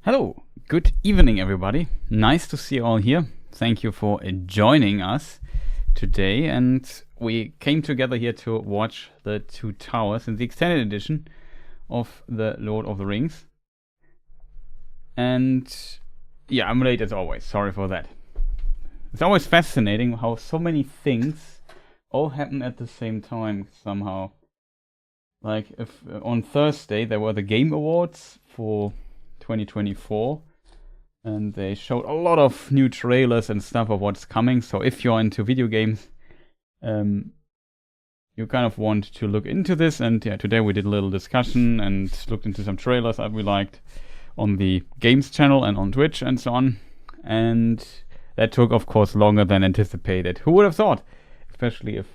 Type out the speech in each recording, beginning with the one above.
Hello, good evening everybody. Nice to see you all here. Thank you for joining us today, and we came together here to watch The Two Towers in the extended edition of The Lord of the Rings. And yeah, I'm late as always, sorry for that. It's always fascinating how so many things all happen at the same time somehow. Like if on Thursday there were the Game Awards for 2024, and they showed a lot of new trailers and stuff of what's coming. So if you're into video games, you kind of want to look into this. And yeah, today we did a little discussion and looked into some trailers that we liked on the games channel and on Twitch and so on. And that took, of course, longer than anticipated. Who would have thought? Especially if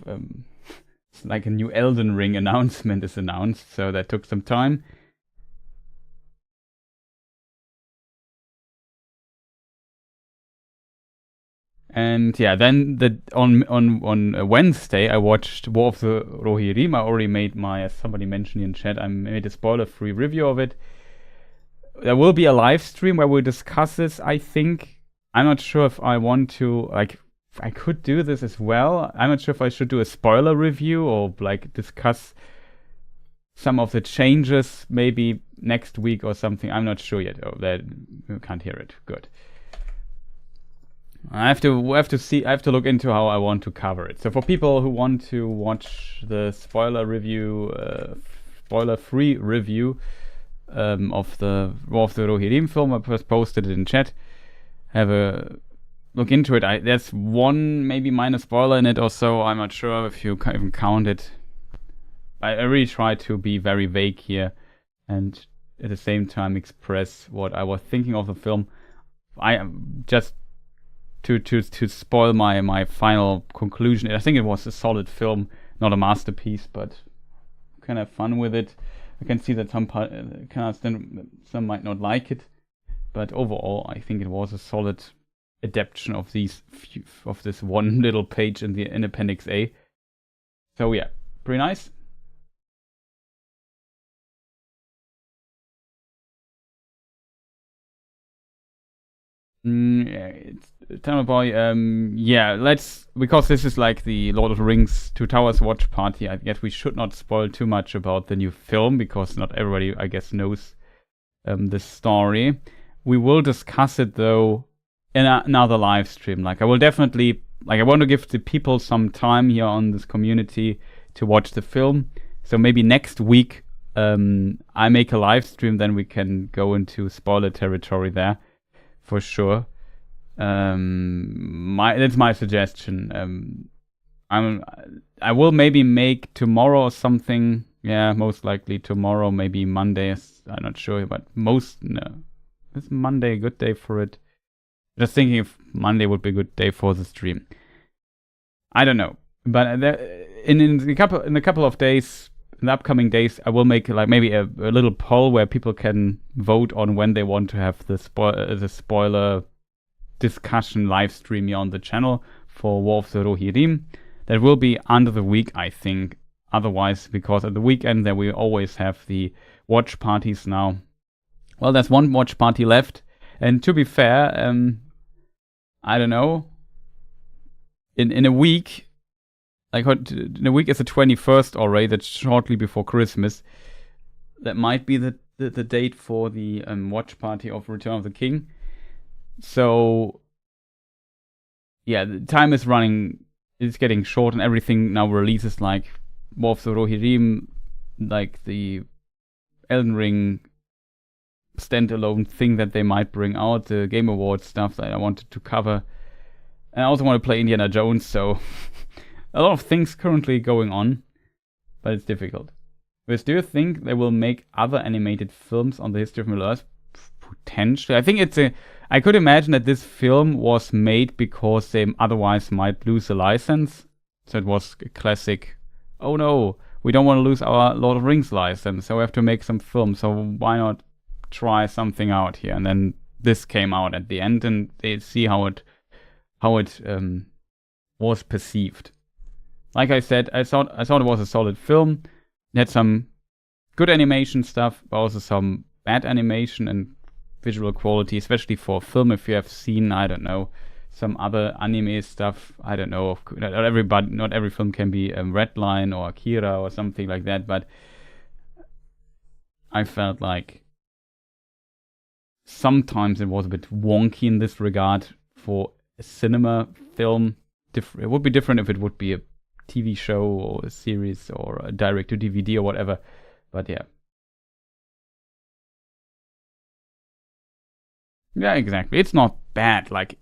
like a new Elden Ring announcement is announced. So that took some time. And yeah, then on Wednesday I watched War of the Rohirrim. I already made as somebody mentioned in chat, I made a spoiler-free review of it. There will be a live stream where we discuss this, I think. I'm not sure if I want to, I could do this as well. I'm not sure if I should do a spoiler review or discuss some of the changes maybe next week or something. I'm not sure yet. Oh, that you can't hear it. Good. I have to see. I have to look into how I want to cover it. So for people who want to watch the spoiler-free review of the War of the Rohirrim film, I just posted it in chat. Have a look into it. There's one maybe minor spoiler in it or so. I'm not sure if you even count it. I really try to be very vague here and at the same time express what I was thinking of the film. I am just to spoil my final conclusion. I think it was a solid film, not a masterpiece, but kind of fun with it. I can see that some might not like it, but overall I think it was a solid adaptation of this one little page in Appendix A. So yeah, pretty nice. Tell me, boy. Because this is like the Lord of the Rings Two Towers watch party, I guess we should not spoil too much about the new film, because not everybody, I guess, knows the story. We will discuss it, though, in another live stream. I will definitely, I want to give the people some time here on this community to watch the film. So maybe next week, I make a live stream, then we can go into spoiler territory there. For sure. That's my suggestion. I will maybe make tomorrow or something. Yeah, most likely tomorrow, maybe Monday. I'm not sure, but is Monday a good day for it? Just thinking if Monday would be a good day for the stream. I don't know, but in a couple of days. In the upcoming days, I will make maybe a little poll where people can vote on when they want to have the spoiler discussion live stream here on the channel for War of the Rohirrim. That will be under the week, I think. Otherwise, because at the weekend there we always have the watch parties now. Well, there's one watch party left, and to be fair, I don't know. In a week. In a week is the 21st already, that's shortly before Christmas. That might be the date for the watch party of Return of the King. So, yeah, the time is running, it's getting short, and everything now releases like War of the Rohirrim, like the Elden Ring standalone thing that they might bring out, the Game Awards stuff that I wanted to cover. And I also want to play Indiana Jones, so... A lot of things currently going on, but it's difficult. But do you think they will make other animated films on the history of Middle Earth? Potentially. I think I could imagine that this film was made because they otherwise might lose a license. So it was a classic, oh no, we don't want to lose our Lord of the Rings license, so we have to make some films. So why not try something out here? And then this came out at the end, and they see how it was perceived. Like I said, I thought it was a solid film. It had some good animation stuff, but also some bad animation and visual quality, especially for film. If you have seen, I don't know, some other anime stuff, I don't know, not every film can be Redline or Akira or something like that, but I felt like sometimes it was a bit wonky in this regard for a cinema film. It would be different if it would be a TV show or a series or a direct-to-DVD or whatever, but yeah. Yeah, exactly. It's not bad. Like,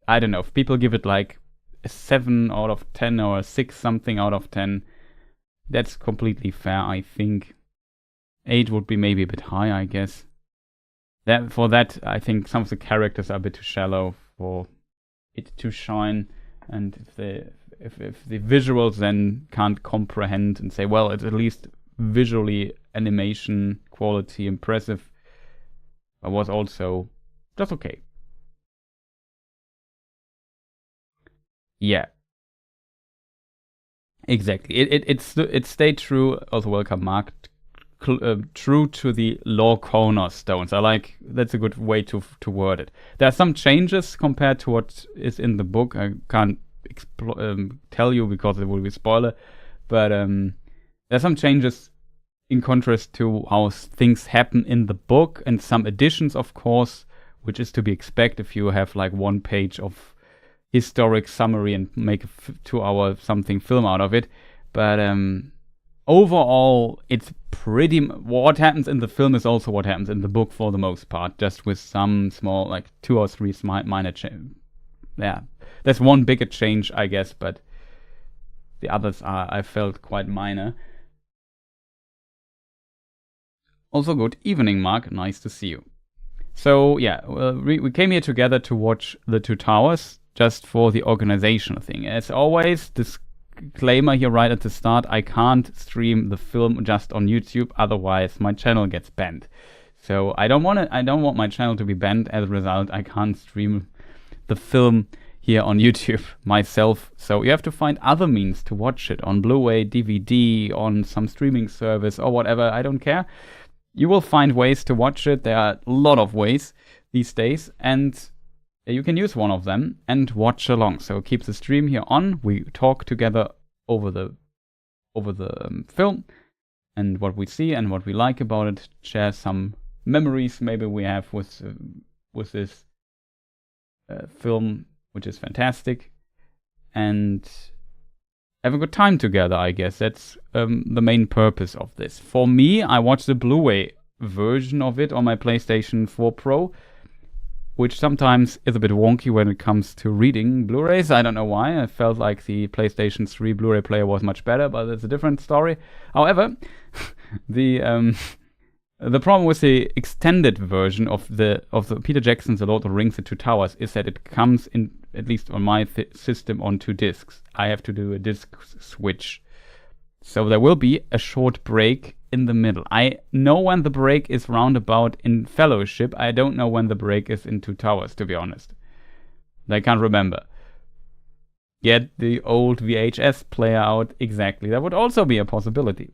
I don't know, if people give it like a 7 out of 10 or a 6 something out of 10, that's completely fair, I think. 8 would be maybe a bit high, I guess. For that, I think some of the characters are a bit too shallow for it to shine, and if the visuals then can't comprehend and say, well, it's at least visually animation quality impressive, but was also just okay. Yeah. Exactly. It stayed true. Also, welcome, Mark. True to the lore cornerstones. That's a good way to word it. There are some changes compared to what is in the book. I can't tell you because it will be a spoiler, but there are some changes in contrast to how things happen in the book, and some additions, of course, which is to be expected if you have like 1 page of historic summary and make a 2-hour something film out of it. But overall, it's pretty. What happens in the film is also what happens in the book for the most part, just with some small, like 2 or 3 minor change. Yeah, there's one bigger change, I guess, but the others are, I felt, quite minor. Also, good evening, Mark. Nice to see you. So yeah, we came here together to watch The Two Towers, just for the organizational thing. As always, disclaimer here right at the start: I can't stream the film just on YouTube, otherwise my channel gets banned. So I don't want my channel to be banned. As a result, I can't stream the film here on YouTube myself. So you have to find other means to watch it on Blu-ray, DVD, on some streaming service or whatever. I don't care. You will find ways to watch it. There are a lot of ways these days, and you can use one of them and watch along. So keep the stream here on. We talk together over the film and what we see and what we like about it. Share some memories maybe we have with this film, which is fantastic, and have a good time together, I guess. That's the main purpose of this. For me, I watched the Blu-ray version of it on my PlayStation 4 Pro, which sometimes is a bit wonky when it comes to reading Blu-rays. I don't know why. I felt like the PlayStation 3 Blu-ray player was much better, but it's a different story. However, the problem with the extended version of the Peter Jackson's The Lord of the Rings: The Two Towers is that it comes in, at least on my system, on 2 discs. I have to do a disc switch. So there will be a short break in the middle. I know when the break is roundabout in Fellowship. I don't know when the break is in Two Towers, to be honest. I can't remember. Get the old VHS player out exactly. That would also be a possibility.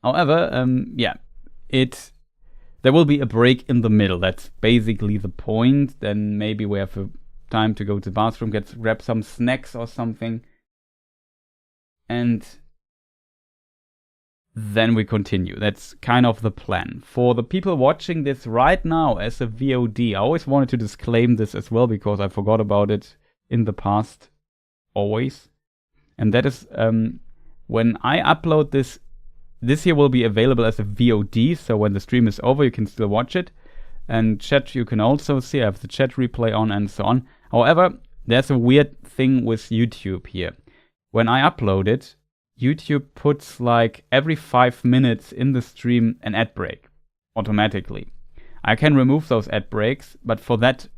However, there will be a break in the middle. That's basically the point. Then maybe we have time to go to the bathroom, grab some snacks or something, and then we continue. That's kind of the plan. For the people watching this right now as a VOD, I always wanted to disclaim this as well because I forgot about it in the past, always. And that is when I upload this here will be available as a VOD, so when the stream is over you can still watch it. And chat you can also see. I have the chat replay on and so on. However, there's a weird thing with YouTube here. When I upload it, YouTube puts like every 5 minutes in the stream an ad break automatically. I can remove those ad breaks, but for that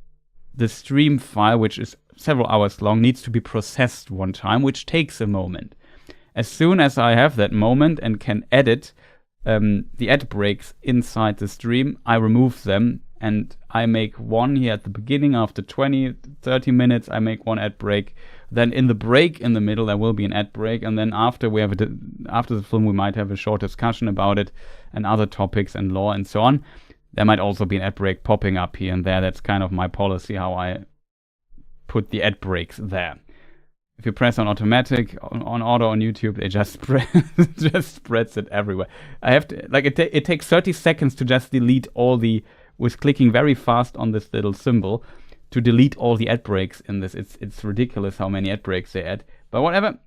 the stream file, which is several hours long, needs to be processed one time, which takes a moment. As soon as I have that moment and can edit the ad breaks inside the stream, I remove them and I make one here at the beginning. After 20-30 minutes I make one ad break. Then in the break in the middle there will be an ad break, and then after the film we might have a short discussion about it and other topics and lore and so on. there might also be an ad break popping up here and there. That's kind of my policy, how I put the ad breaks there. If you press on automatic, on auto on YouTube, it just spreads it everywhere. I have to, like, it takes 30 seconds to just delete all the, with clicking very fast on this little symbol, to delete all the ad breaks in this. It's ridiculous how many ad breaks they add. But whatever,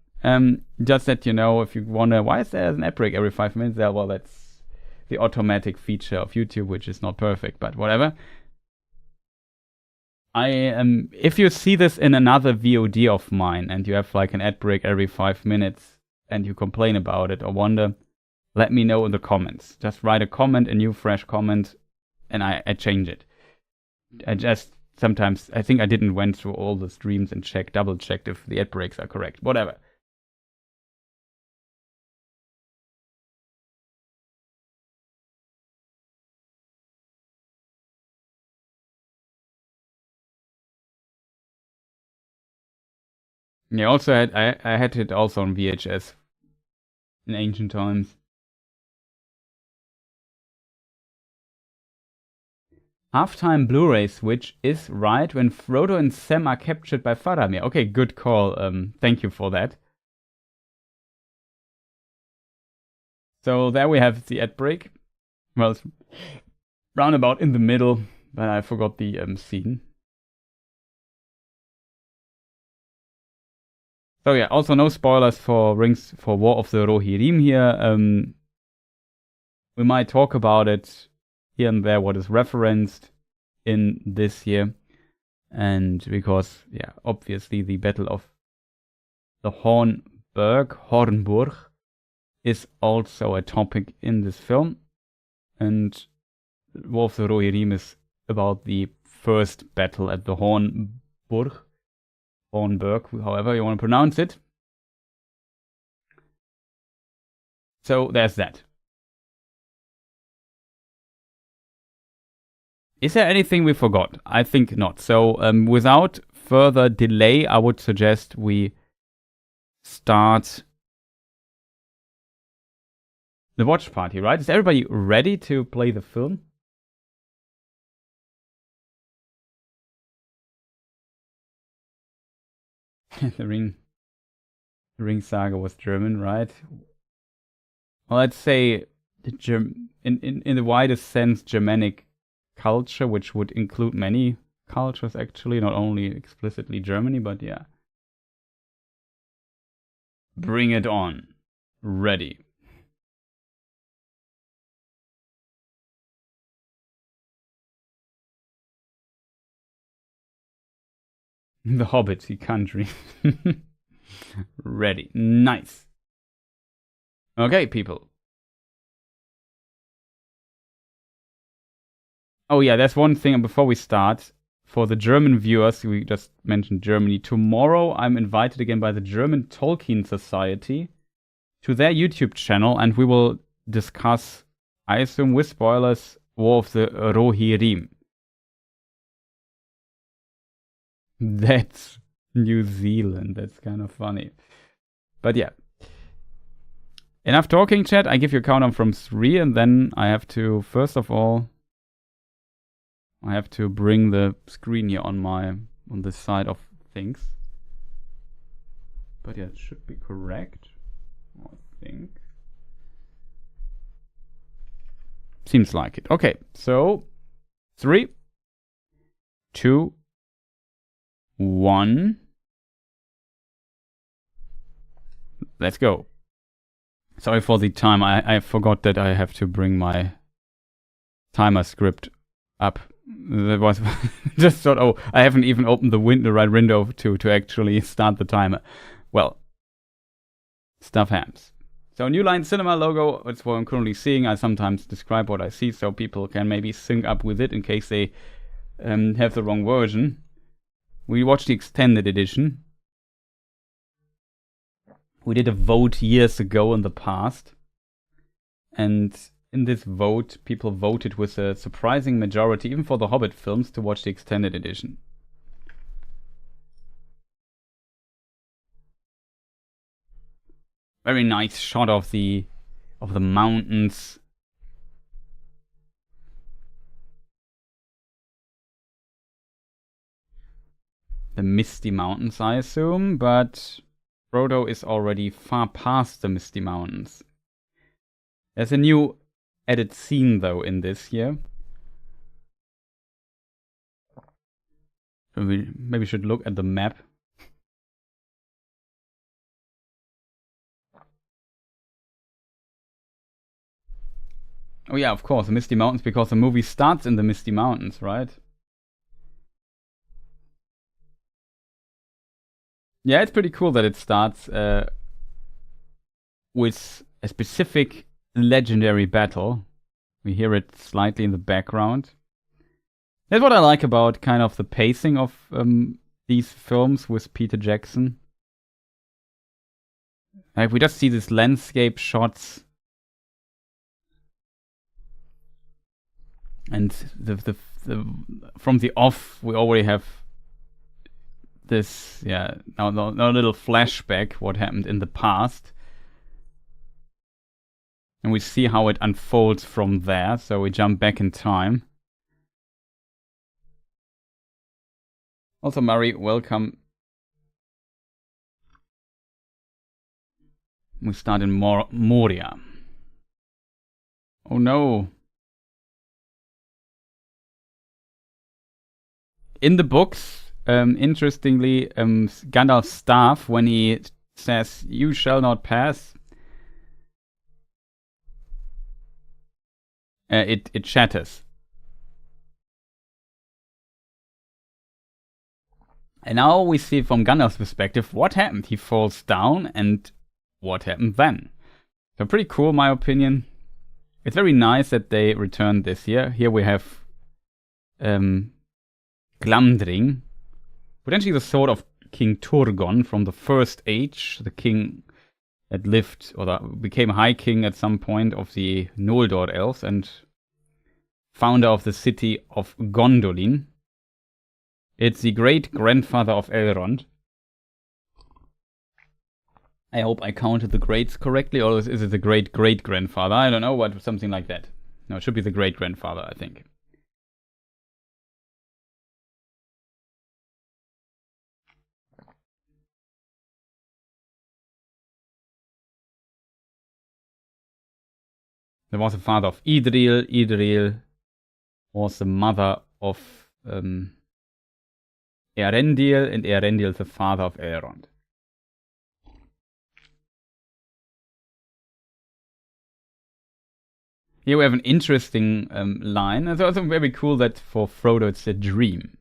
just that you know, if you wonder, why is there an ad break every 5 minutes there? Well, that's the automatic feature of YouTube, which is not perfect, but whatever. If you see this in another VOD of mine and you have like an ad break every 5 minutes and you complain about it or wonder, let me know in the comments. Just write a comment, a new fresh comment, and I change it. I just sometimes, I think I didn't went through all the streams and double checked if the ad breaks are correct. Whatever. Yeah, also I had it also on VHS in ancient times. Halftime Blu-ray switch is right when Frodo and Sam are captured by Faramir. Okay, good call. Thank you for that. So there we have the ad break. Well, it's roundabout in the middle, but I forgot the scene. So yeah, also no spoilers for War of the Rohirrim here. We might talk about it here and there, what is referenced in this here. And because, yeah, obviously the Battle of the Hornburg, is also a topic in this film. And War of the Rohirrim is about the first battle at the Hornburg, however you want to pronounce it. So there's that. Is there anything we forgot? I think not. So without further delay, I would suggest we start the watch party, right? Is everybody ready to play the film? The Ring Saga was German, right? Well, let's say in the widest sense, Germanic culture, which would include many cultures actually, not only explicitly Germany, but yeah. Bring it on. Ready. The Hobbit, the country. Ready. Nice. Okay, people. Oh yeah, there's one thing before we start. For the German viewers, we just mentioned Germany. Tomorrow I'm invited again by the German Tolkien Society to their YouTube channel, and we will discuss, I assume with spoilers, War of the Rohirrim. That's New Zealand. That's kind of funny. But yeah. Enough talking, chat. I give you a countdown from 3, and then I have to, first of all, I have to bring the screen here on this side of things. But yeah, it should be correct, I think. Seems like it. Okay, so 3, 2, 1. Let's go. Sorry for the time. I forgot that I have to bring my timer script up. That was just thought, oh, I haven't even opened the right window to actually start the timer. Well, stuff happens. So New Line Cinema logo, that's what I'm currently seeing. I sometimes describe what I see so people can maybe sync up with it in case they have the wrong version. We watched the extended edition. We did a vote years ago in the past. And in this vote, people voted with a surprising majority, even for the Hobbit films, to watch the extended edition. Very nice shot of the mountains. the Misty Mountains, I assume, but Frodo is already far past the Misty Mountains. There's a new added scene, though, in this here. We maybe should look at the map. Oh yeah, of course, the Misty Mountains, because the movie starts in the Misty Mountains, right? Yeah, it's pretty cool that it starts with a specific legendary battle. We hear it slightly in the background. That's what I like about kind of the pacing of these films with Peter Jackson. Like, we just see these landscape shots. And from the off, we already have this, yeah, now a little flashback what happened in the past. And we see how it unfolds from there. So we jump back in time. Also, Murray, welcome. We start in Moria. Oh no. In the books, interestingly, Gandalf's staff, when he says, "You shall not pass," it shatters. And now we see from Gandalf's perspective what happened. He falls down, and what happened then? So pretty cool, in my opinion. It's very nice that they returned this year. Here we have Glamdring, potentially the sword of King Turgon from the First Age, the king that lived or that became High King at some point of the Noldor elves and founder of the city of Gondolin. It's the great-grandfather of Elrond. I hope I counted the greats correctly, or is it the great-great-grandfather? I don't know, but something like that. No, it should be the great-grandfather, I think. There was a father of Idril. Idril was the mother of Eärendil, and Eärendil the father of Elrond. Here we have an interesting line. It's also very cool that for Frodo it's a dream.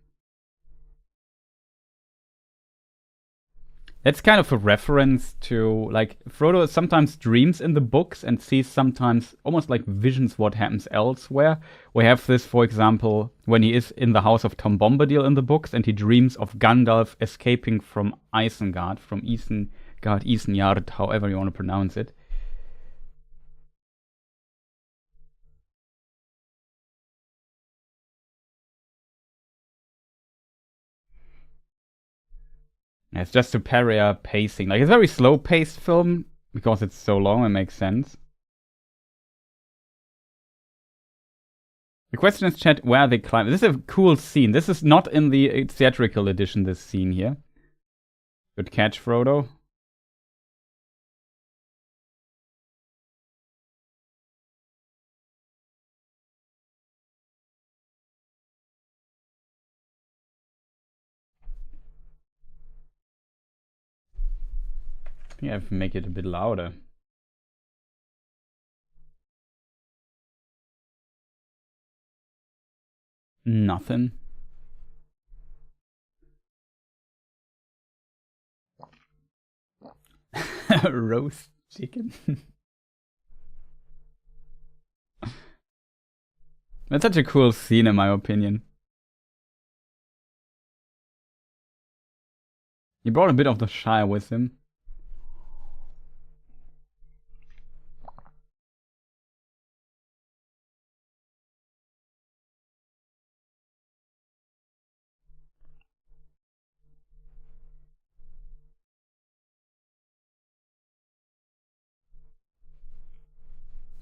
That's kind of a reference to, like, Frodo sometimes dreams in the books and sees sometimes almost like visions what happens elsewhere. We have this, for example, when he is in the house of Tom Bombadil in the books and he dreams of Gandalf escaping from Isengard, from Isengard, however you want to pronounce it. It's just superior pacing. Like, it's a very slow-paced film because it's so long. It makes sense. The question is, chat, where they climb. This is a cool scene. This is not in the theatrical edition, this scene here. Good catch, Frodo. I think I have to make it a bit louder. Nothing. Roast chicken. That's such a cool scene, in my opinion. He brought a bit of the Shire with him.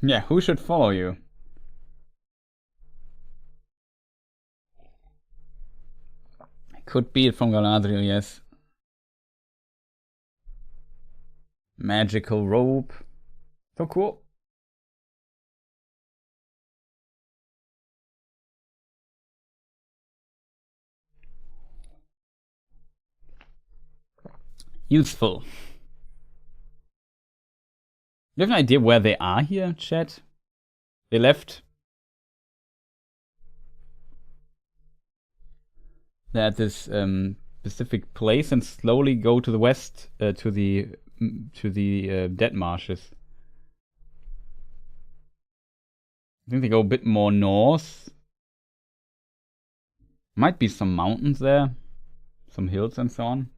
Yeah, who should follow you? Could be it from Galadriel, yes. Magical robe. So cool. Useful. You have an idea where they are here, chat? They left. They're at this specific place and slowly go to the west, to the dead marshes. I think they go a bit more north. Might be some mountains there, some hills and so on.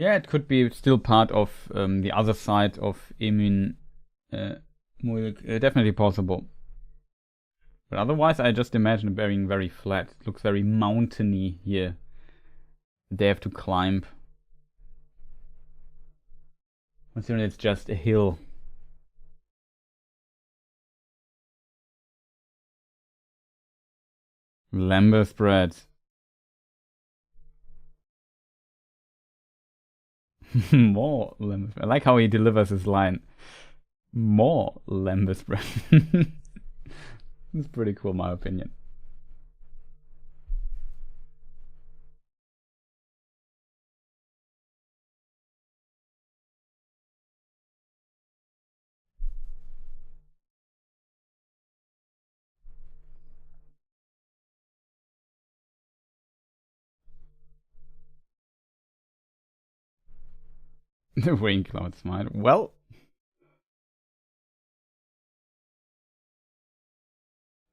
Yeah, it could be still part of the other side of Emin Mulk. Definitely possible. But otherwise, I just imagine it being very flat. It looks very mountainy here. They have to climb. Considering it's just a hill. Lambeth bread. More Lambeth bread. I like how he delivers his line. More Lambeth bread. It's pretty cool, in my opinion. The rain cloud smile. Well,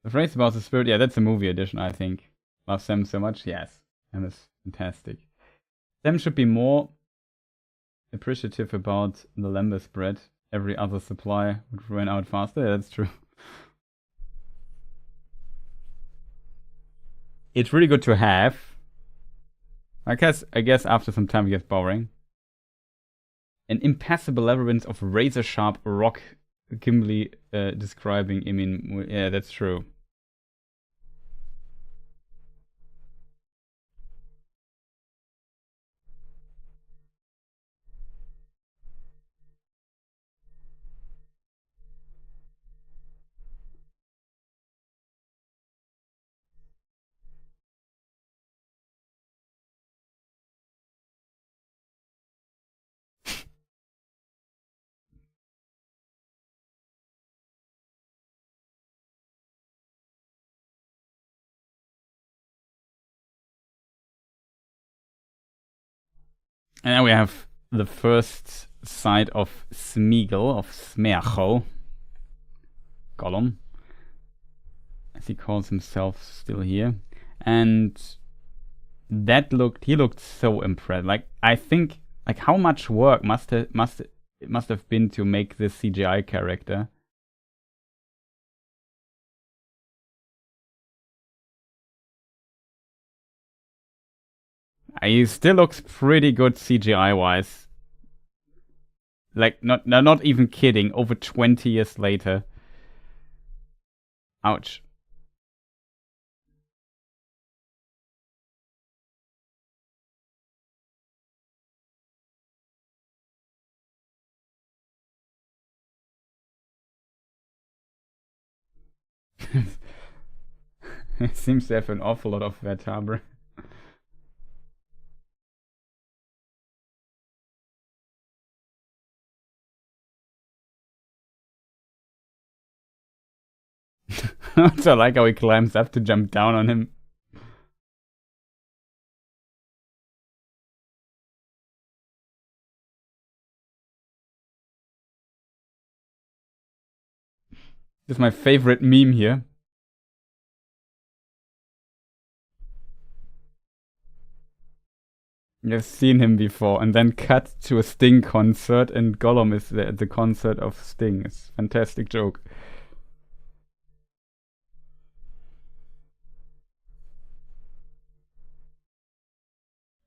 the phrase about the spirit, yeah, that's a movie edition, I think. Love Sam so much, yes. Sam is fantastic. Sam should be more appreciative about the Lambeth bread. Every other supply would run out faster, yeah, that's true. It's really good to have. I guess after some time it gets boring. An impassable labyrinth of razor-sharp rock, Gimli describing. I mean, yeah, that's true. And now we have the first side of Smeagol, of Smearcho. Gollum, as he calls himself still here. And he looked so impressed. Like, I think, like, how much work must have been to make this CGI character. He still looks pretty good CGI wise. Like, not even kidding, over 20 years later. Ouch. It seems to have an awful lot of vertebrae. So I like how he climbs up to jump down on him. This is my favorite meme here. You've seen him before, and then cut to a Sting concert, and Gollum is there at the concert of Sting. It's a fantastic joke.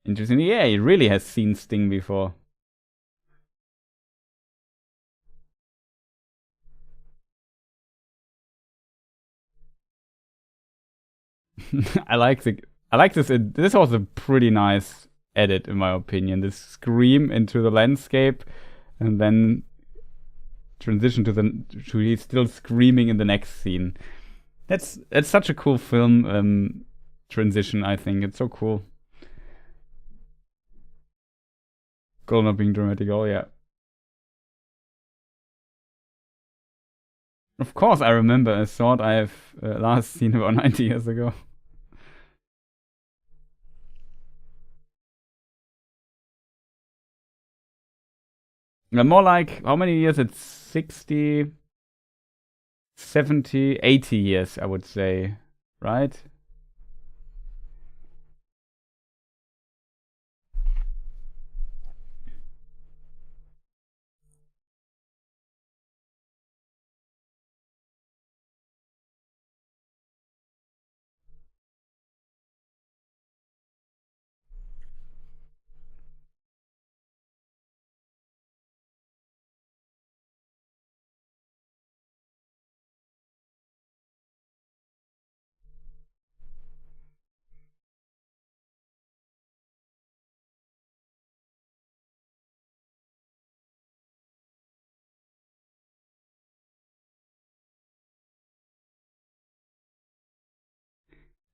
Interesting. Yeah, he really has seen Sting before. I like this. This was a pretty nice edit, in my opinion. This scream into the landscape, and then transition to he's still screaming in the next scene. That's such a cool film transition. I think it's so cool. Goal not being dramatic. Oh yeah. Of course, I remember a sword I have last seen about 90 years ago. More like, how many years? It's 60, 70, 80 years, I would say. Right?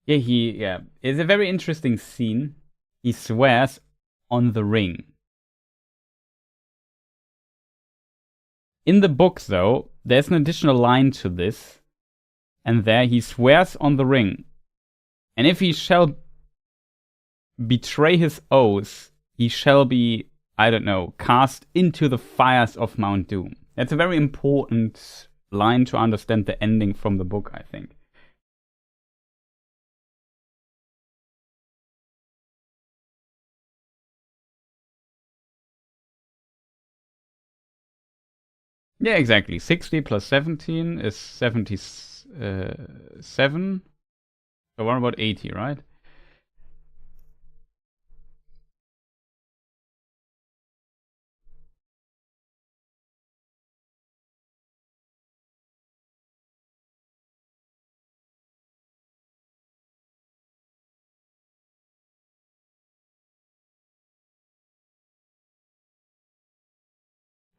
Yeah. It's a very interesting scene. He swears on the ring. In the book, though, there's an additional line to this, and there he swears on the ring. And if he shall betray his oath, he shall be, I don't know, cast into the fires of Mount Doom. That's a very important line to understand the ending from the book, I think. Yeah, exactly. 60 plus 17 is 77. So what about 80, right?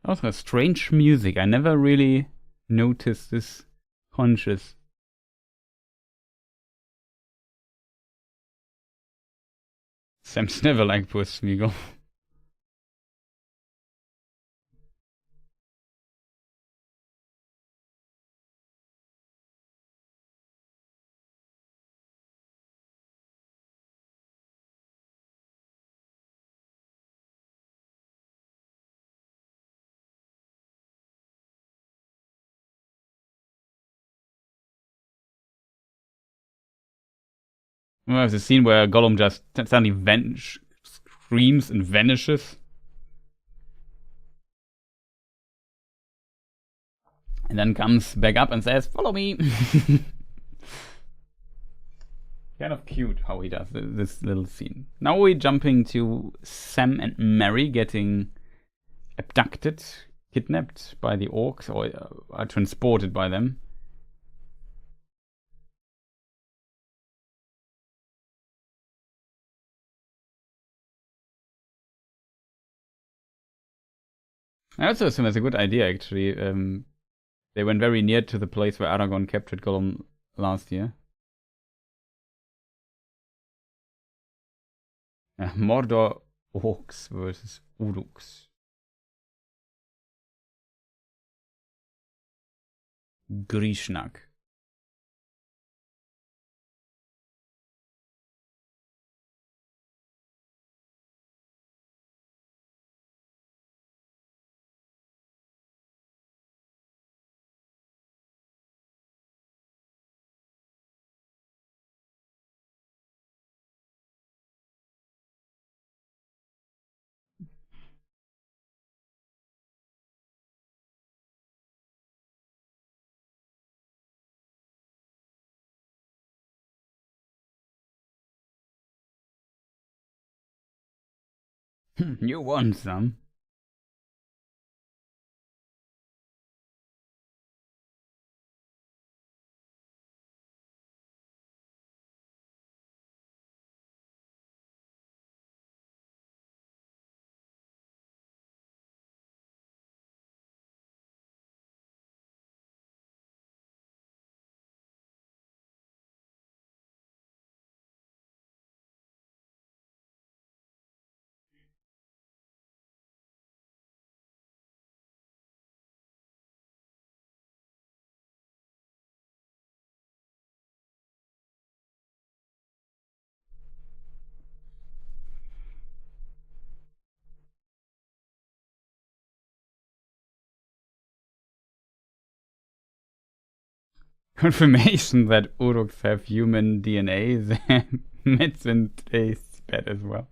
Also, strange music. I never really noticed this conscious. Sam's never liked poor Smeagol. We have the scene where Gollum just suddenly screams and vanishes. And then comes back up and says, "Follow me." Kind of cute how he does this little scene. Now we're jumping to Sam and Mary getting abducted, kidnapped by the orcs, or are transported by them. I also assume that's a good idea, actually. They went very near to the place where Aragorn captured Gollum last year. Mordor Orcs versus Uruks. Grishnak. You want some? Confirmation that Uruks have human DNA, then medicine tastes bad as well.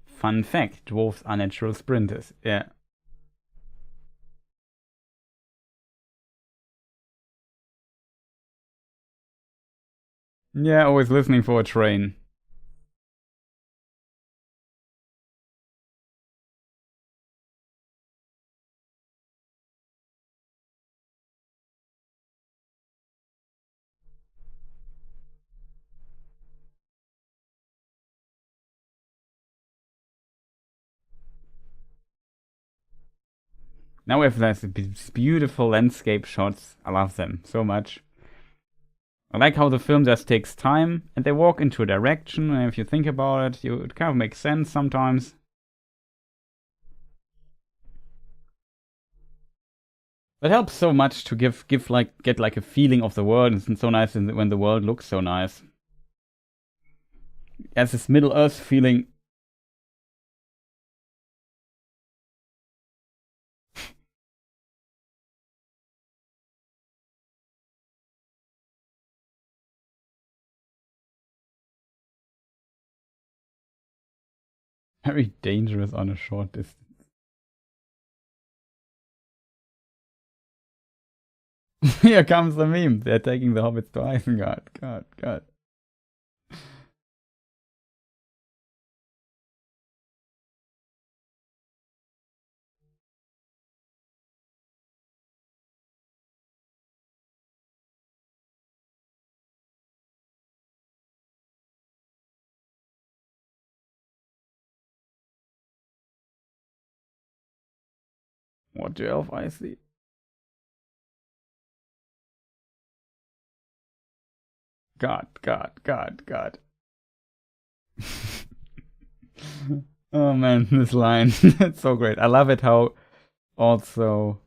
Fun fact, dwarves are natural sprinters. Yeah. Yeah, always listening for a train. Now we have these beautiful landscape shots. I love them so much. I like how the film just takes time and they walk into a direction, and if you think about it, it kind of makes sense sometimes. It helps so much to get like a feeling of the world. It's so nice when the world looks so nice. As this Middle Earth feeling. Very dangerous on a short distance. Here comes the meme. They're taking the hobbits to Isengard. God, God. What do elf I see? God, God, God, God. Oh man, this line. It's so great. I love it how also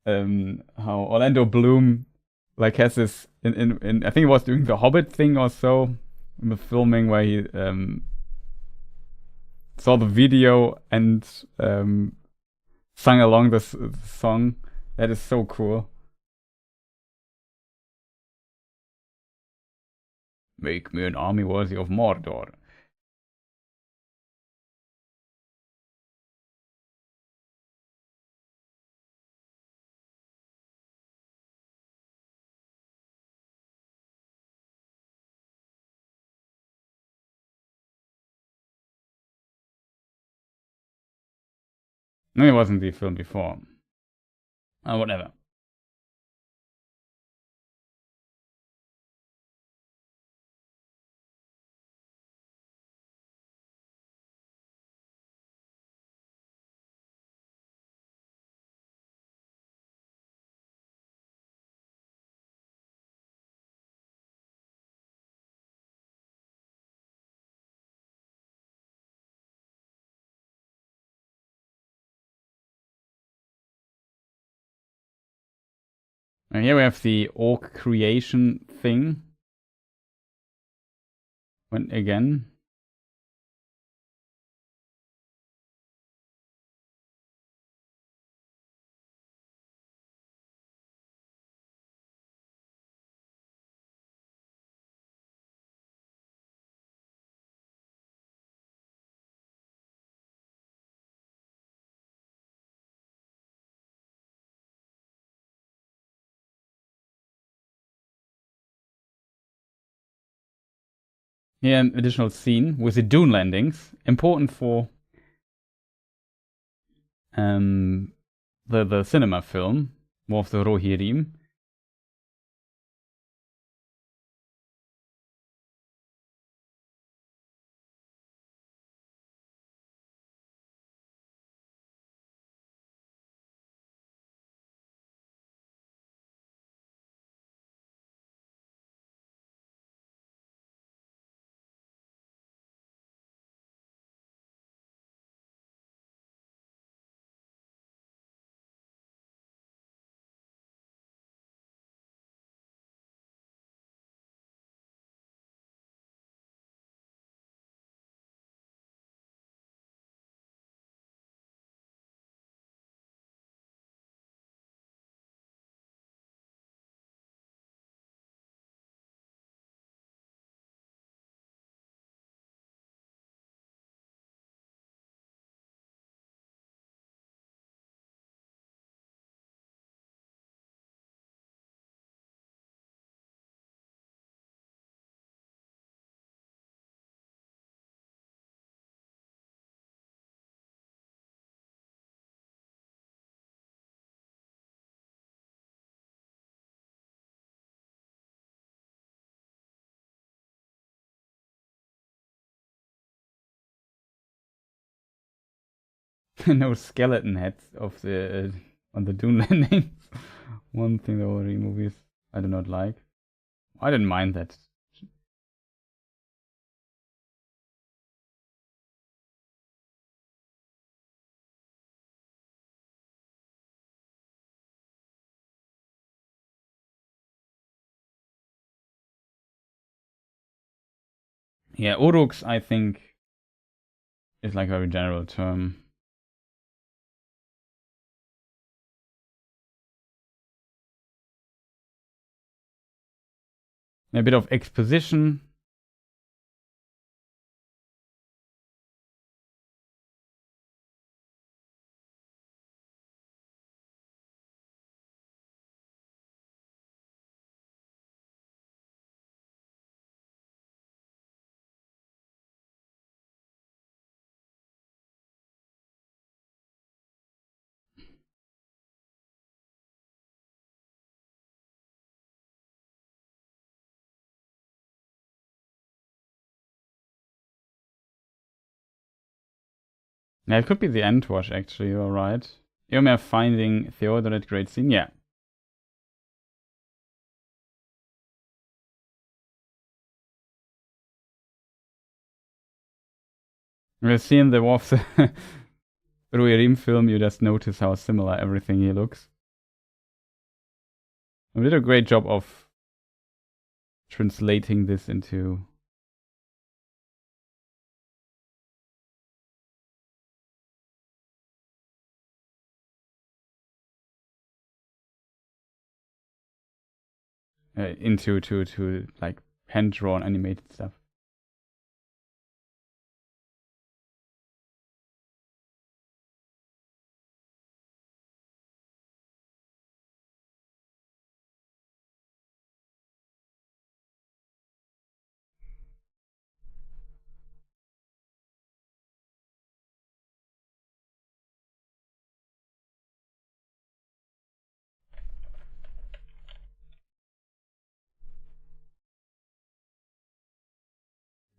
how Orlando Bloom like has this in I think it was doing the Hobbit thing or so in the filming where he saw the video and sung along this song. That is so cool. Make me an army worthy of Mordor. No, it wasn't the film before. Whatever. And here we have the orc creation thing. When again. Here, an additional scene with the dune landings, important for the cinema film, more of the Rohirrim. No skeleton heads of the on the dune landings. One thing the Rohirrim movies I do not like. I didn't mind that. Yeah, Uruks, I think, is like a very general term. A bit of exposition. Yeah, it could be the end wash, actually, you're right. Eomer finding Theodoret, great scene, yeah. We've seen the Wolf Rohirrim film, you just notice how similar everything here looks. We did a great job of translating this into to like hand drawn animated stuff.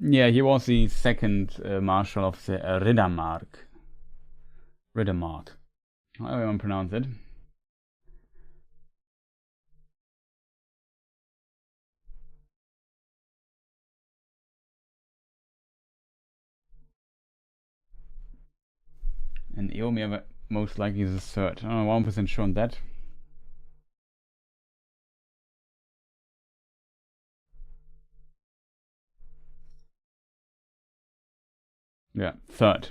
Yeah, he was the second marshal of the Riddermark. Riddermark. How do I pronounce it? And Eomer most likely is the third. I'm not 1% sure on that. Yeah, third.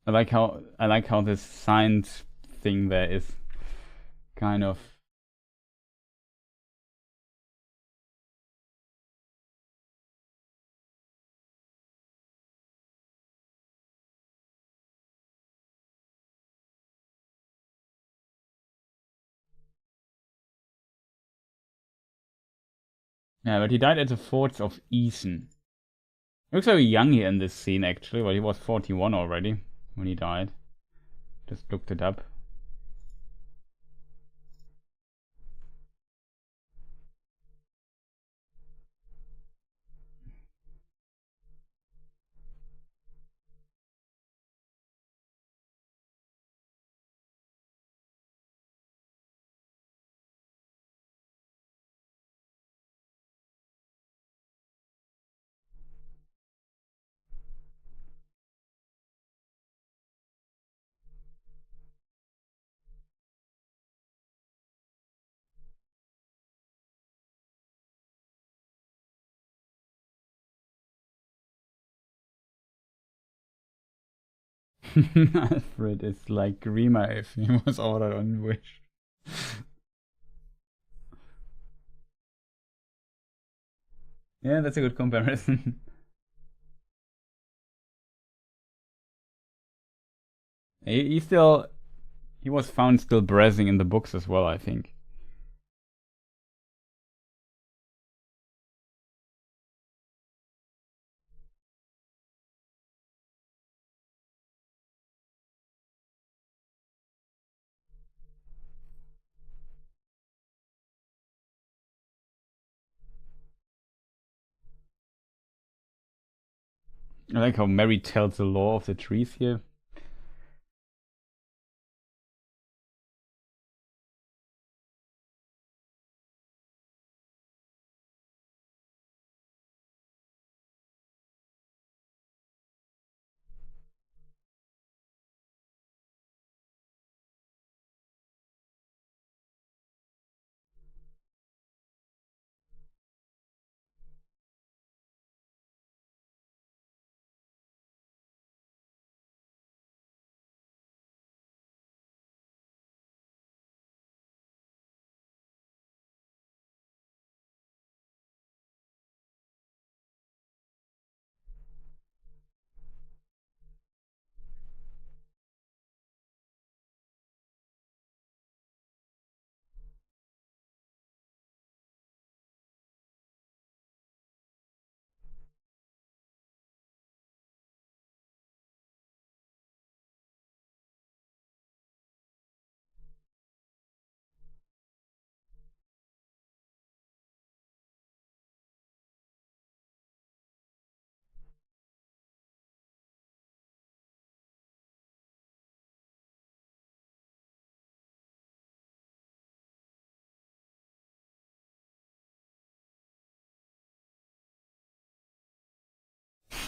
I like how this science thing there is kind of. Yeah, but he died at the forts of Eason. He looks very young here in this scene actually, but he was 41 already when he died. Just looked it up. Alfred is like Grima if he was ordered on Wish. Yeah, that's a good comparison. he still he was found still browsing in the books as well, I think. I like how Mary tells the law of the trees here.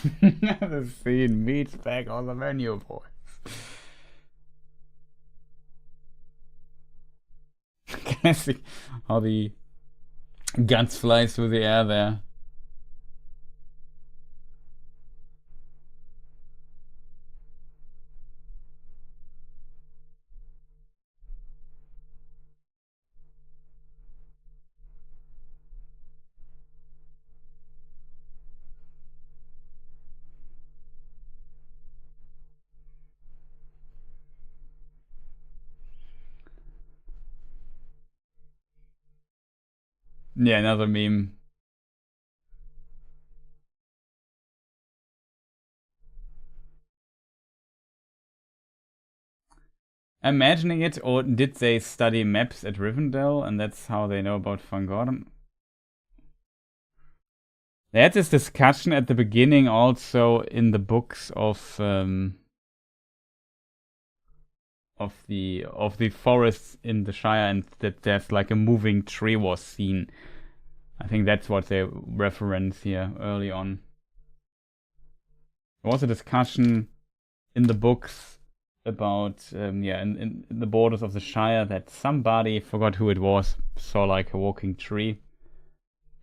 The scene meets back on the menu, boys. Classic. How the guns fly through the air there. Yeah, another meme. Imagining it, or did they study maps at Rivendell and that's how they know about Fangorn? They had this discussion at the beginning also in the books of the forests in the Shire, and that there's like a moving tree was seen. I think that's what they reference here early on. There was a discussion in the books about in the borders of the Shire that somebody, forgot who it was, saw like a walking tree.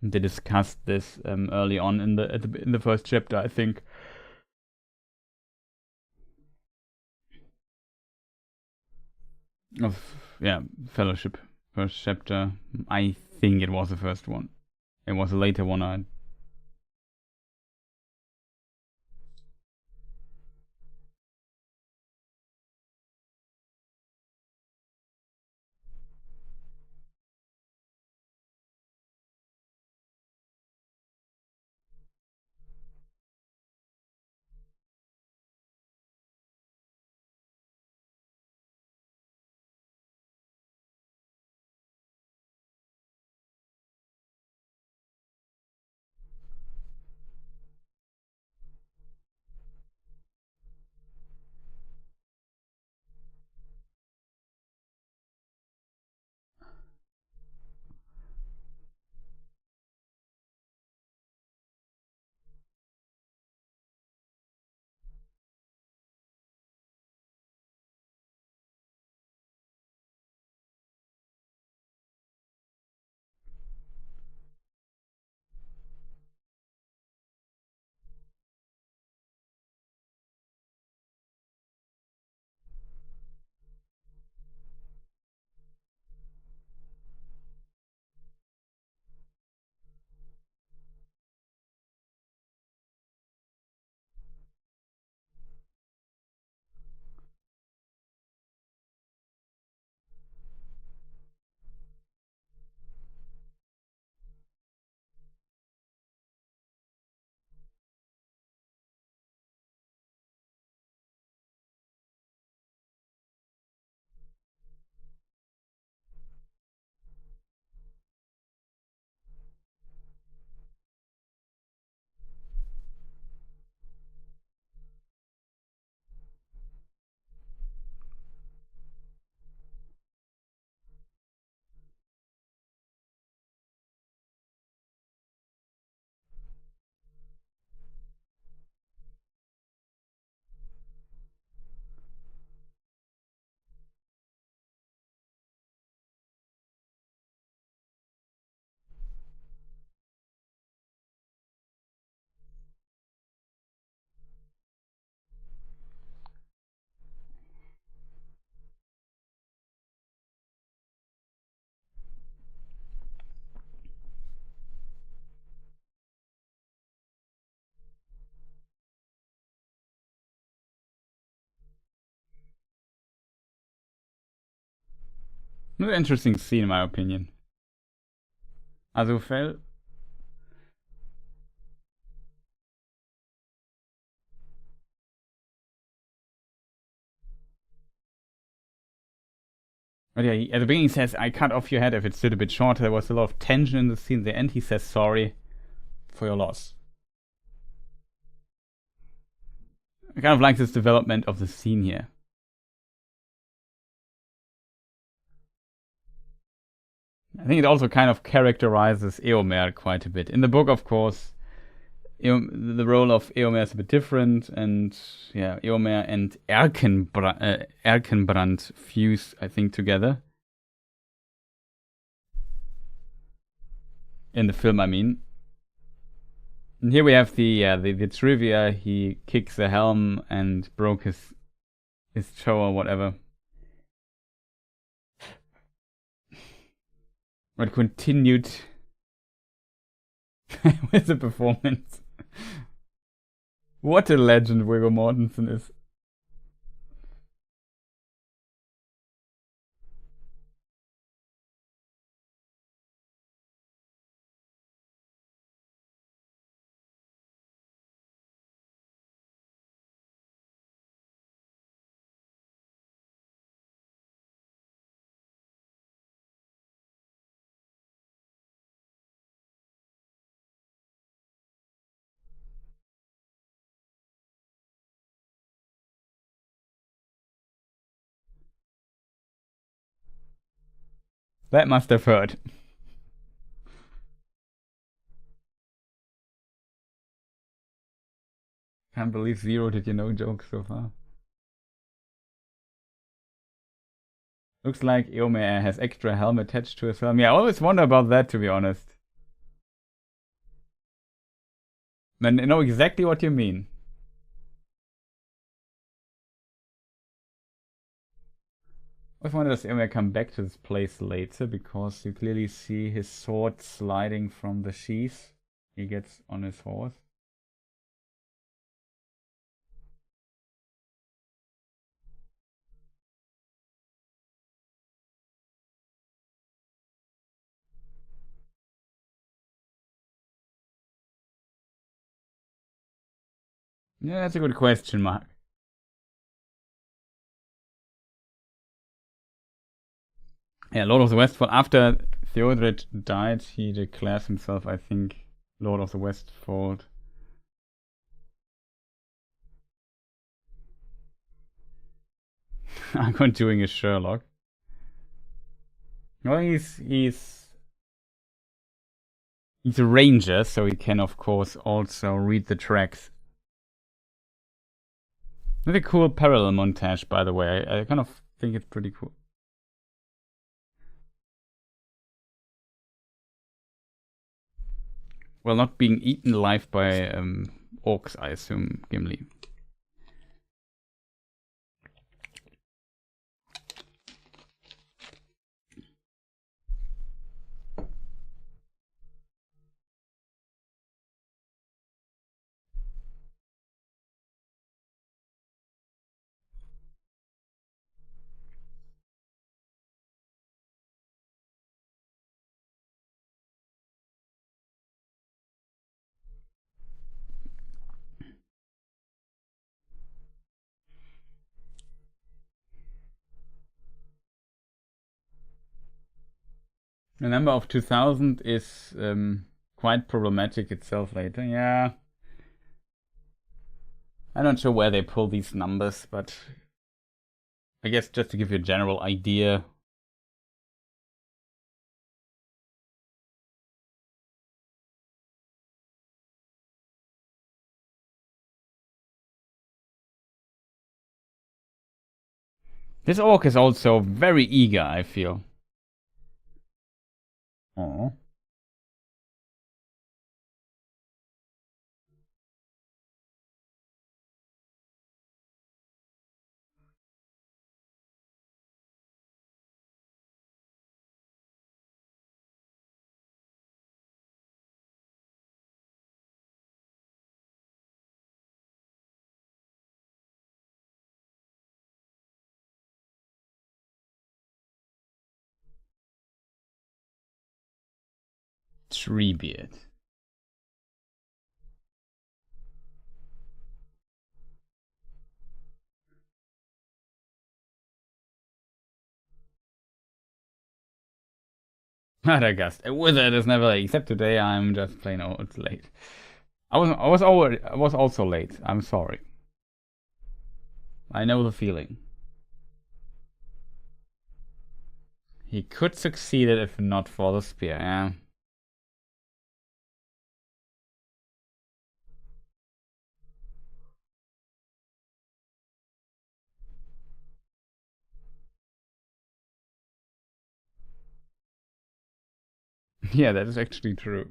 They discussed this early on in the first chapter, I think. Of, yeah, Fellowship. First chapter. I think it was the first one. It was a later one. An interesting scene, in my opinion. Also, Fell. But yeah, at the beginning he says, I cut off your head if it's still a bit shorter. There was a lot of tension in the scene. At the end he says sorry for your loss. I kind of like this development of the scene here. I think it also kind of characterizes Eomer quite a bit. In the book, of course, the role of Eomer is a bit different, and yeah, Eomer and Erkenbrand fuse, I think, together. In the film, I mean. And here we have the trivia. He kicks a helm and broke his toe or whatever. But continued with the performance. What a legend Viggo Mortensen is. That must have hurt. Can't believe zero did you know jokes so far. Looks like Eomer has extra helm attached to his helm. Yeah, I always wonder about that, to be honest. I know exactly what you mean. I wonder does Emir come back to this place later, because you clearly see his sword sliding from the sheath. He gets on his horse. Yeah, that's a good question, Mark. Yeah, Lord of the West. Well, after Theodred died, he declares himself, I think, Lord of the Westfold. I'm not doing a Sherlock. Well, he's a ranger, so he can, of course, also read the tracks. That's a cool parallel montage, by the way. I kind of think it's pretty cool. Well, not being eaten alive by orcs, I assume, Gimli. The number of 2000 is quite problematic itself later. Yeah. I'm not sure where they pull these numbers, but I guess just to give you a general idea. This orc is also very eager, I feel. Oh. Treebeard. Radagast. A wizard is never late, except today I'm just plain old late. I was also late. I'm sorry. I know the feeling. He could succeed it if not for the spear, yeah. Yeah, that is actually true.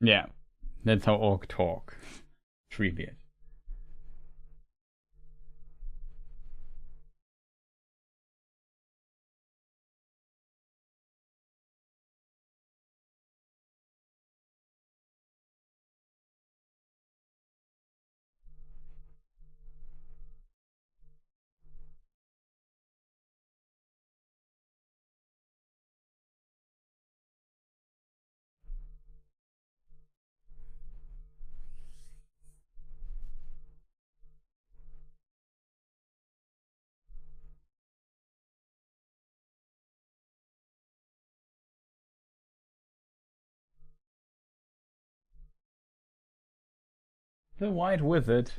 Yeah, that's how orc talk. Treebeard. The white wizard.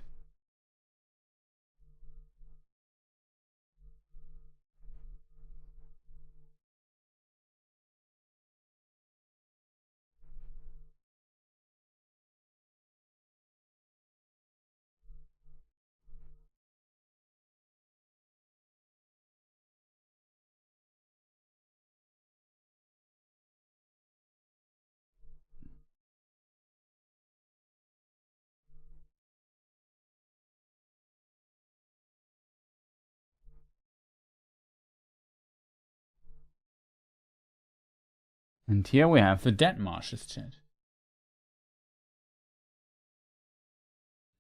And here we have the Dead Marshes chat.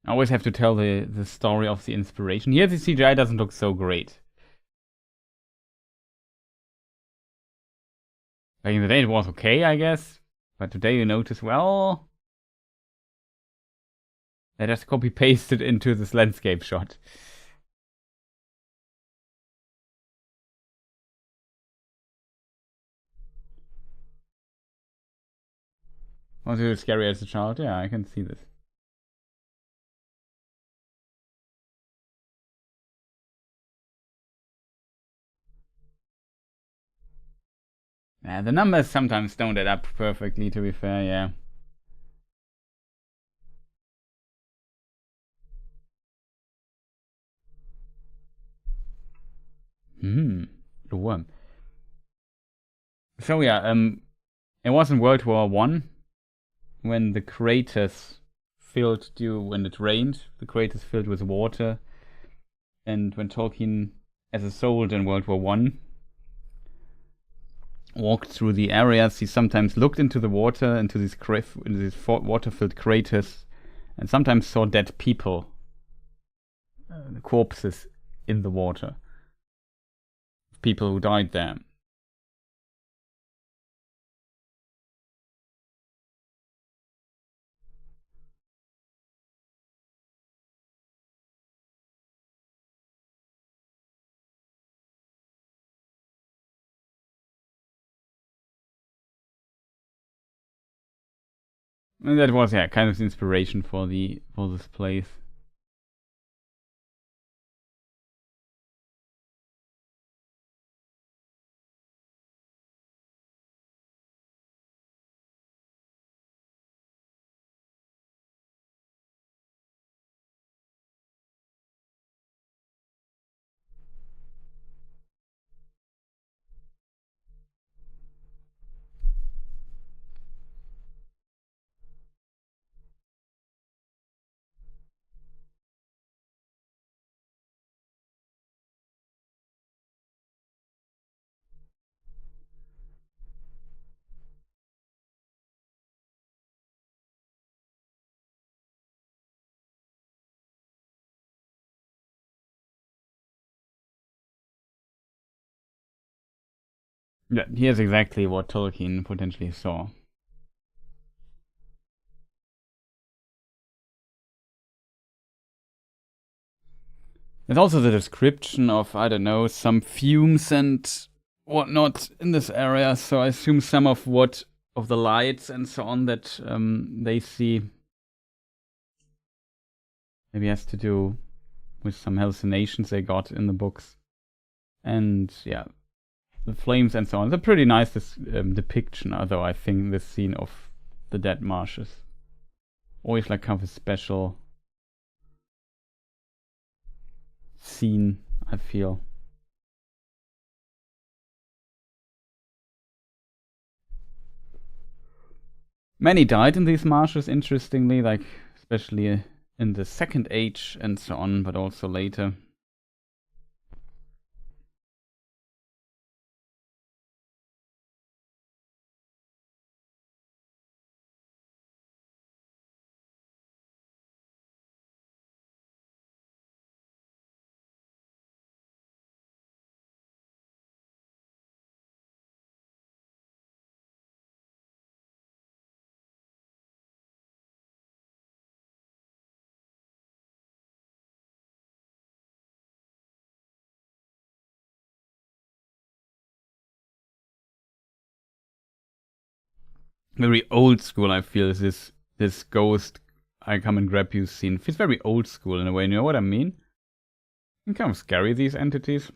I always have to tell the story of the inspiration. Here the CGI doesn't look so great. Back in the day it was okay, I guess. But today you notice, well, they just copy-pasted into this landscape shot. Was it scary as a child? Yeah, I can see this. Yeah, the numbers sometimes don't add up perfectly, to be fair, yeah. The worm. So yeah, it was in World War One when the craters filled when it rained, the craters filled with water, and when Tolkien, as a soldier in World War One, walked through the areas, he sometimes looked into the water, into these water-filled craters, and sometimes saw dead people, corpses in the water, people who died there. And that was, yeah, kind of the inspiration for this place. Yeah, here's exactly what Tolkien potentially saw. There's also the description of, I don't know, some fumes and whatnot in this area, so I assume some of the lights and so on that they see maybe has to do with some hallucinations they got in the books. And yeah, the flames and so on. It's a pretty nice depiction, although I think this scene of the Dead Marshes always like kind of a special scene, I feel. Many died in these marshes, interestingly, like especially in the Second Age and so on, but also later. Very old school, I feel, is this ghost I come and grab you scene. Feels very old school in a way, you know what I mean? And kind of scary, these entities.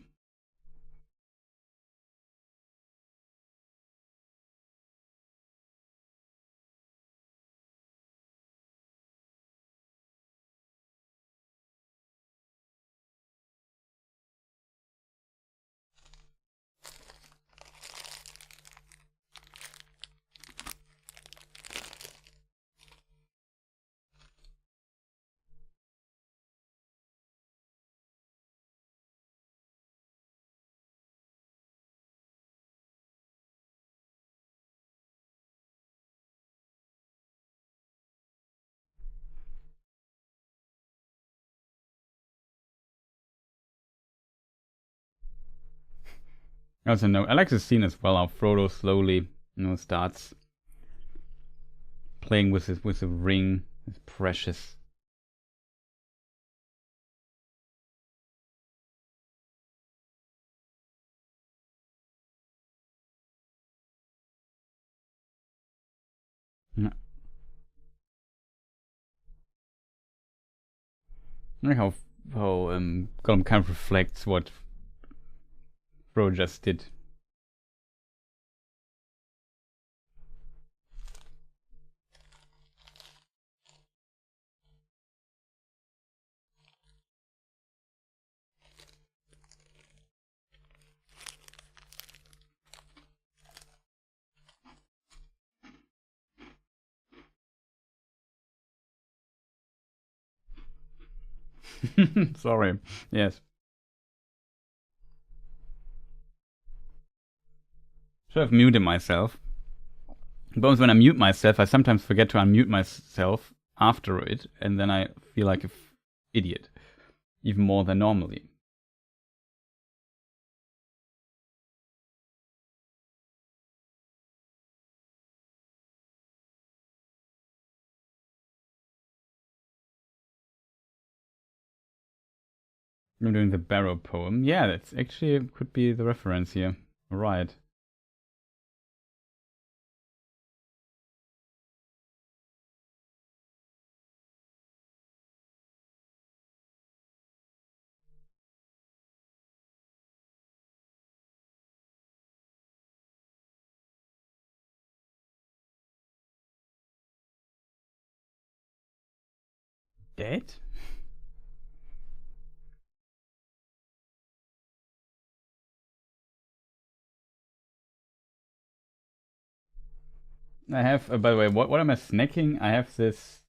I also know I like this scene as well. How Frodo slowly, starts playing with the ring. It's precious. Yeah. I like how Gollum kind of reflects what Frodo just did. Sorry. Yes. Should have muted myself. But when I mute myself, I sometimes forget to unmute myself after it, and then I feel like an idiot, even more than normally. I'm doing the Barrow poem. Yeah, that's actually could be the reference here. Right. Dead? I have, by the way, what am I snacking? I have this,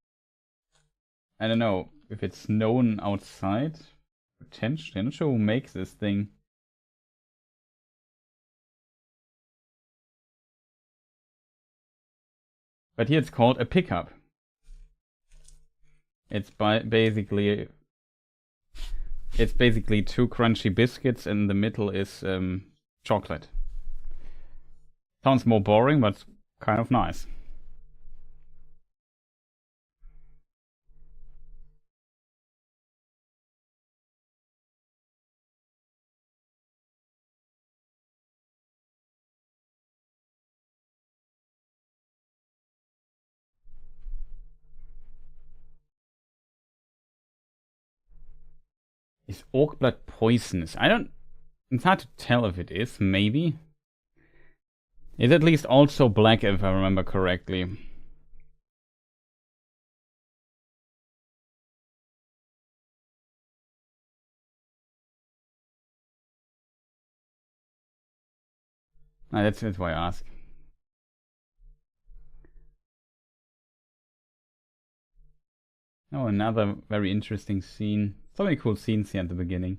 I don't know if it's known outside. Potentially. I'm not sure who makes this thing. But here it's called a pickup. It's basically two crunchy biscuits, and in the middle is chocolate. Sounds more boring, but kind of nice. Is orc blood poisonous? It's hard to tell if it is, maybe. It's at least also black, if I remember correctly. That's why I ask. Oh, another very interesting scene. So many cool scenes here at the beginning.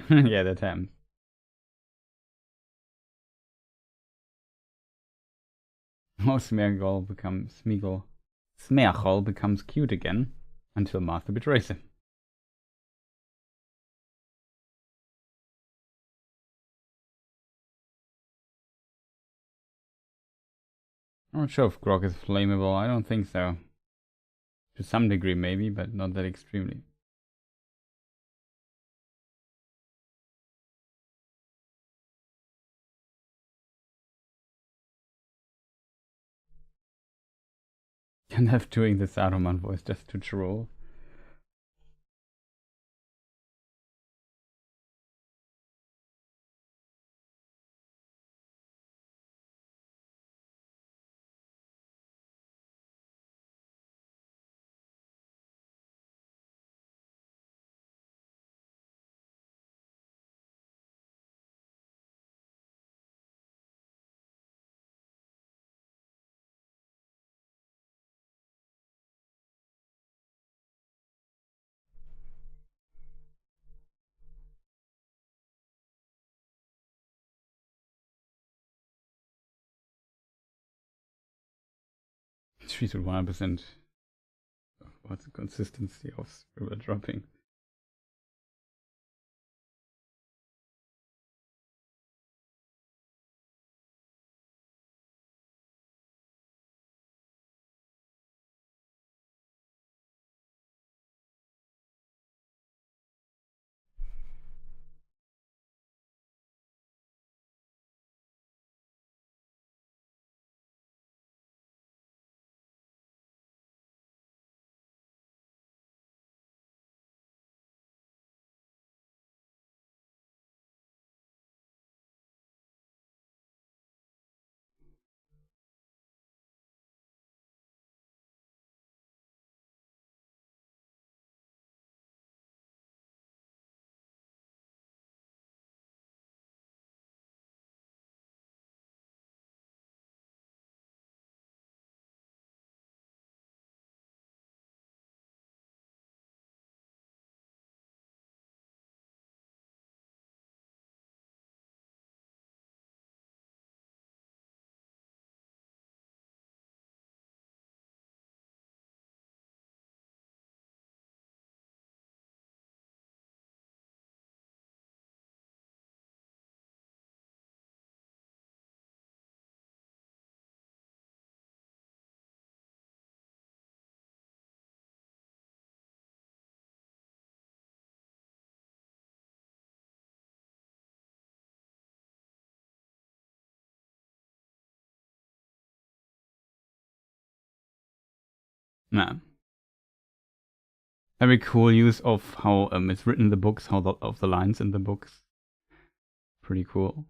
Yeah, that happened. Oh, Smeagol becomes cute again until Martha betrays him. I'm not sure if Grog is flammable. I don't think so. To some degree, maybe, but not that extremely. And have doing the Saruman voice just to troll. 3 to 100%. What's the consistency of river dropping? Nah. Very cool use of how it's written in the books, of the lines in the books. Pretty cool.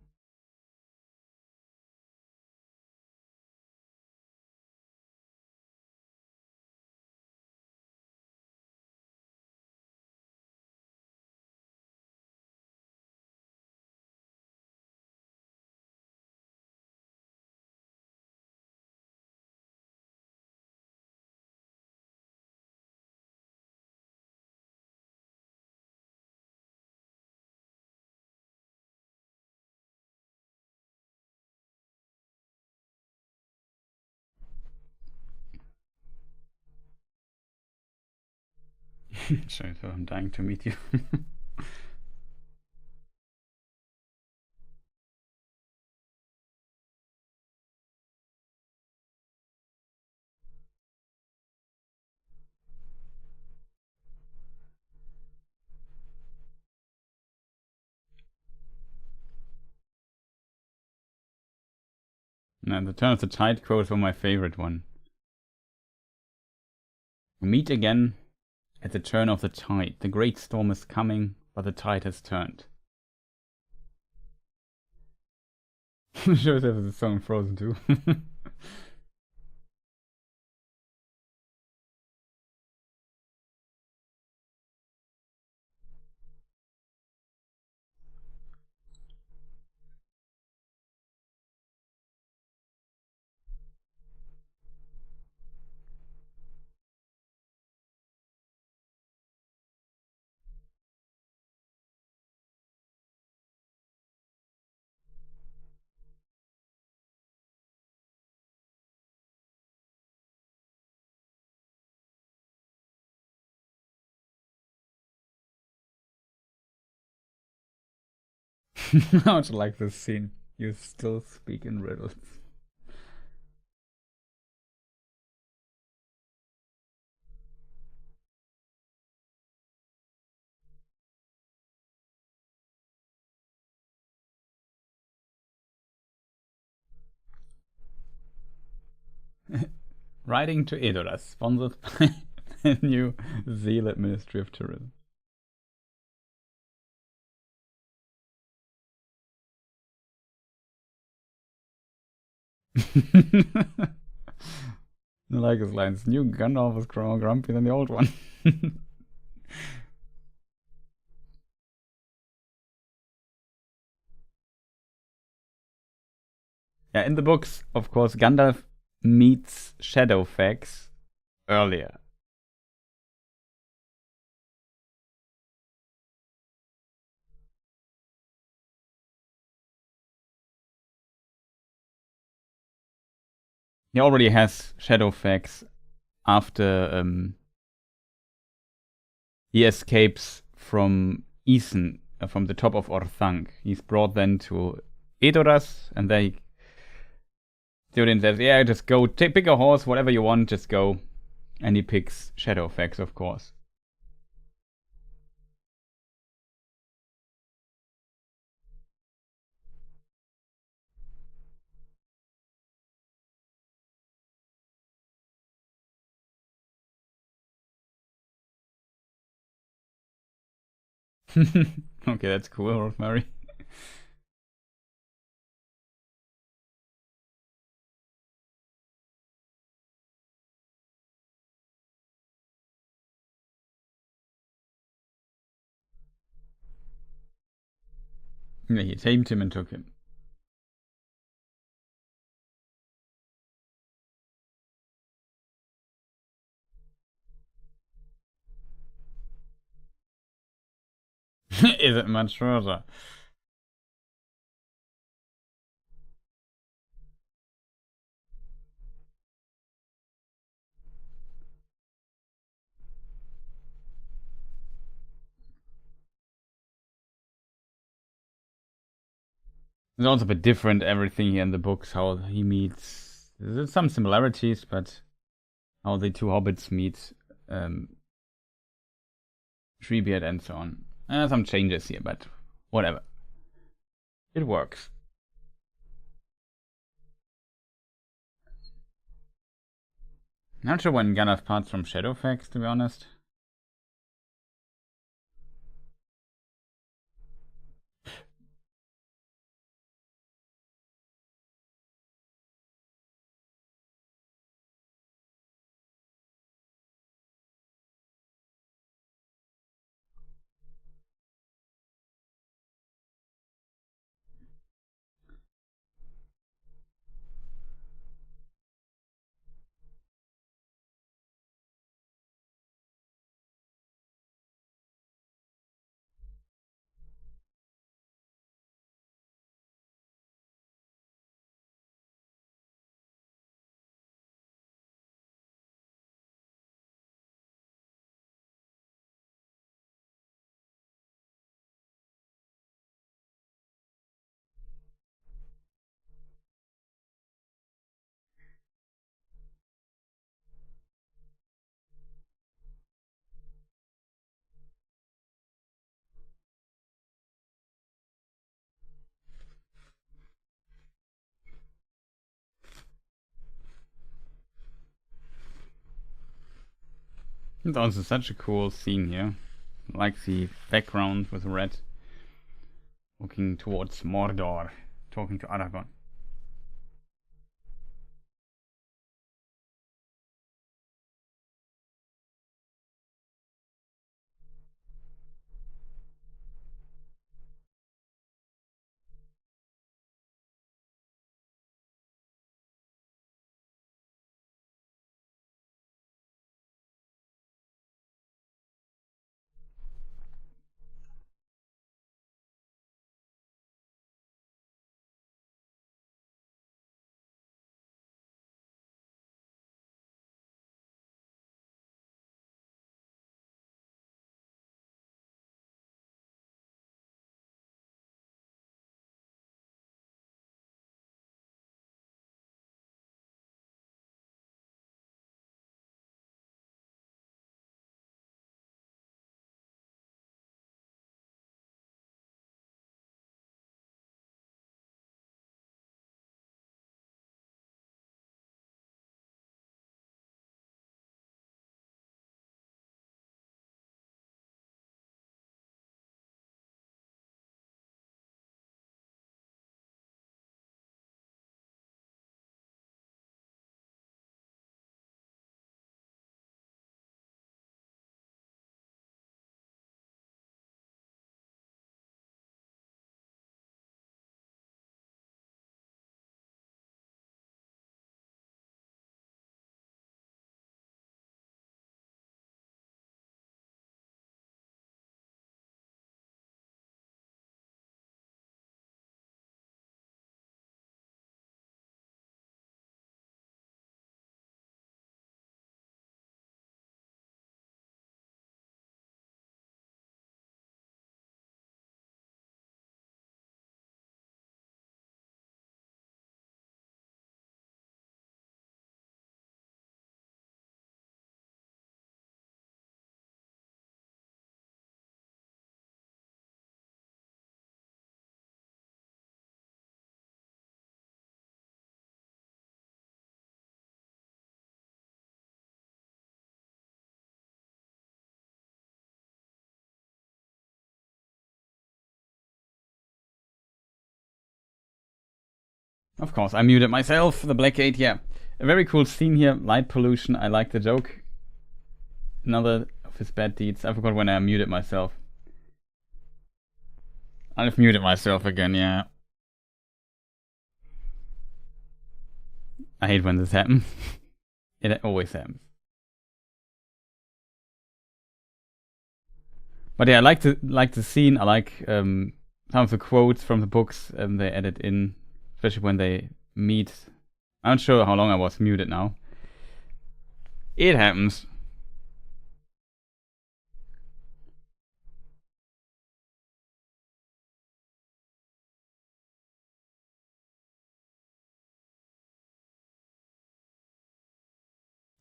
Sorry, so I'm dying to meet you. Now, the turn of the tide quotes were my favorite one. We meet again at the turn of the tide. The great storm is coming, but the tide has turned. Shows there's a song Frozen too. How much like this scene? You still speak in riddles. Riding to Edoras, sponsored by the New Zealand Ministry of Tourism. I like his lines. New Gandalf was more grumpy than the old one. Yeah, in the books, of course, Gandalf meets Shadowfax earlier. He already has shadow effects after he escapes from Ethan, from the top of Orthanc. He's brought then to Edoras, and Theoden says, yeah, just go, pick a horse, whatever you want, just go. And he picks shadow effects, of course. Okay, that's cool, Rosemary. Yeah, he tamed him and took him. Is it much further? It's also a bit different, everything here in the books, how he meets. There's some similarities, but how the two hobbits meet Treebeard and so on. Some changes here, but whatever. It works. Not sure when Gandalf parts from Shadowfax, to be honest. It's also such a cool scene here. I like the background with red. Looking towards Mordor, talking to Aragorn. Of course, I muted myself. The Black Gate, yeah. A very cool scene here. Light pollution. I like the joke. Another of his bad deeds. I forgot when I muted myself. I've muted myself again, yeah. I hate when this happens. It always happens. But yeah, I like the scene. I like some of the quotes from the books they added in, especially when they meet. I'm not sure how long I was muted now. It happens.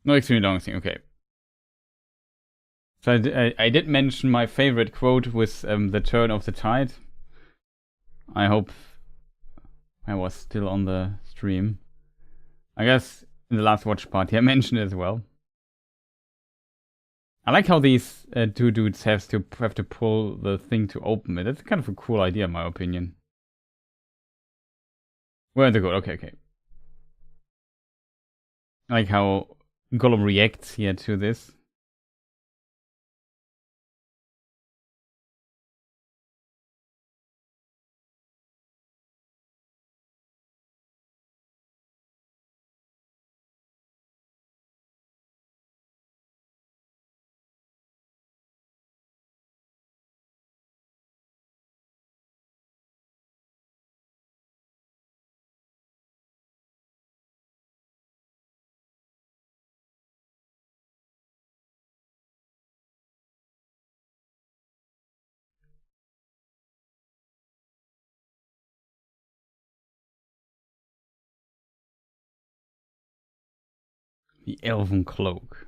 No extremely long thing. Okay. So I did mention my favorite quote with the turn of the tide. I hope I was still on the stream. I guess in the last watch party I mentioned it as well. I like how these two dudes have to pull the thing to open it. It's kind of a cool idea, in my opinion. Where they go? Okay. I like how Gollum reacts here to this. The elven cloak.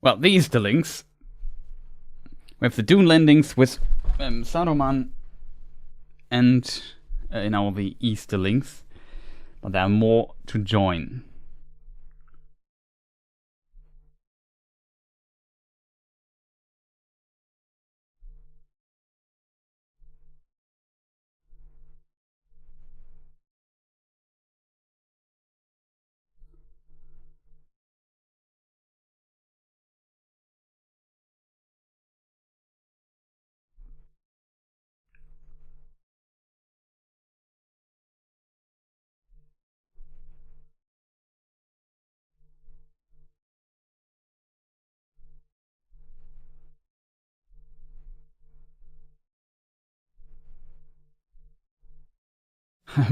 Well, the Easterlings. We have the Dune landings with Saruman and now the Easterlings. But there are more to join.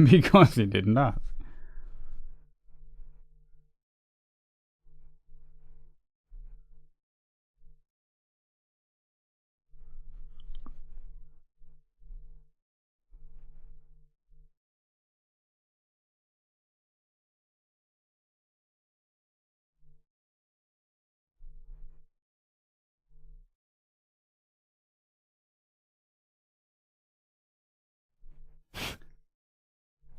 Because he did not.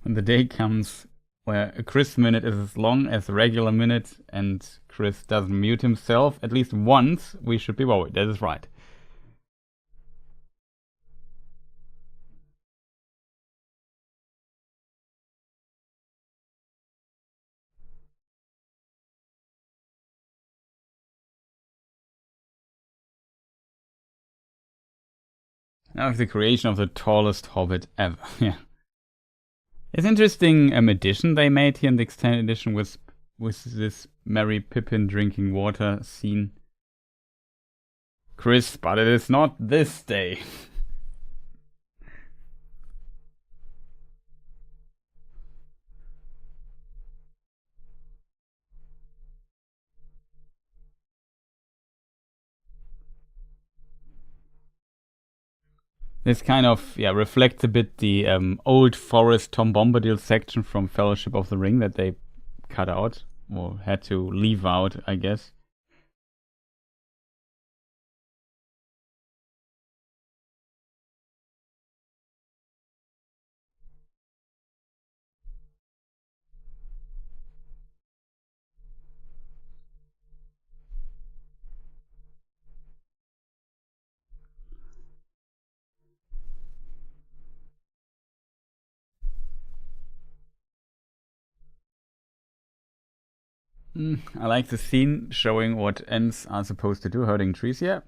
When the day comes where a Chris minute is as long as a regular minute and Chris doesn't mute himself at least once, we should be worried. That is right. Now it's the creation of the tallest hobbit ever. Yeah. It's interesting addition they made here in the extended edition with this Merry Pippin drinking water scene. Chris, but it is not this day. This kind of reflects a bit the old forest Tom Bombadil section from Fellowship of the Ring that they cut out or had to leave out, I guess. I like the scene showing what Ents are supposed to do, hurting trees. Yeah.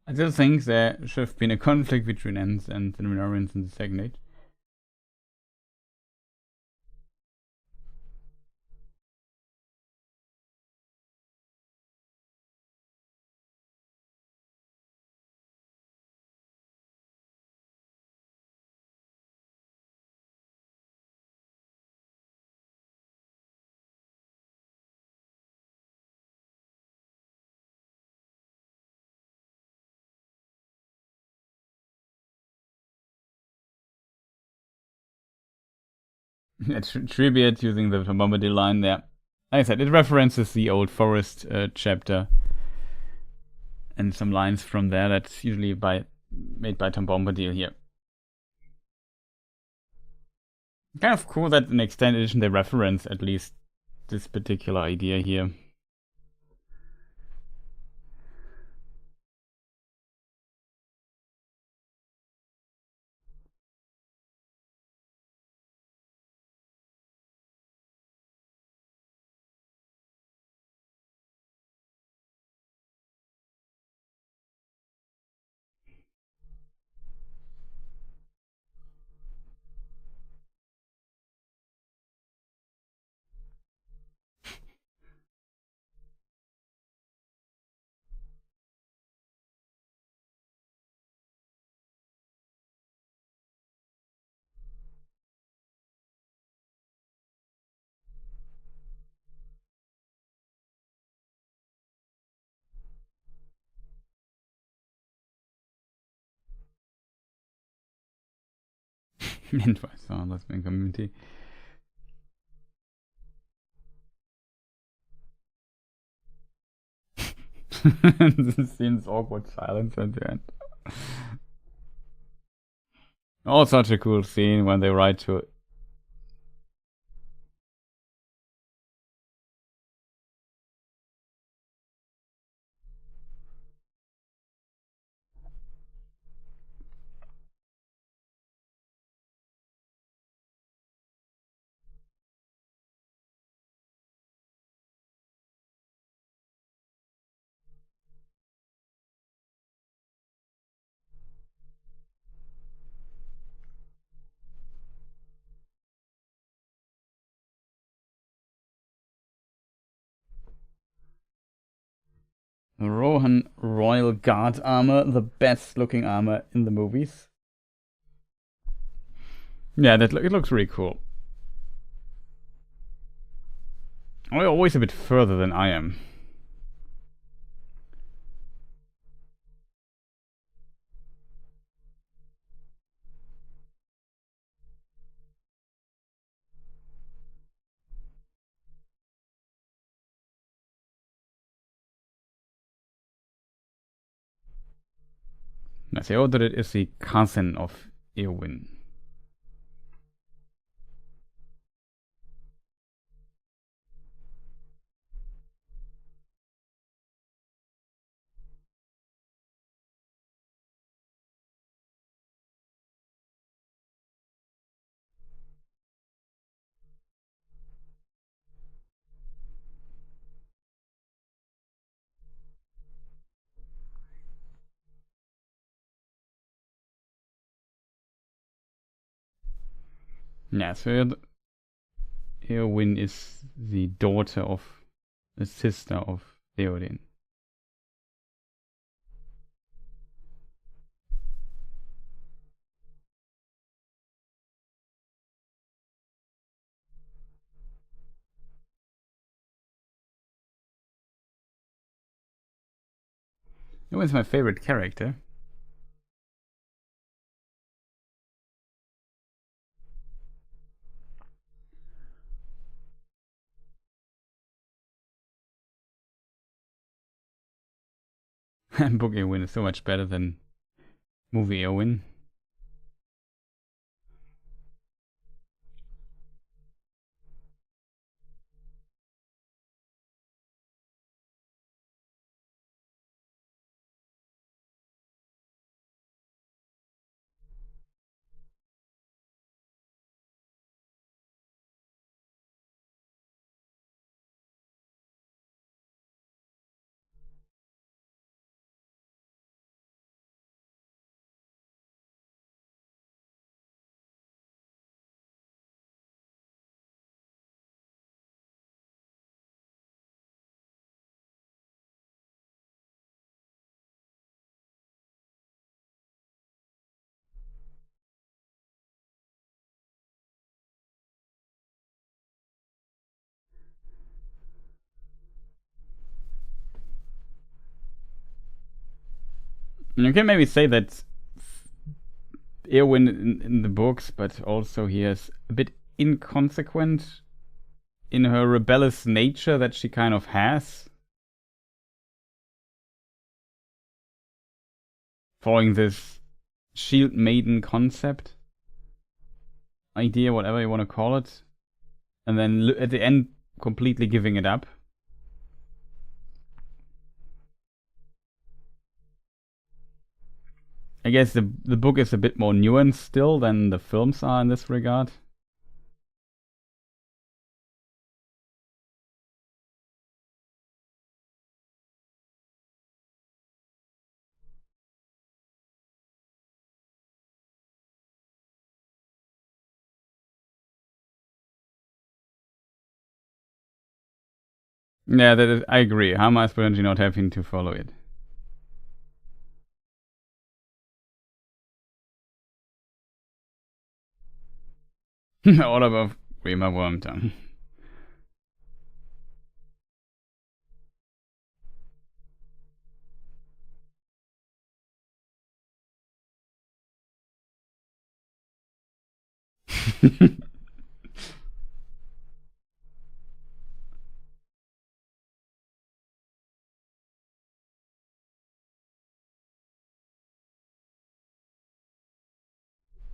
I still think there should have been a conflict between Ents and the Numenorians in the Second Age. Tribute using the Bombadil line there. Like I said, it references the old forest chapter and some lines from there that's usually made by Tom Bombadil here. Kind of cool that in Extended Edition they reference at least this particular idea here. Advice on lesbian community. This seems awkward silence at the end. Oh, such a cool scene when they ride to it. The Rohan Royal Guard armor, the best looking armor in the movies. Yeah, it looks really cool. Oh, you're always a bit further than I am. Theodred is the cousin of Eowyn. Yeah, so Eowyn is the daughter of the sister of Theoden. Eowyn's my favorite character. Book Eowyn is so much better than movie Eowyn. You can maybe say that Eowyn in the books, but also he is a bit inconsequent in her rebellious nature that she kind of has. Following this shield maiden concept, idea, whatever you want to call it. And then at the end, completely giving it up. I guess the book is a bit more nuanced still than the films are in this regard. Yeah, I agree. Hama is potentially not having to follow it. All above Rima Wormtongue.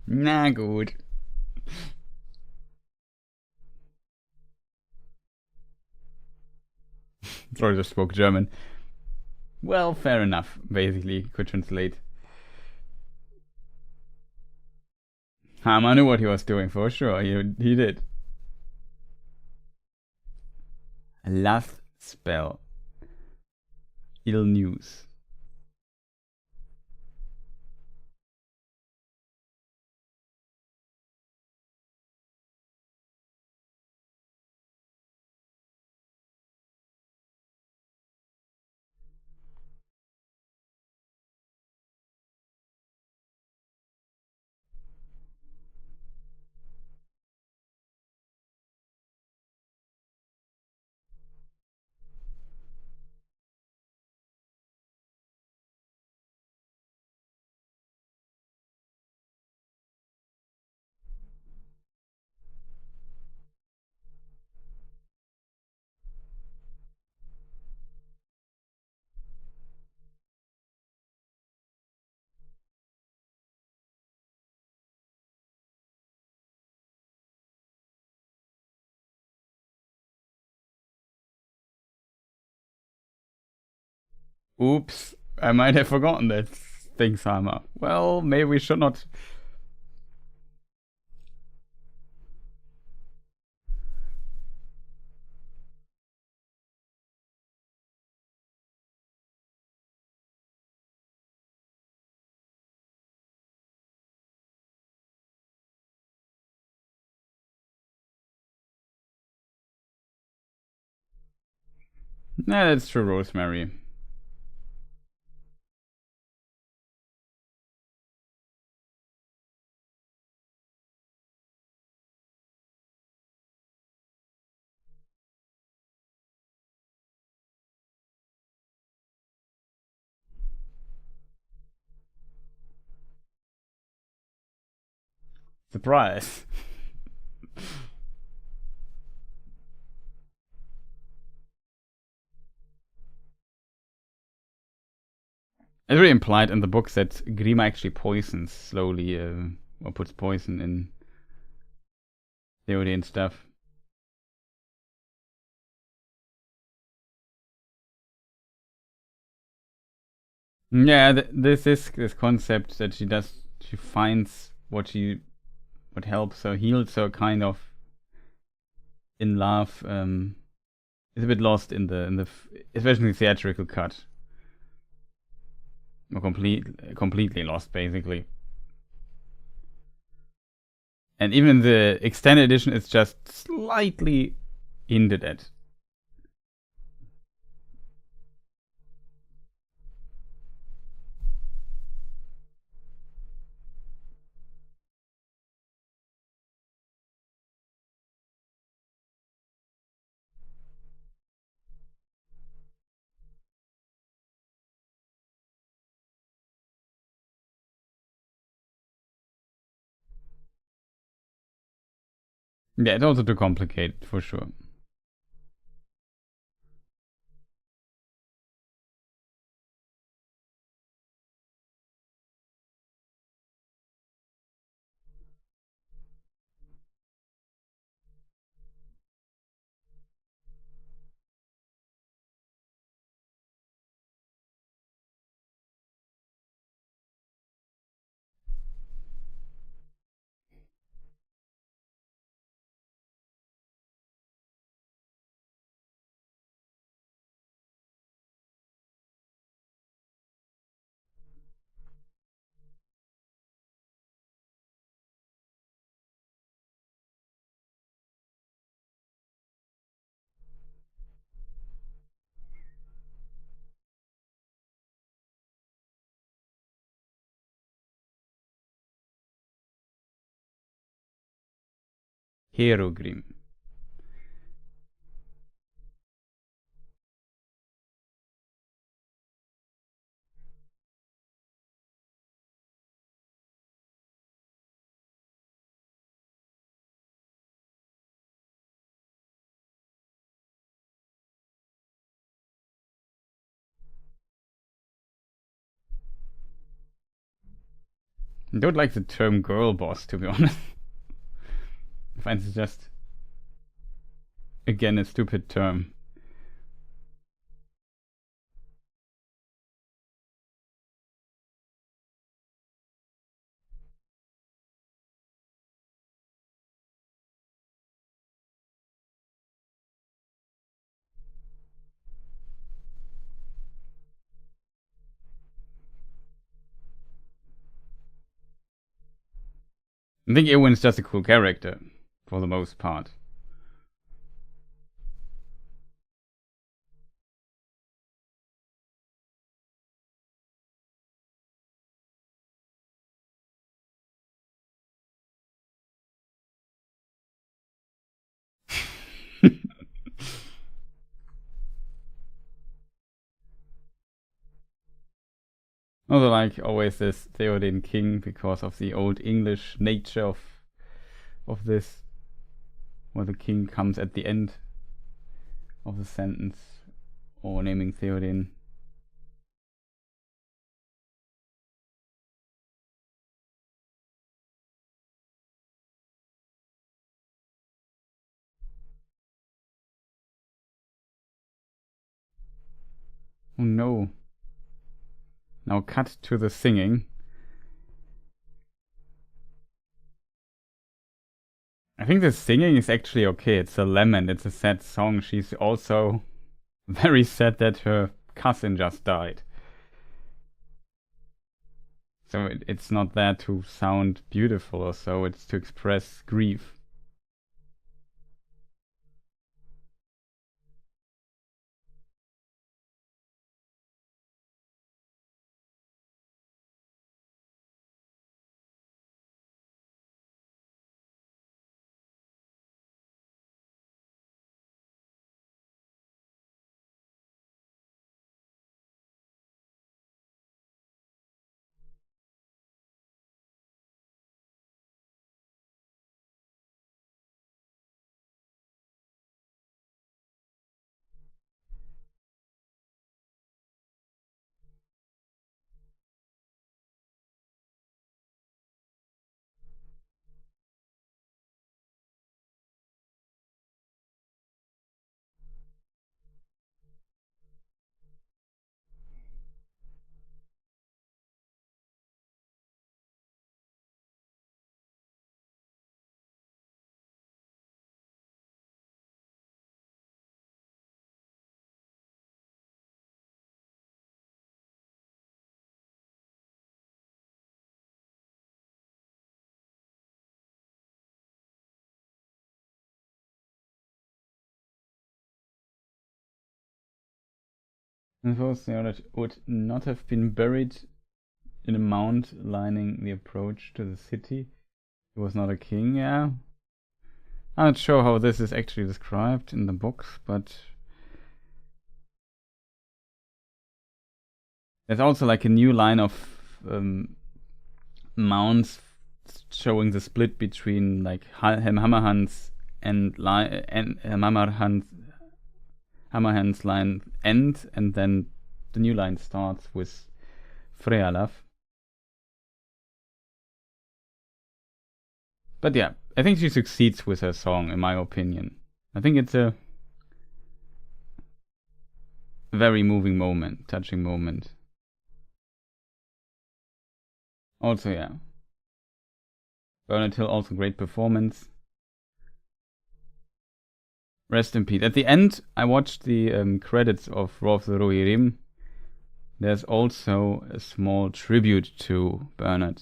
Na gut. Sorry, just spoke German. Well, fair enough. Basically, could translate. Hama knew what he was doing for sure. He did. Last spell. Ill news. Oops, I might have forgotten that thing, Sama. Well, maybe we should not. Nah, that's true, Rosemary. Surprise. It's really implied in the book that Grima actually poisons slowly, or puts poison in Theoden stuff. Yeah, this concept that she finds what helps her, heals her, kind of in love. Is a bit lost in the especially the theatrical cut, or completely lost basically. And even in the extended edition, it's just slightly hinted at. Yeah, it's also too complicated for sure. Hero Grim. I don't like the term girl boss, to be honest. I find it just, again, a stupid term. I think Eowyn's just a cool character, for the most part. Also, like always, this Theoden king because of the old English nature of this, where the king comes at the end of the sentence, or naming Theoden. Oh no. Now cut to the singing. I think the singing is actually okay. It's a lament. It's a sad song. She's also very sad that her cousin just died. So it's not there to sound beautiful or so. It's to express grief. It would not have been buried in a mound lining the approach to the city. He was not a king, yeah. I'm not sure how this is actually described in the books, but there's also like a new line of mounds showing the split between like Hammerhand's and Hammerhand's line end, and then the new line starts with Frealaf. But yeah, I think she succeeds with her song, in my opinion. I think it's a very moving moment, touching moment. Also, yeah. Bernard Hill, also great performance. Rest in peace. At the end, I watched the credits of Rolf the Rohirrim. There's also a small tribute to Bernard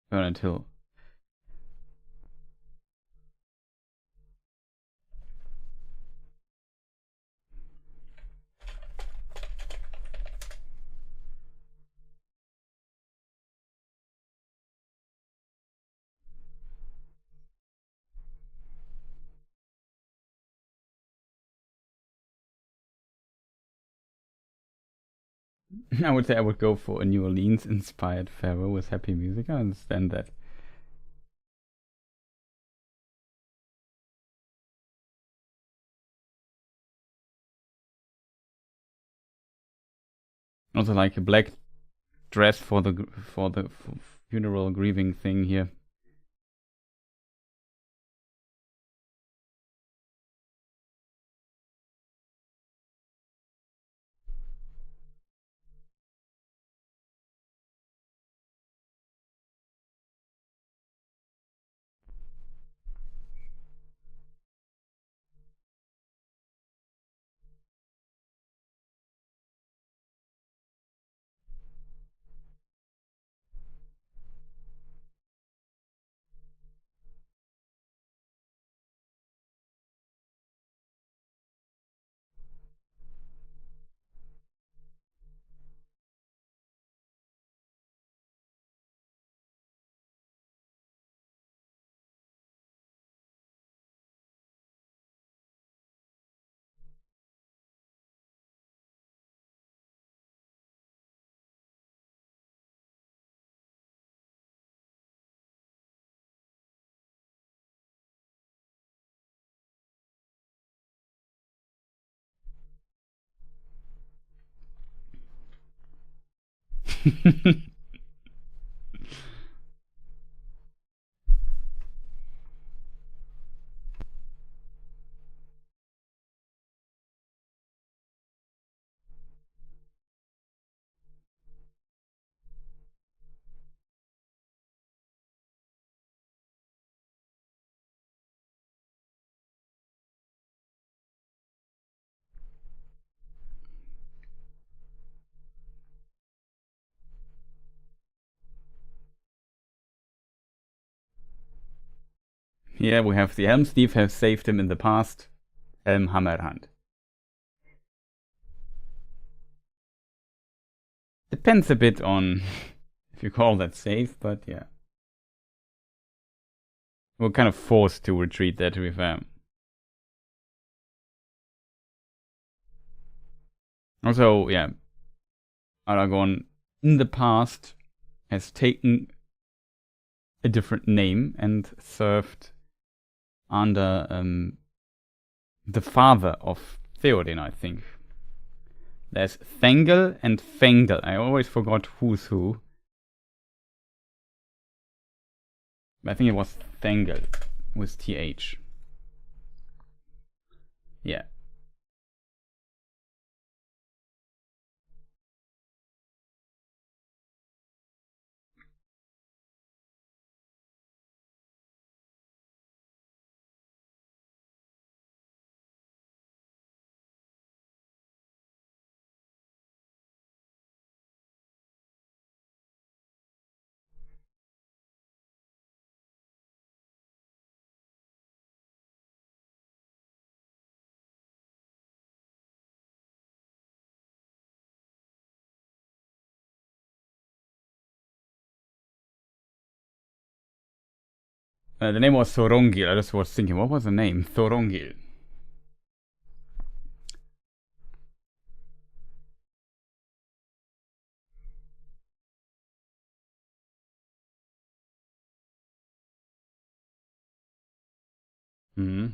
Hill. I would say I would go for a New Orleans inspired farewell with happy music. I understand that. Also like a black dress for the funeral grieving thing here. Here we have the Helm's Thief have saved him in the past. Helm Hammerhand. Depends a bit on if you call that safe, but yeah. We're kind of forced to retreat there, to be fair. Also, yeah, Aragorn in the past has taken a different name and served under the father of Theoden, I think. There's Thengel and Fengel. I always forgot who's who. I think it was Thengel with TH. Yeah. The name was Thorongil. I just was thinking, what was the name? Thorongil.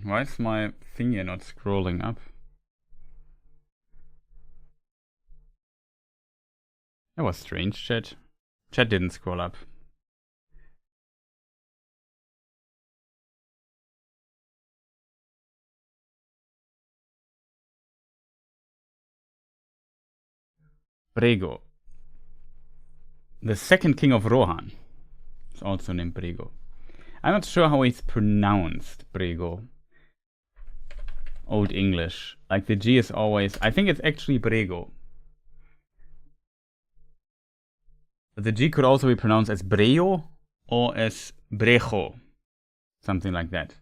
Why is my finger not scrolling up? That was strange, chat. Chat didn't scroll up. Brego. The second king of Rohan is also named Brego. I'm not sure how it's pronounced, Brego. Old English. Like the G is always... I think it's actually Brego. But the G could also be pronounced as Breo or as Brejo. Something like that.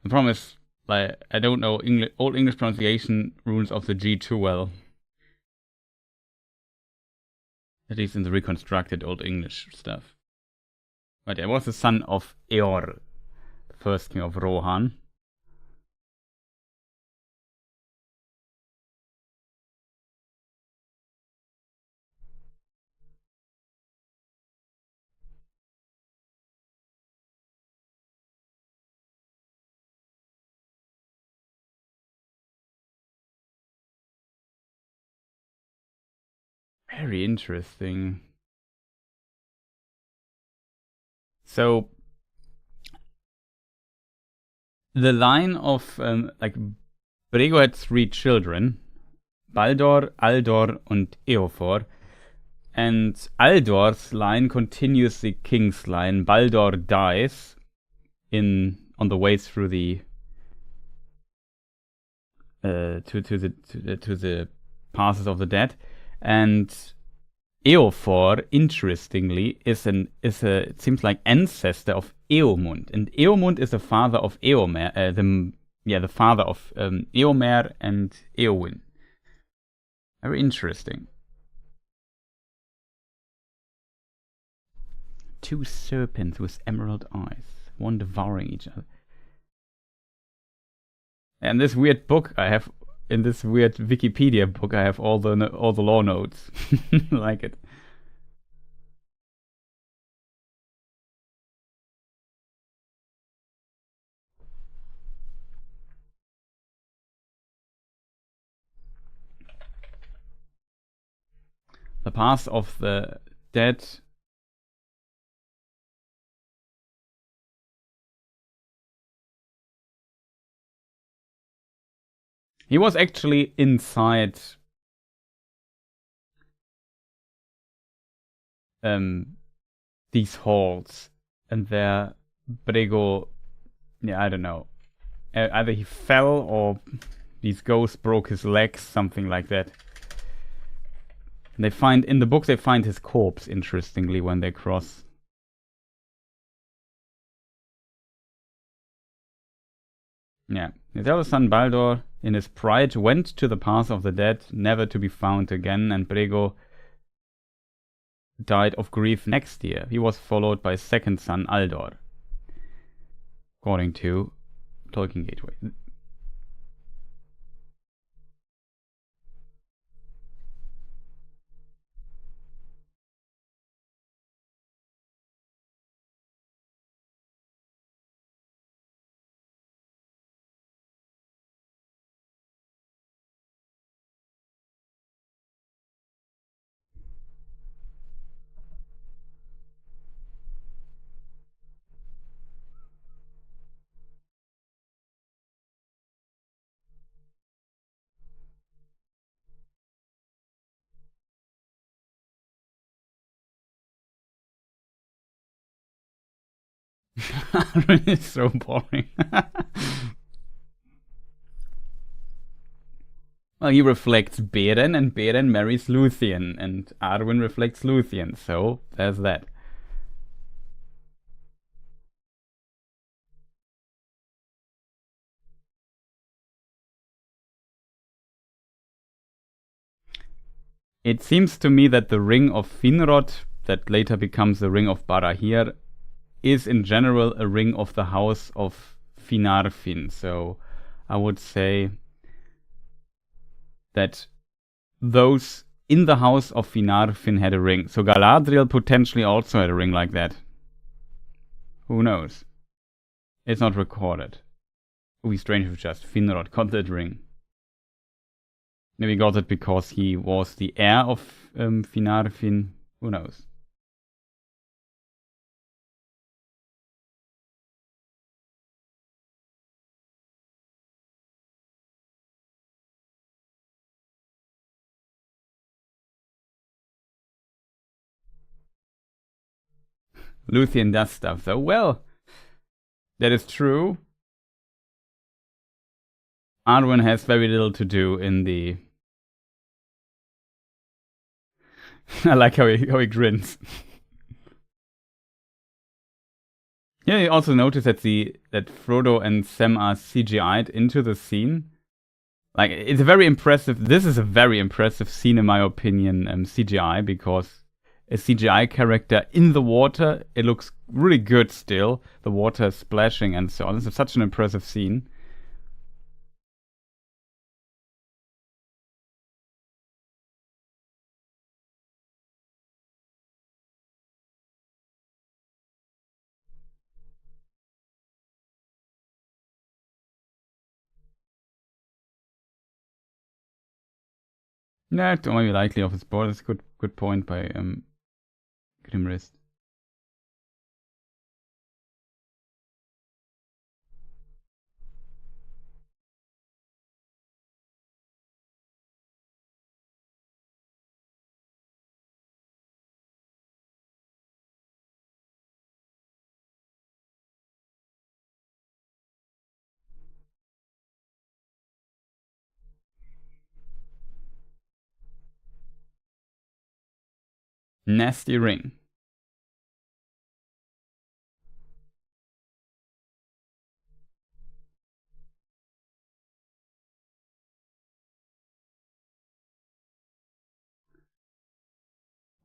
The problem is, like, I don't know Old English pronunciation rules of the G too well. At least in the reconstructed Old English stuff. But I was the son of Eor, the first king of Rohan. Very interesting. So, the line of, like, Brego had 3 children. Baldur, Aldor and Eofor. And Aldor's line continues the king's line. Baldur dies on the way through the to the passes of the dead. And Eofor, interestingly, is it seems like ancestor of Eomund, and Eomund is the father of Eomer, the father of Eomer and Eowyn. Very interesting. 2 serpents with emerald eyes, one devouring each other. And this weird book I have. In this weird Wikipedia book, I have all the lore notes. Like it. The path of the dead. He was actually inside these halls, and there Brego, yeah, I don't know. Either he fell or these ghosts broke his legs, something like that. And they find in the book they find his corpse, interestingly, when they cross. Yeah. His eldest son Baldur, in his pride, went to the path of the dead, never to be found again, and Brego died of grief next year. He was followed by his second son Aldor, according to Tolkien Gateway. It's so boring. Well, he reflects Beren, and Beren marries Luthien, and Arwen reflects Luthien, so there's that. It seems to me that the Ring of Finrod, that later becomes the Ring of Barahir, is in general a ring of the house of Finarfin. So I would say that those in the house of Finarfin had a ring. So Galadriel potentially also had a ring like that. Who knows? It's not recorded. It would be strange if just Finrod got that ring. Maybe got it because he was the heir of Finarfin. Who knows? Luthien does stuff though. Well, that is true. Arwen has very little to do in the... I like how he grins. Yeah, you also notice that Frodo and Sam are CGI'd into the scene. Like, it's a very impressive... This is a very impressive scene, in my opinion, CGI, because a CGI character in the water, it looks really good still. The water is splashing and so on. This is such an impressive scene. Yeah, it's only likely off his board. That's a good point by Grimrist. Nasty ring.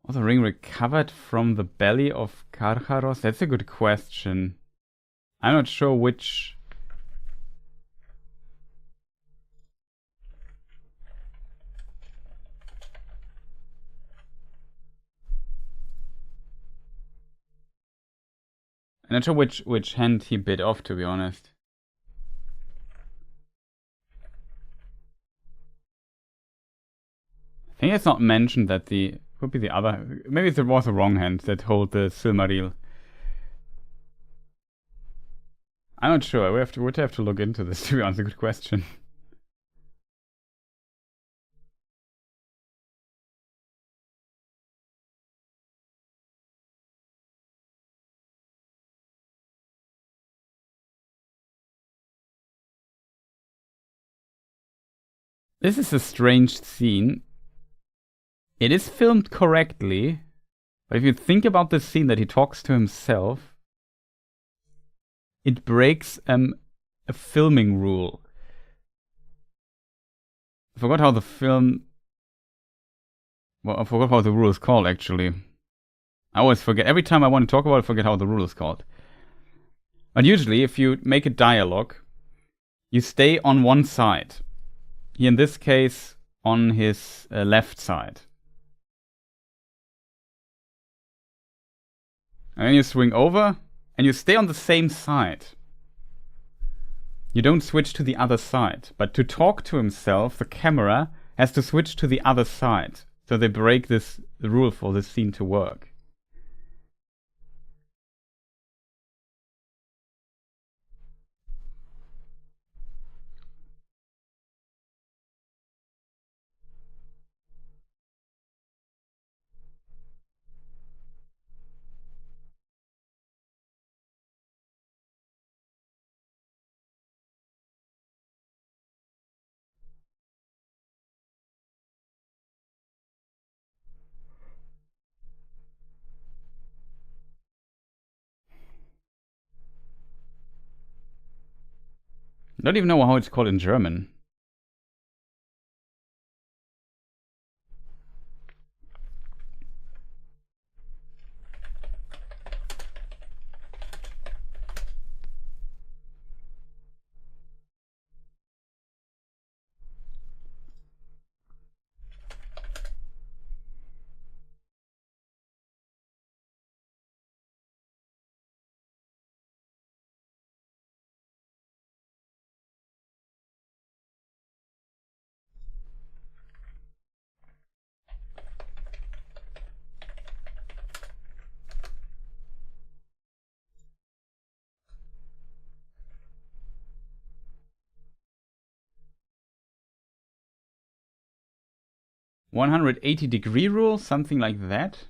Was the ring recovered from the belly of Karkaros? That's a good question. I'm not sure which... I'm not sure which hand he bit off, to be honest. I think it's not mentioned that the... Could be the other... Maybe there was a wrong hand that hold the Silmaril. I'm not sure. We'd have to look into this, to be honest. A good question. This is a strange scene. It is filmed correctly, but if you think about the scene that he talks to himself, it breaks a filming rule. I forgot how the film... Well, I forgot how the rule is called, actually. I always forget. Every time I want to talk about it, I forget how the rule is called. But usually, if you make a dialogue, you stay on one side. Here, in this case, on his left side. And then you swing over, and you stay on the same side. You don't switch to the other side. But to talk to himself, the camera has to switch to the other side. So they break the rule for this scene to work. I don't even know how it's called in German. "180-degree rule," something like that.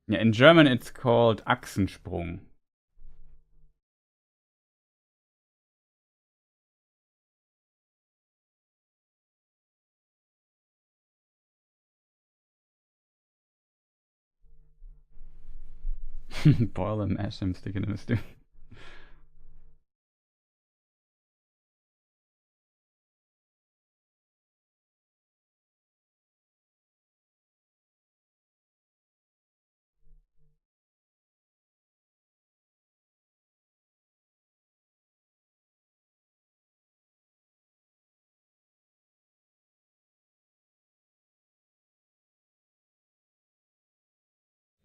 Yeah, in German it's called Achsensprung. Boil and mash them, stick it in a stew.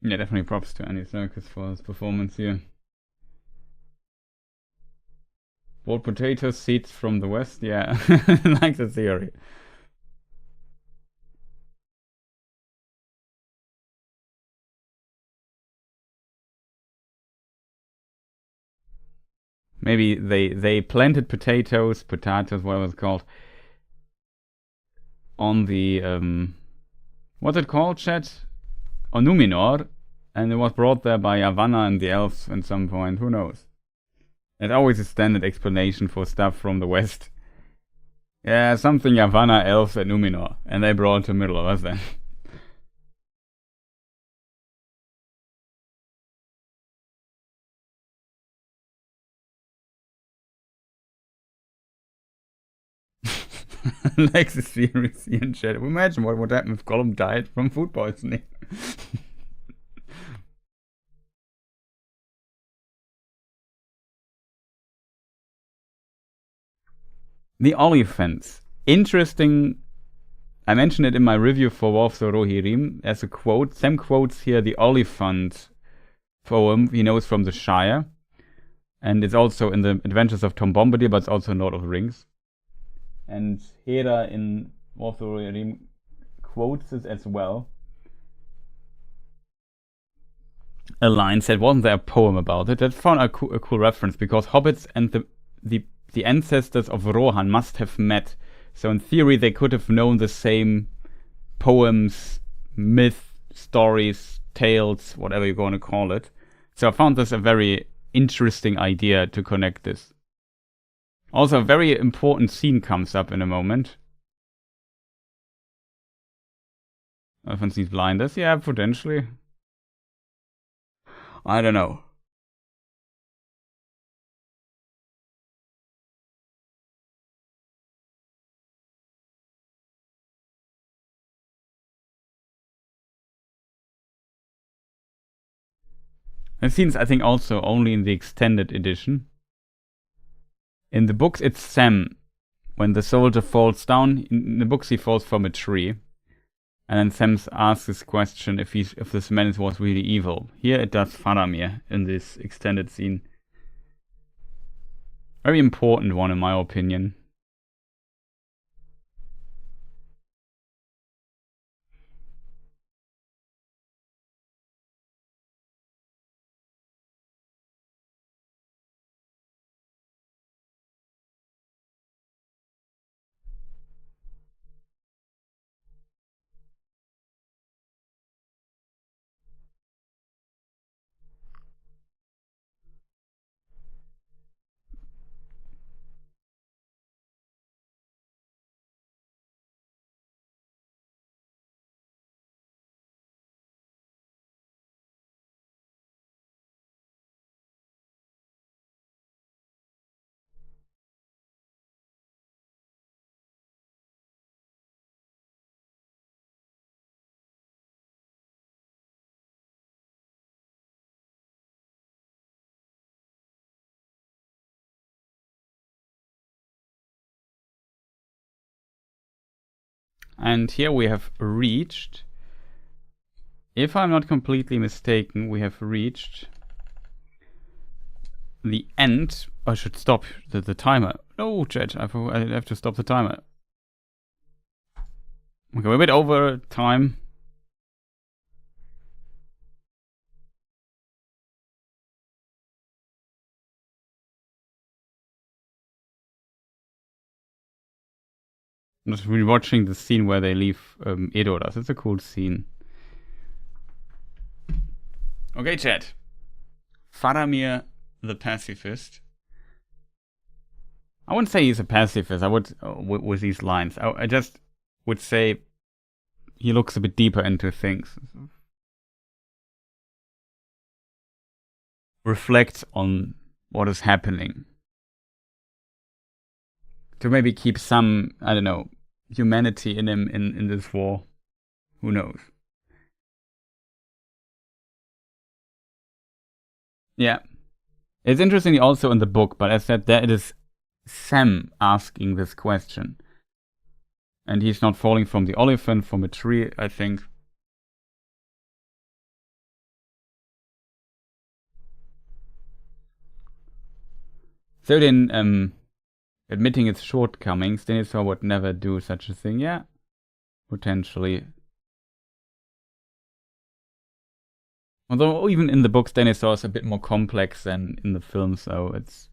Yeah, definitely props to Andy Serkis for his performance here. Boiled potatoes, seeds from the west, yeah, like the theory. Maybe they planted potatoes, whatever it's called, on the what's it called, chat? On Numenor, and it was brought there by Yavanna and the elves at some point. Who knows? It's always a standard explanation for stuff from the west. Yeah, something Yavanna, elves, and Numenor, and they brought it to Middle Earth then. Like the series here in chat. Imagine what would happen if Gollum died from food poisoning. The Oliphants. Interesting. I mentioned it in my review for War of the Rohirrim as a quote. Sam quotes here the Oliphant poem he knows from the Shire. And it's also in the Adventures of Tom Bombadil, but it's also in Lord of the Rings. And Hera in War of the Rohirrim quotes it as well. A line said, wasn't there a poem about it? That found a cool reference, because hobbits and the ancestors of Rohan must have met. So in theory, they could have known the same poems myth, stories, tales, whatever you're going to call it. So I found this a very interesting idea to connect this. Also, a very important scene comes up in a moment. Everyone sees blinders. Yeah, potentially. I don't know. And scenes, I think, also only in the extended edition. In the books, it's Sam. When the soldier falls down, in the books he falls from a tree. And then Sam asks this question if this man was really evil. Here it does Faramir in this extended scene. Very important one in my opinion. And here we have reached, if I'm not completely mistaken, we have reached the end. I should stop the timer. No, chat, I have to stop the timer. Okay, we're a bit over time. I'm just rewatching the scene where they leave Edoras. It's a cool scene. Okay, chat. Faramir the pacifist. I wouldn't say he's a pacifist. I would, with these lines, I just would say he looks a bit deeper into things. Reflects on what is happening. To maybe keep some, I don't know, humanity in him in this war. Who knows? Yeah. It's interesting also in the book, but as I said, there it is Sam asking this question. And he's not falling from the elephant, from a tree, I think. So then, admitting its shortcomings, Denethor would never do such a thing. Yeah, potentially. Although even in the books, Denethor is a bit more complex than in the film, so it's,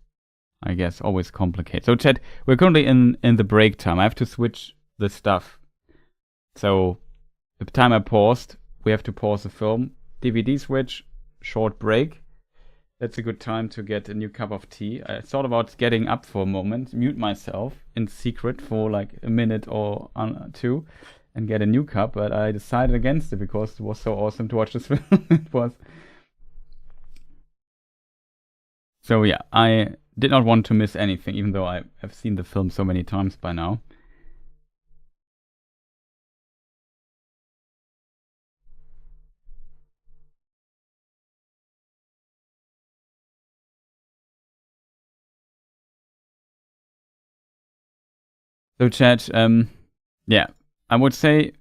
I guess, always complicated. So chat, we're currently in the break time. I have to switch the stuff. So the time I paused, we have to pause the film. DVD switch, short break. That's a good time to get a new cup of tea. I thought about getting up for a moment, mute myself in secret for like a minute or two, and get a new cup, but I decided against it because it was so awesome to watch this film. It was. So yeah, I did not want to miss anything, even though I have seen the film so many times by now. So chat, yeah, I would say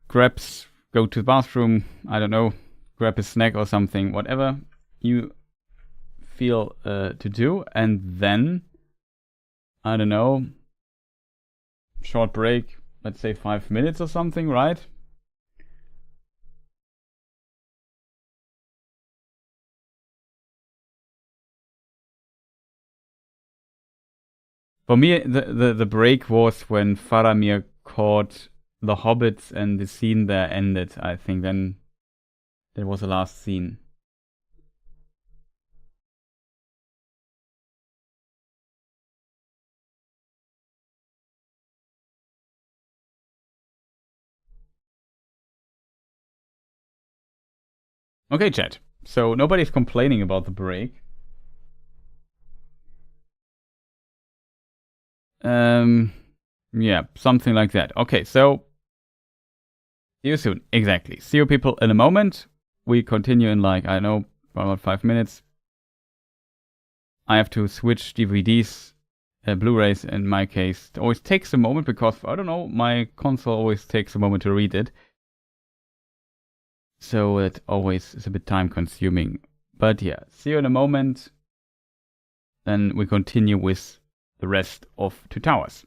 go to the bathroom, I don't know, grab a snack or something, whatever you feel to do, and then, I don't know, short break, let's say 5 minutes or something, right? For me, the break was when Faramir caught the hobbits and the scene there ended, I think. Then there was the last scene. Okay, chat. So nobody's complaining about the break. Yeah, something like that. Okay, so see you soon. Exactly. See you people in a moment. We continue in like, I don't know, about 5 minutes. I have to switch DVDs, Blu-rays in my case. It always takes a moment because, I don't know, my console always takes a moment to read it. So it always is a bit time consuming. But yeah, see you in a moment. Then we continue with the rest of Two Towers.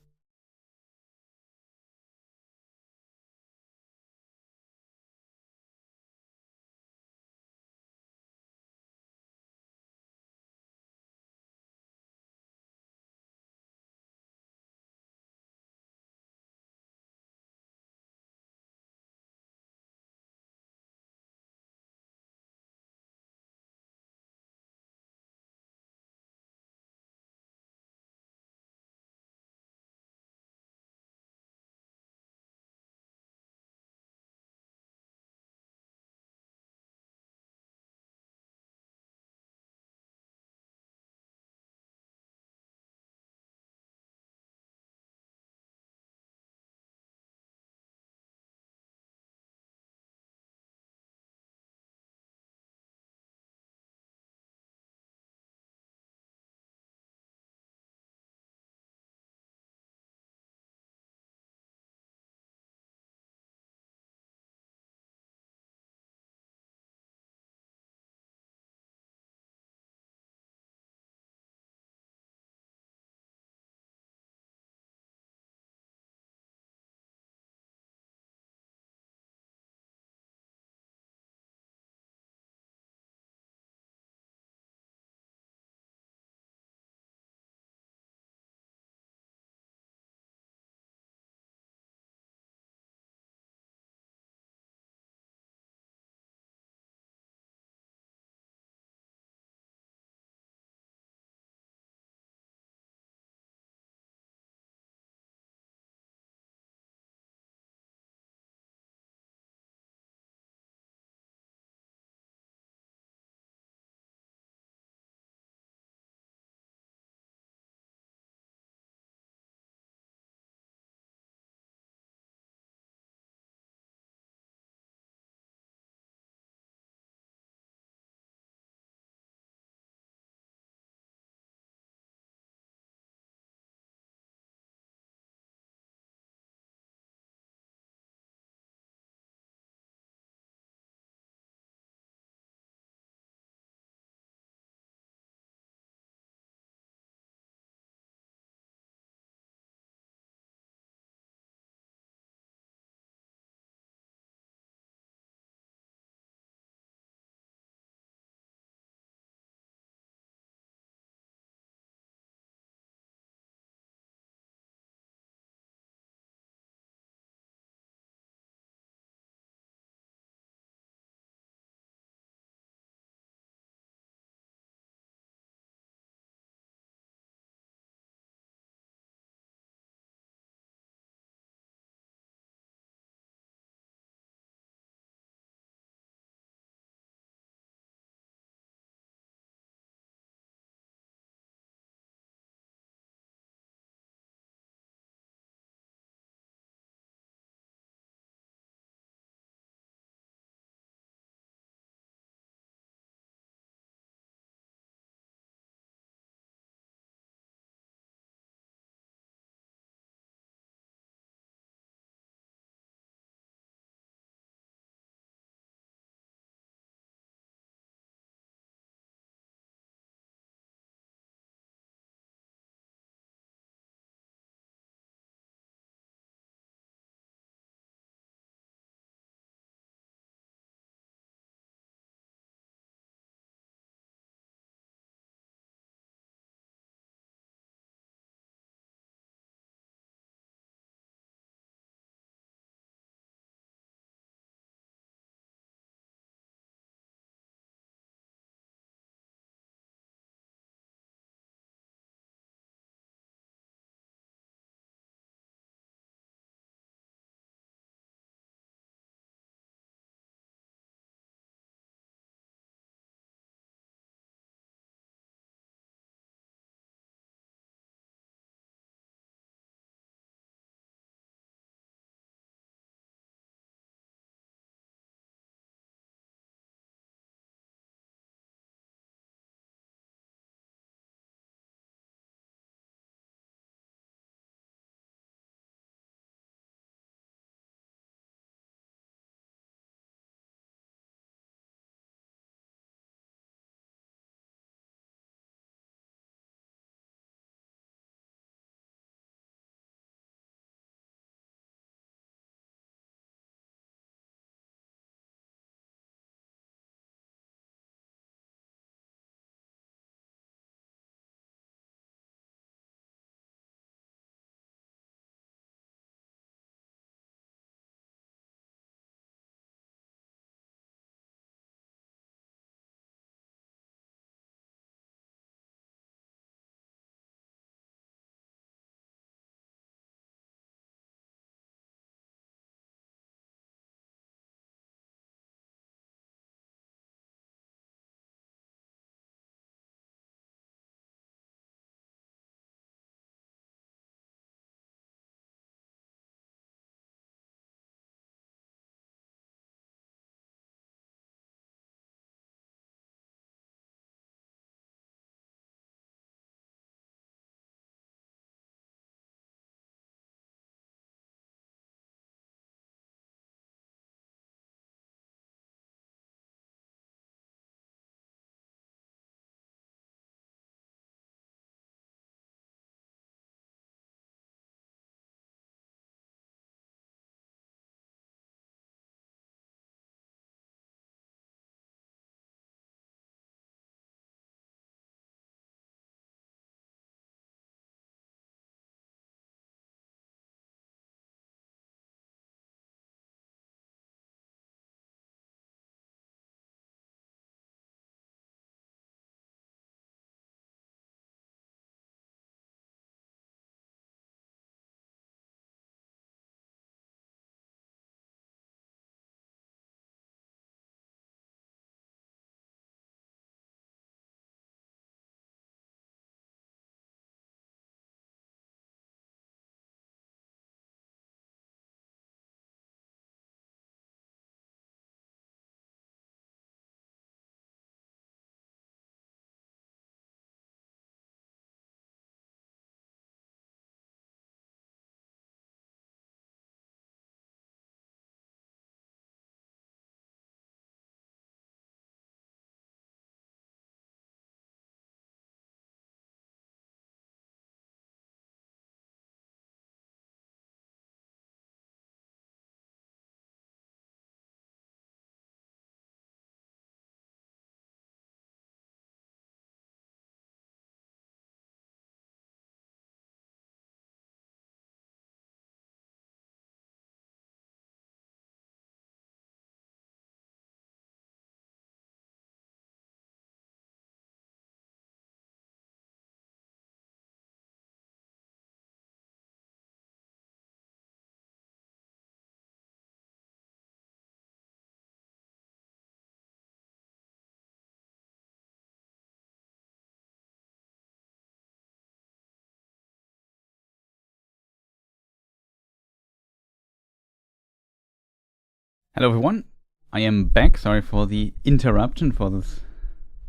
Hello everyone, I am back. Sorry for the interruption, for this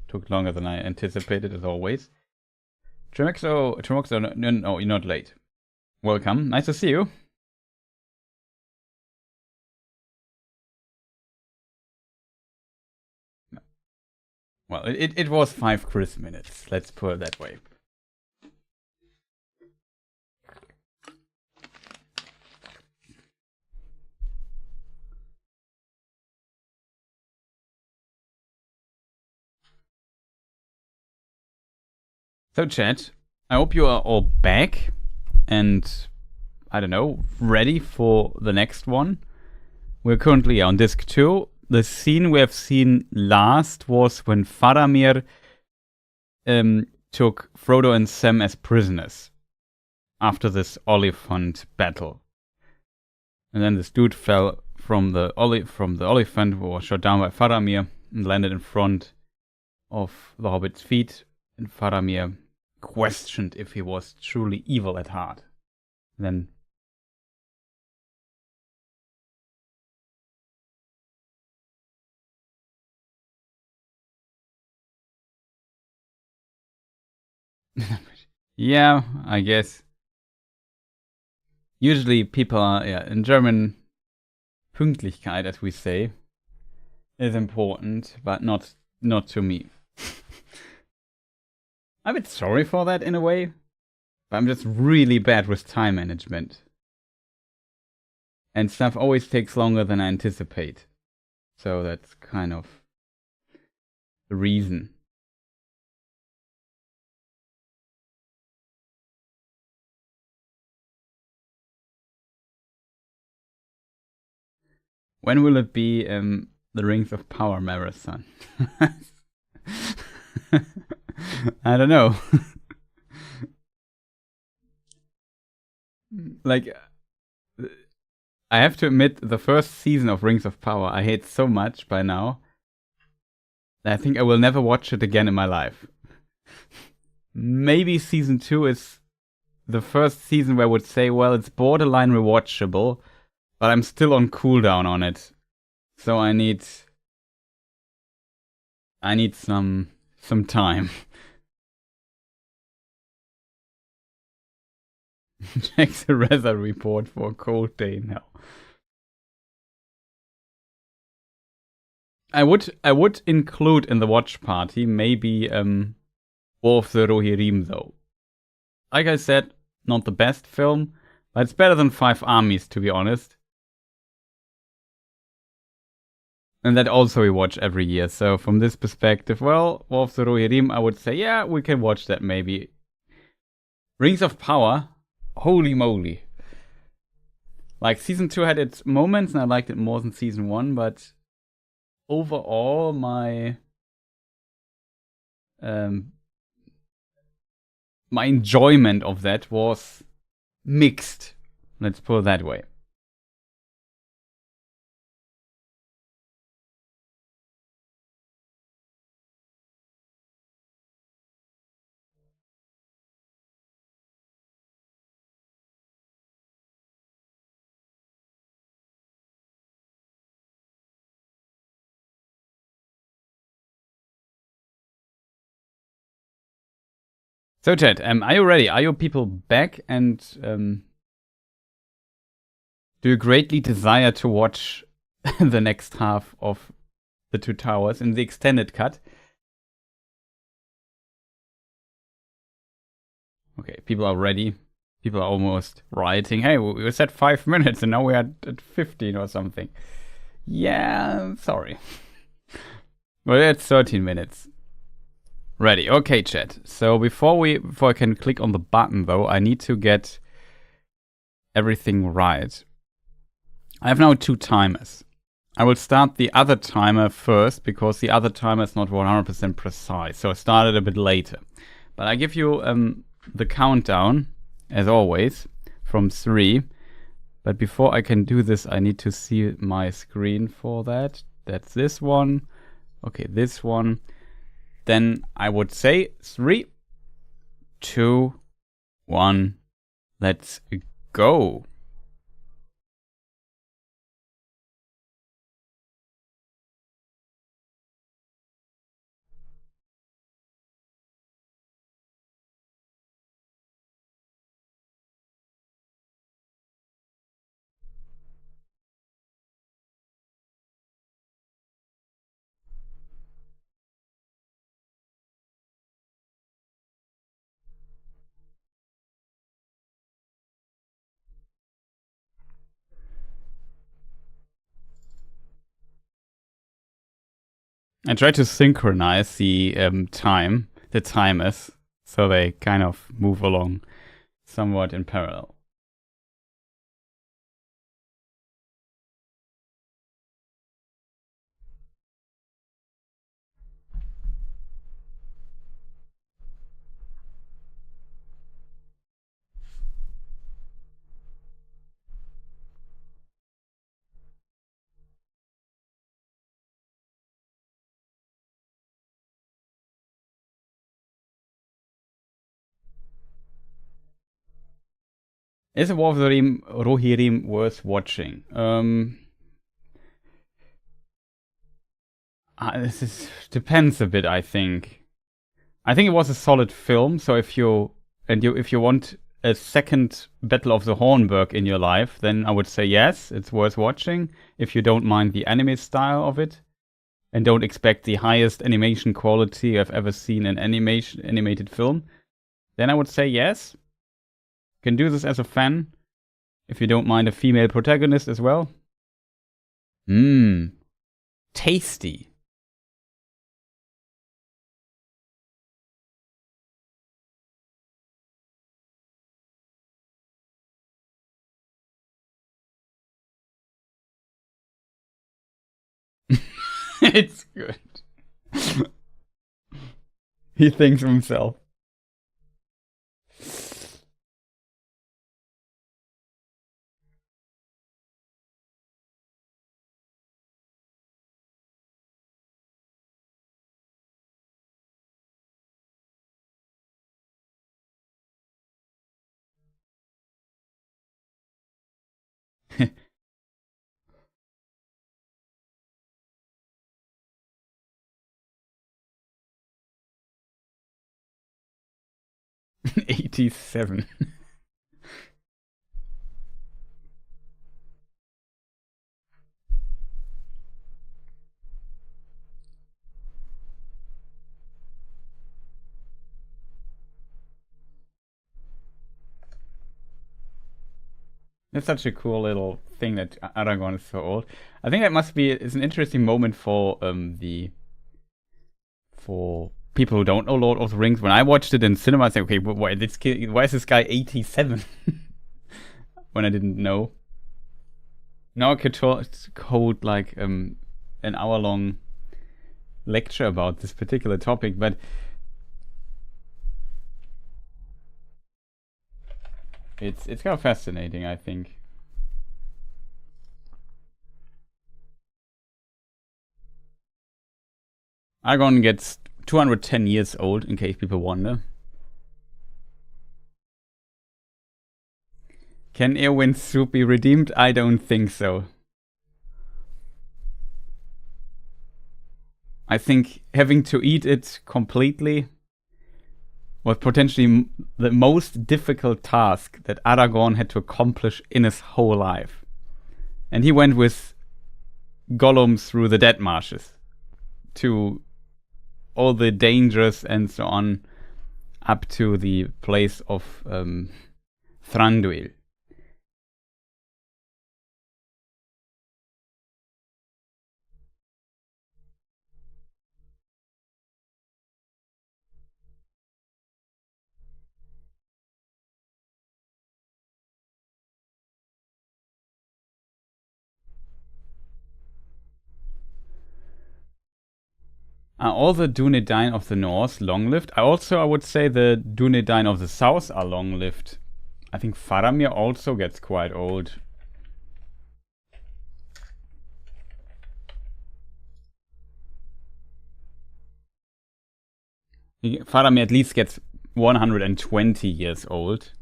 took longer than I anticipated as always. Trimoxo, no, you're not late. Welcome, nice to see you. Well, it was 5 Chris minutes, let's put it that way. So chat, I hope you are all back and, I don't know, ready for the next one. We're currently on disc 2. The scene we have seen last was when Faramir took Frodo and Sam as prisoners after this Oliphant battle. And then this dude fell from the Oliphant, was shot down by Faramir and landed in front of the Hobbit's feet. And Faramir questioned if he was truly evil at heart. And then yeah, I guess. Usually people are, in German, Pünktlichkeit, as we say, is important, but not to me. I'm a bit sorry for that in a way, but I'm just really bad with time management. And stuff always takes longer than I anticipate. So that's kind of the reason. When will it be the Rings of Power marathon? I don't know. Like, I have to admit, the first season of Rings of Power I hate so much by now that I think I will never watch it again in my life. Maybe season 2 is the first season where I would say, well, it's borderline rewatchable, but I'm still on cooldown on it. So I need some time. Check the weather report for a cold day now. I would include in the watch party maybe War of the Rohirrim though. Like I said, not the best film, but it's better than 5 Armies, to be honest. And that also we watch every year. So from this perspective, well, War of the Rohirrim, I would say, yeah, we can watch that maybe. Rings of Power, holy moly. Like, season 2 had its moments, and I liked it more than season 1, but overall, my enjoyment of that was mixed. Let's put it that way. So chat, are you ready? Are you people back? And do you greatly desire to watch the next half of the Two Towers in the extended cut? Okay, people are ready. People are almost writing. Hey, we said 5 minutes and now we're at 15 or something. Yeah, sorry. Well, it's 13 minutes. Ready. Okay, chat. So before I can click on the button though, I need to get everything right. I have now 2 timers. I will start the other timer first because the other timer is not 100% precise. So I started a bit later. But I give you the countdown, as always, from 3. But before I can do this, I need to see my screen for that. That's this one. Okay, this one. Then I would say 3, 2, 1, let's go. I try to synchronize the timers, so they kind of move along somewhat in parallel. Is War of the Rohirrim worth watching? This depends a bit, I think. I think it was a solid film, so if you want a second Battle of the Hornburg in your life, then I would say yes, it's worth watching. If you don't mind the anime style of it, and don't expect the highest animation quality I've ever seen in animated film, then I would say yes. Can do this as a fan, if you don't mind a female protagonist as well. Tasty. It's good. He thinks of himself. '87. It's such a cool little thing that Aragorn is so old. I think that it's an interesting moment for people who don't know Lord of the Rings. When I watched it in cinema, I said, okay, why is this guy 87? When I didn't know. Now I could hold like an hour-long lecture about this particular topic, but it's kind of fascinating, I think. Aragorn gets 210 years old, in case people wonder. Can Eowyn's soup be redeemed? I don't think so. I think having to eat it completely was potentially the most difficult task that Aragorn had to accomplish in his whole life. And he went with Gollum through the Dead Marshes to all the dangers and so on, up to the place of Thranduil. Are all the Dunedain of the North long-lived? I would say the Dunedain of the South are long-lived. I think Faramir also gets quite old. Faramir at least gets 120 years old.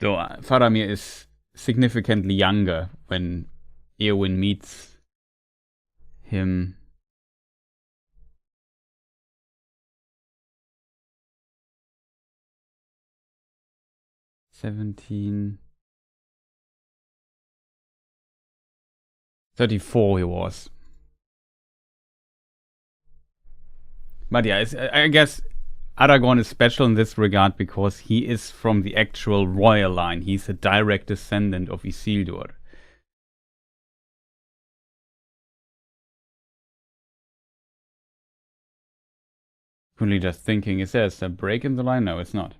So Faramir is significantly younger when Eowyn meets him. (17) 34 he was. But yeah, I guess Aragorn is special in this regard because he is from the actual royal line. He's a direct descendant of Isildur. Only just thinking, is there a break in the line? No, it's not.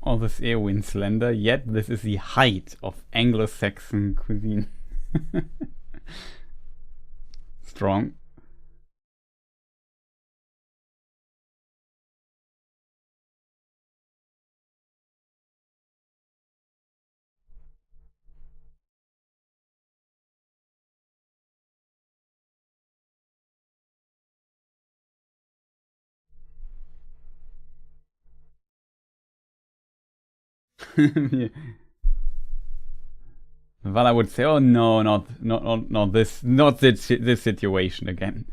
All this Eowyn slender, yet this is the height of Anglo-Saxon cuisine. Strong. Yeah. Well, I would say, oh no, not this situation again.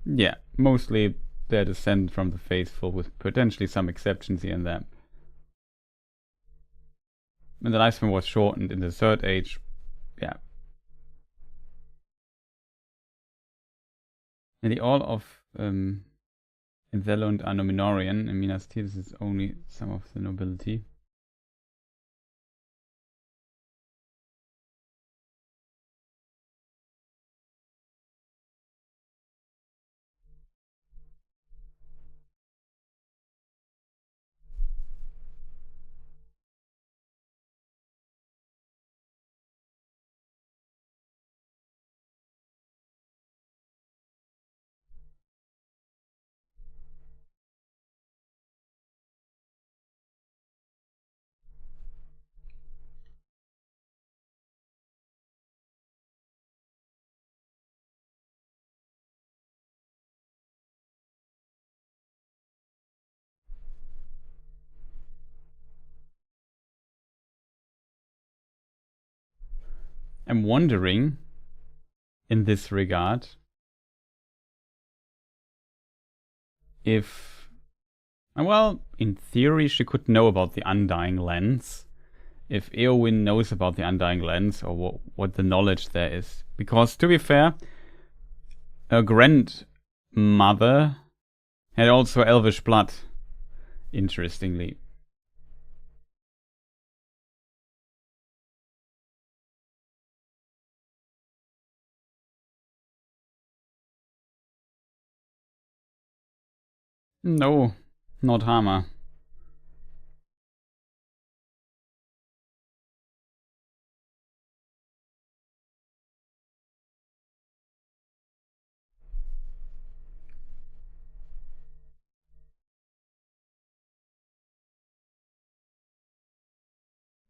Yeah, mostly their descent from the faithful, with potentially some exceptions here and there. And the lifespan was shortened in the Third Age. Yeah. And the All of Enthelund are Nominorian. In Minas Tirith is only some of the nobility. I'm wondering, in this regard, if, well, in theory she could know about the Undying Lands, if Eowyn knows about the Undying Lands, or what the knowledge there is. Because, to be fair, her grandmother had also Elvish blood, interestingly. No, not Hama.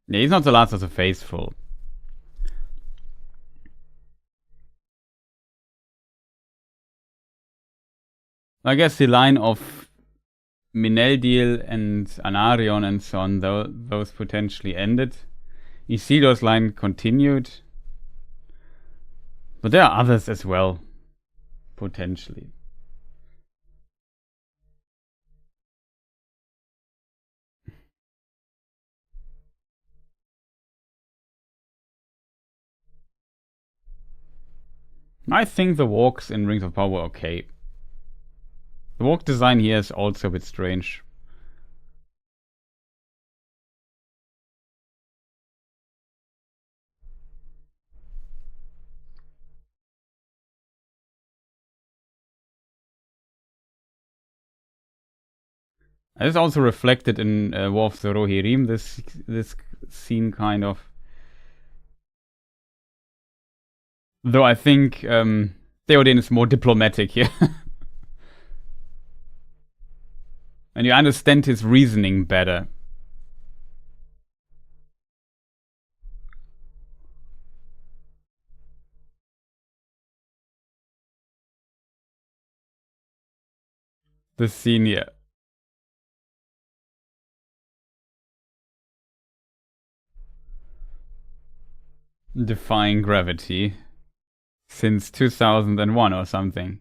Yeah, he's not the last of the faithful. I guess the line of Mineldil and Anarion and so on, those potentially ended. Isildur's line continued. But there are others as well, potentially. I think the walks in Rings of Power were okay. The walk design here is also a bit strange. It's also reflected in War of the Rohirrim, this scene kind of. Though I think Theoden is more diplomatic here. And you understand his reasoning better. The scene here. Defying gravity. Since 2001 or something.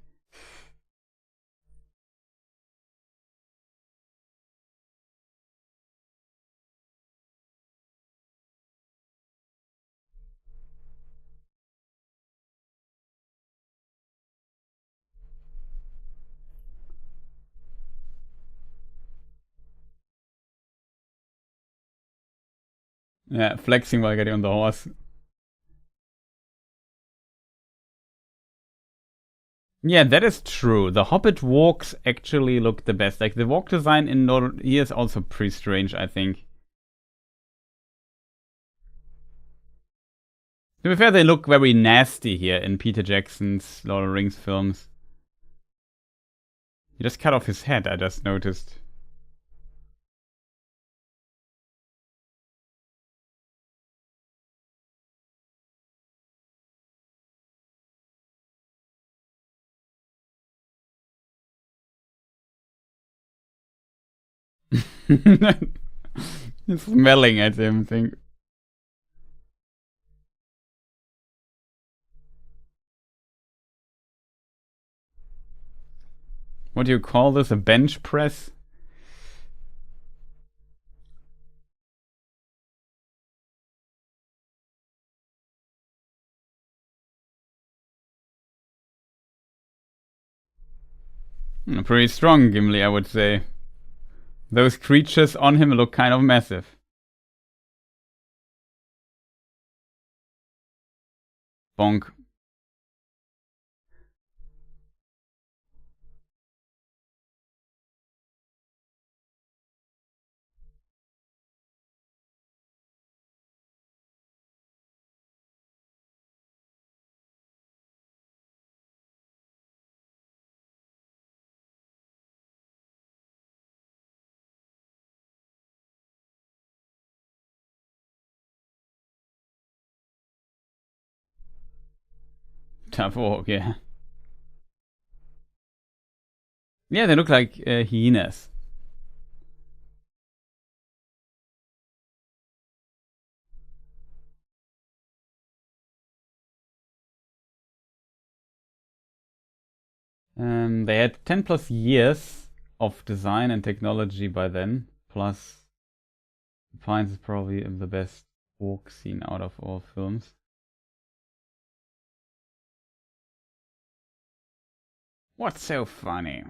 Yeah, flexing while getting on the horse. Yeah, that is true. The Hobbit walks actually look the best. Like, the walk design in LotR here is also pretty strange, I think. To be fair, they look very nasty here in Peter Jackson's Lord of the Rings films. He just cut off his head, I just noticed. He's smelling at him, think. What do you call this? A bench press? Pretty strong, Gimli, I would say. Those creatures on him look kind of massive. Bonk. Tough walk, yeah. Yeah, they look like hyenas. They had 10 plus years of design and technology by then. Plus, Pines is probably the best walk scene out of all films. What's so funny?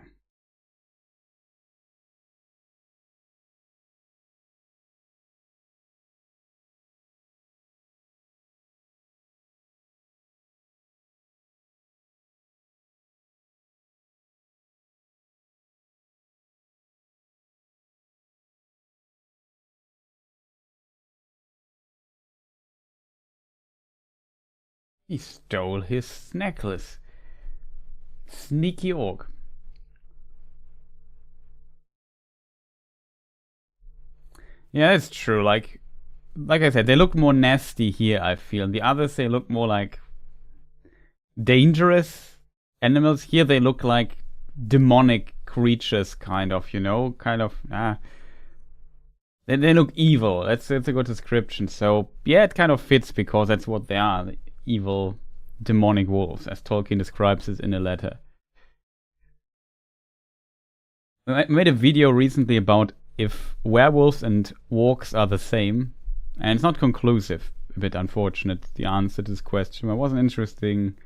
He stole his necklace. Sneaky orc. Yeah, that's true. Like I said, they look more nasty here, I feel. The others, they look more like dangerous animals. Here they look like demonic creatures, kind of, you know? Kind of, They look evil. That's a good description. So, yeah, it kind of fits because that's what they are. The evil, demonic wolves, as Tolkien describes it in a letter. I made a video recently about if werewolves and orcs are the same, and it's not conclusive. A bit unfortunate, the answer to this question. But it was an interesting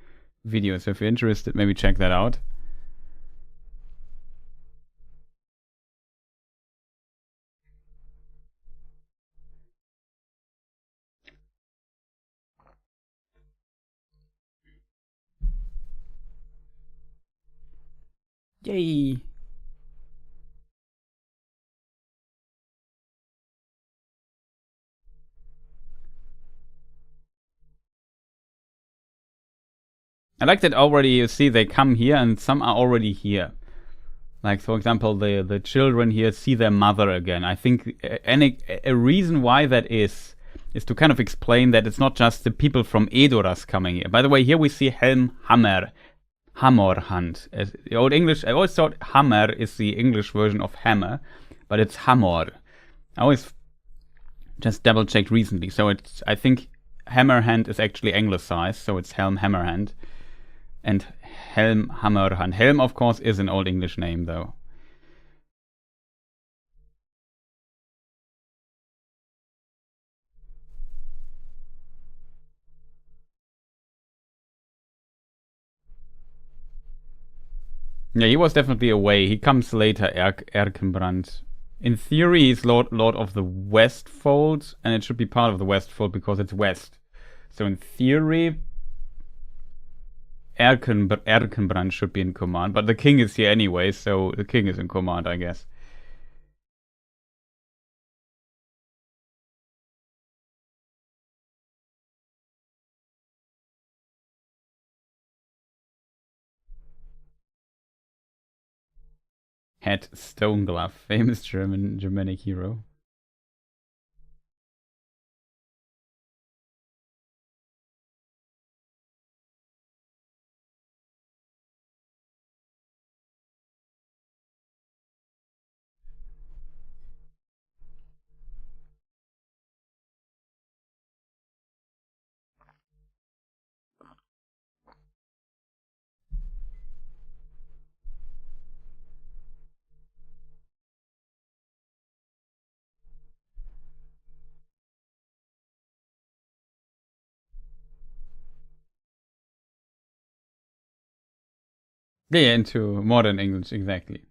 video, so if you're interested, maybe check that out. Yay! I like that already. You see, they come here, and some are already here. Like, for example, the children here see their mother again. I think a reason why that is to kind of explain that it's not just the people from Edoras coming here. By the way, here we see Helmhammer. Hammerhand. The Old English, I always thought hammer is the English version of hammer, but it's hammer. I always just double checked recently. So it's, I think Hammerhand is actually anglicized, so it's Helm Hammerhand. And Helm Hammerhand. Helm, of course, is an Old English name, though. Yeah, he was definitely away. He comes later, Erkenbrand. In theory, he's Lord of the Westfold, and it should be part of the Westfold because it's west. So in theory, Erkenbrand should be in command, but the king is here anyway, so the king is in command, I guess. Het Stoneglove, famous Germanic hero. Yeah, into modern English, exactly.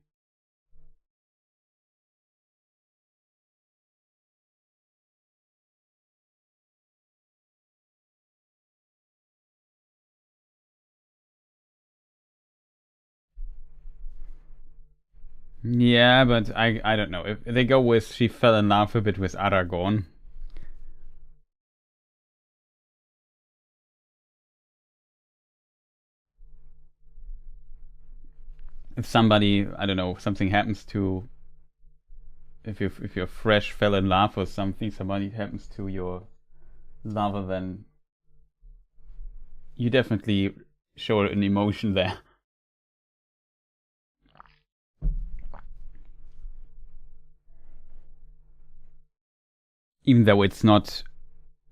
Yeah, but I don't know. If they go with she fell in love a bit with Aragorn. If somebody, I don't know, something happens to, if you're fresh fell in love or something, somebody happens to your lover, then you definitely show an emotion there. Even though it's not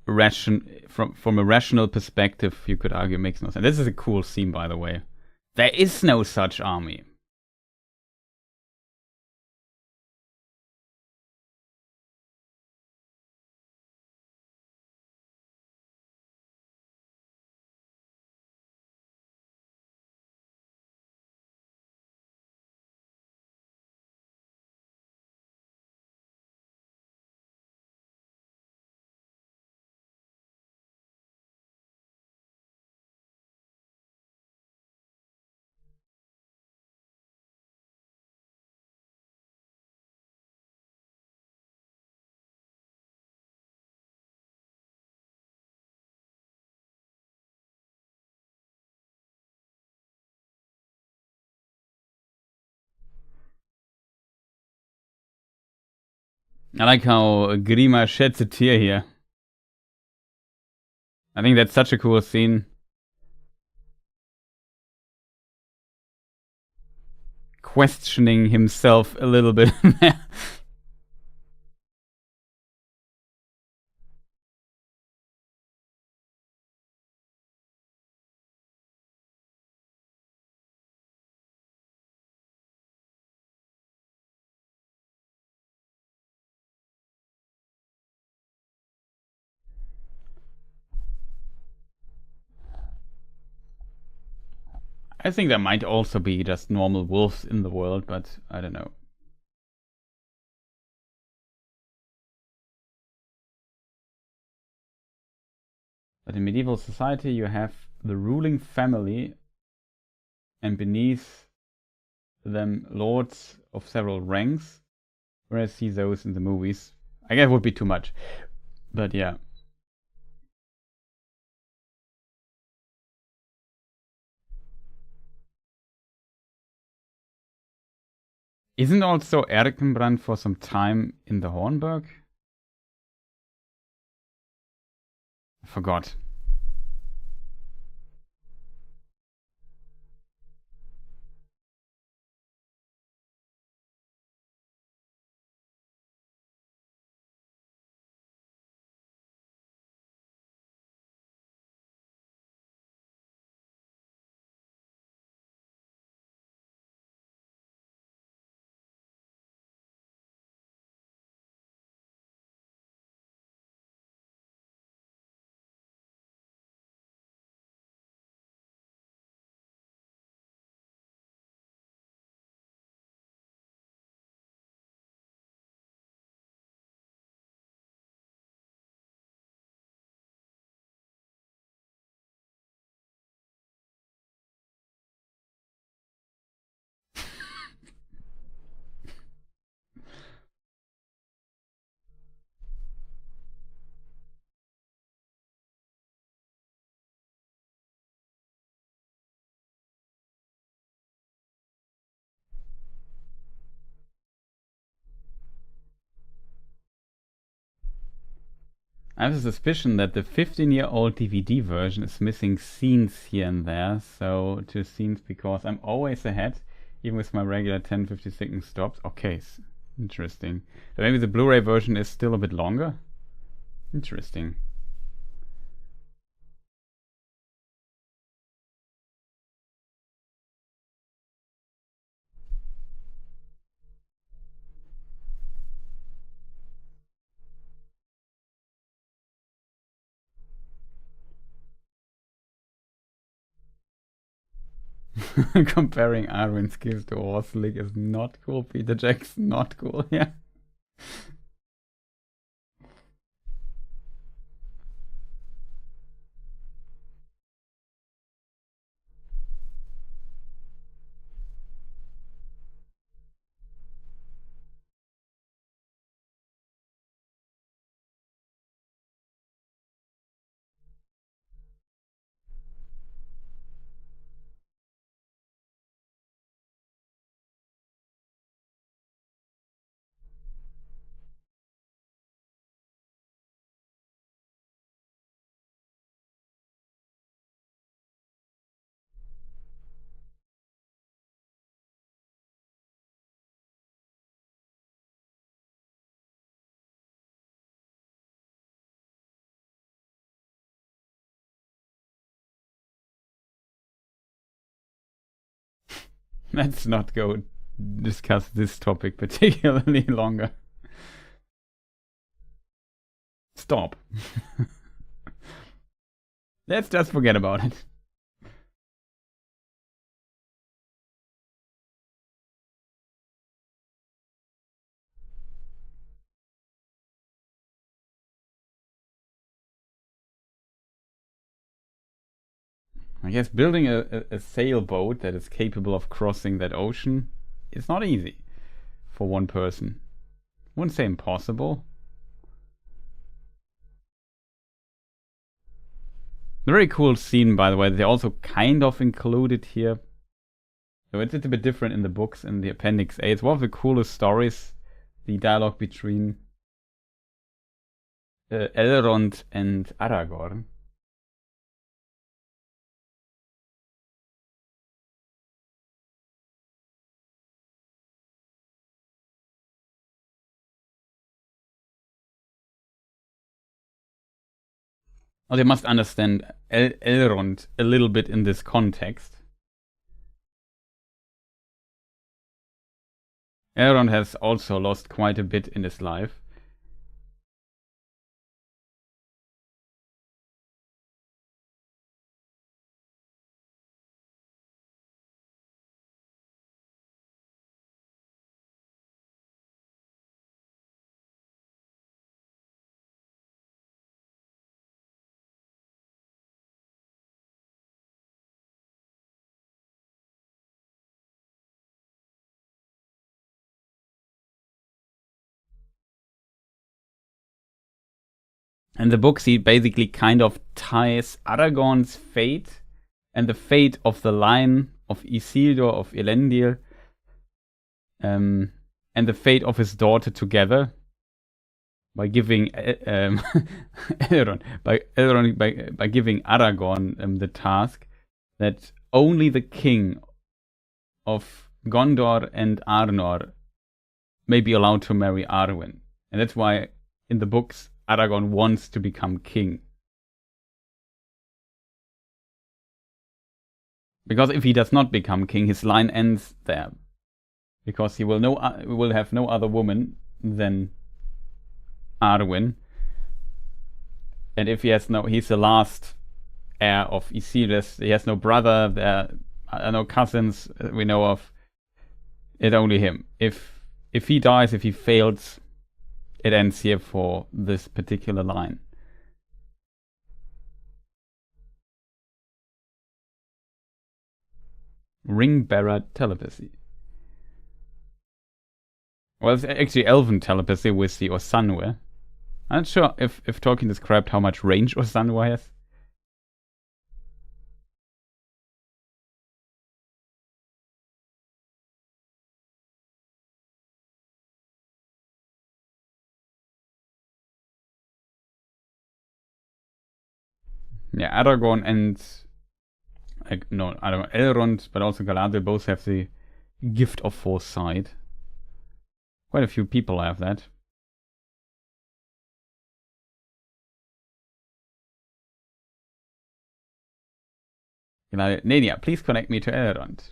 from a rational perspective, you could argue it makes no sense. This is a cool scene, by the way. There is no such army. I like how Grima sheds a tear here. I think that's such a cool scene. Questioning himself a little bit. I think there might also be just normal wolves in the world, but I don't know. But in medieval society, you have the ruling family, and beneath them, lords of several ranks. Whereas see those in the movies. I guess it would be too much. But yeah. Isn't also Erkenbrand for some time in the Hornburg? I forgot. I have a suspicion that the 15-year-old DVD version is missing scenes here and there. So two scenes because I'm always ahead, even with my regular 10-50 second stops. Okay, interesting. So maybe the Blu-ray version is still a bit longer. Interesting. Comparing Arwen's skills to Orslick is not cool. Peter Jackson, not cool. Yeah. Let's not go discuss this topic particularly longer. Stop. Let's just forget about it. I guess building a sailboat that is capable of crossing that ocean is not easy for one person. Wouldn't say impossible. Very cool scene, by the way. They also kind of included here. So it's a bit different in the books in the Appendix A. It's one of the coolest stories. The dialogue between Elrond and Aragorn. Oh, they must understand Elrond a little bit in this context. Elrond has also lost quite a bit in his life. In the books, he basically kind of ties Aragorn's fate and the fate of the line of Isildur of Elendil and the fate of his daughter together by giving Elrond, by giving Aragorn the task that only the king of Gondor and Arnor may be allowed to marry Arwen. And that's why in the books Aragorn wants to become king. Because if he does not become king, his line ends there. Because he will have no other woman than Arwen. And if he's the last heir of Isildur. He has no brother, there are no cousins we know of. It's only him. If he dies, if he fails, it ends here for this particular line. Ring bearer telepathy. Well, it's actually elven telepathy with the Osanwe. I'm not sure if Tolkien described how much range Osanwe has. Yeah, Aragorn and no, I don't know, Elrond, but also Galadriel both have the gift of foresight. Quite a few people have that. Nania, please connect me to Elrond.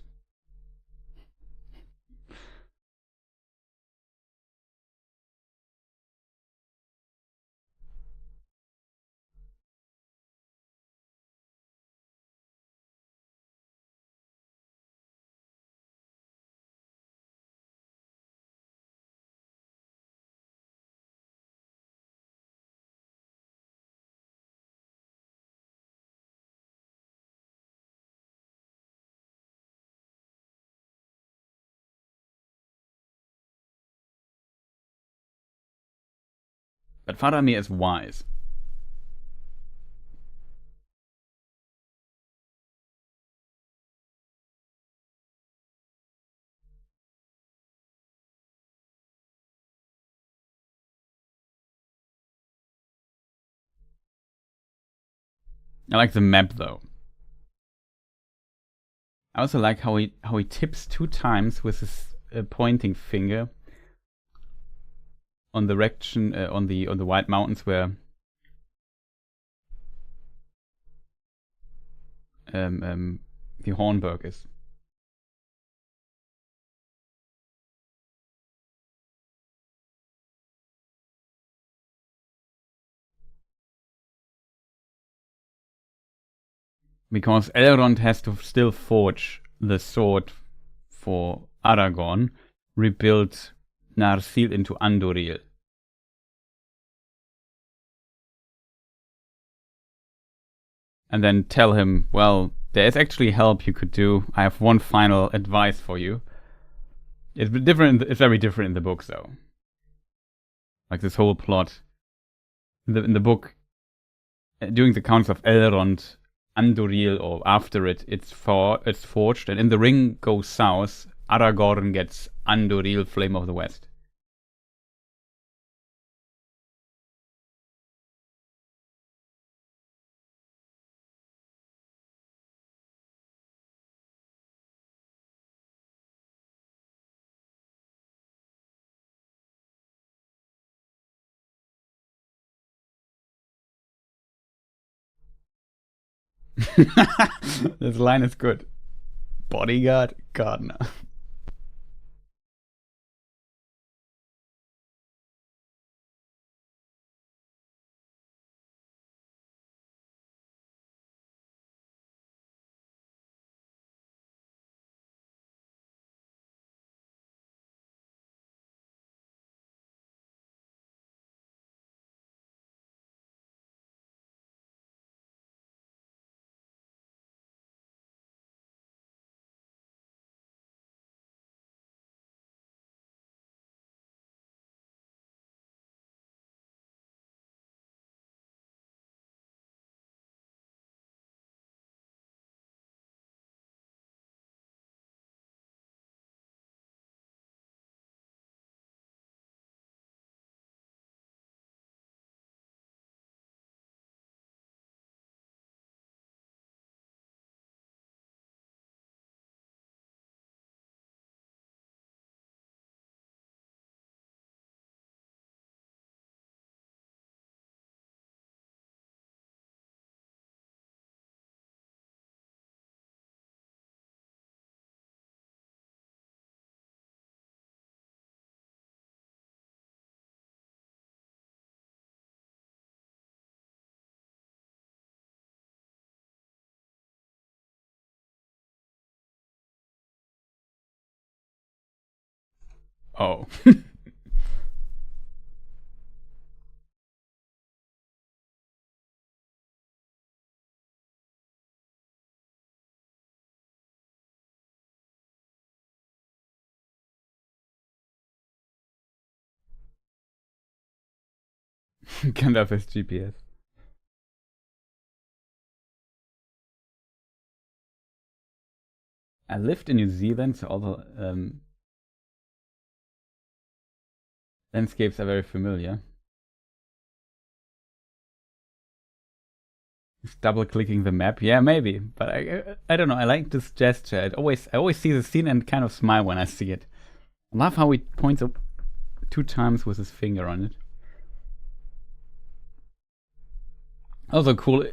But Faramir is wise. I like the map though. I also like how he tips 2 times with his pointing finger on the direction on the White Mountains where the Hornburg is. Because Elrond has to still forge the sword for Aragorn, rebuild Narsil into Andoril. And then tell him, well, there is actually help you could do. I have one final advice for you. It's different. It's very different in the book, though. Like this whole plot in the book, during the Council of Elrond, Andoril, or after it, it's forged, and in the ring goes south. Aragorn gets Andoril, Flame of the West. This line is good. Bodyguard, gardener. Oh. Gandalf has GPS. I lived in New Zealand, so all the landscapes are very familiar. Double clicking the map, yeah, maybe, but I don't know. I like this gesture. I always see the scene and kind of smile when I see it. I love how he points up 2 times with his finger on it. Also, cool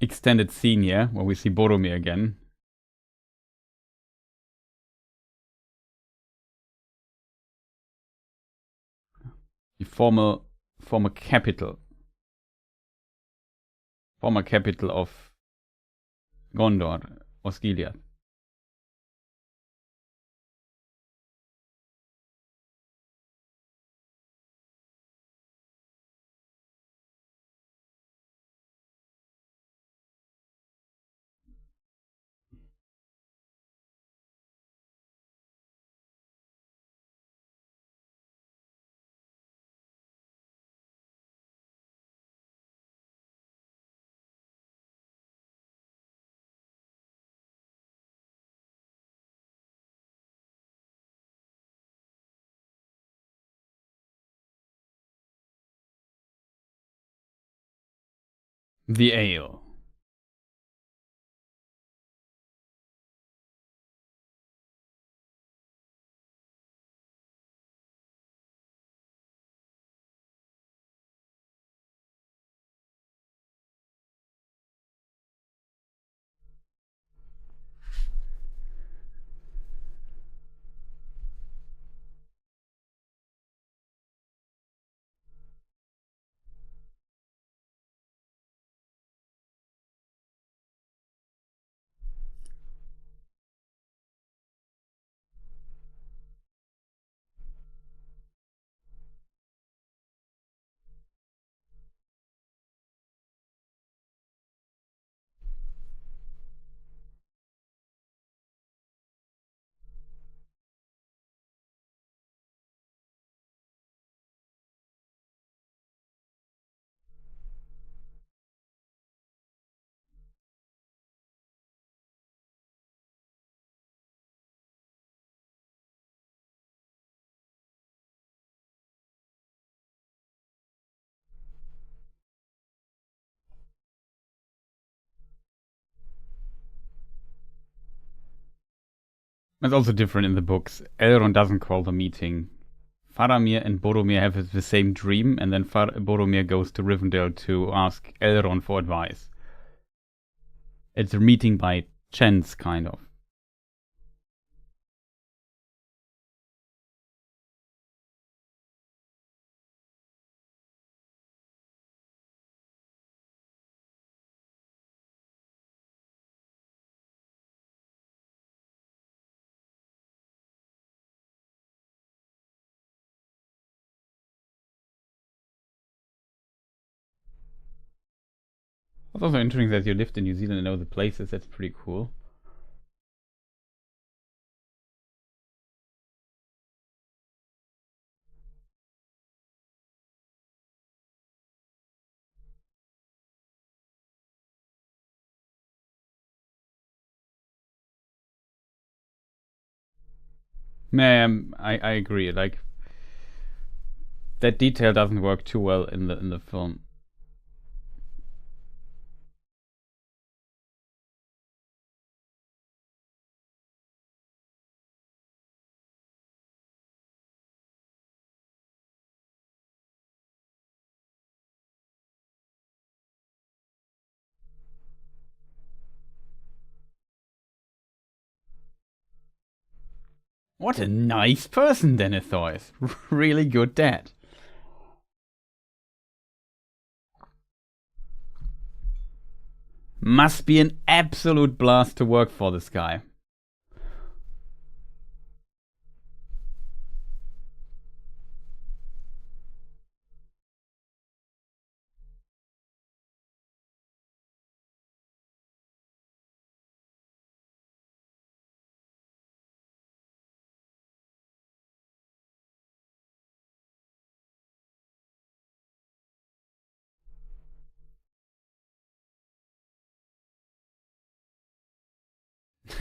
extended scene here where we see Boromir again. The former capital. Former capital of Gondor, Osgiliath. The ale. It's also different in the books. Elrond doesn't call the meeting. Faramir and Boromir have the same dream, and then Boromir goes to Rivendell to ask Elrond for advice. It's a meeting by chance, kind of. It's also interesting that you lived in New Zealand and know the places. That's pretty cool. I agree. Like that detail doesn't work too well in the film. What a nice person Denethor is. Really good dad. Must be an absolute blast to work for this guy.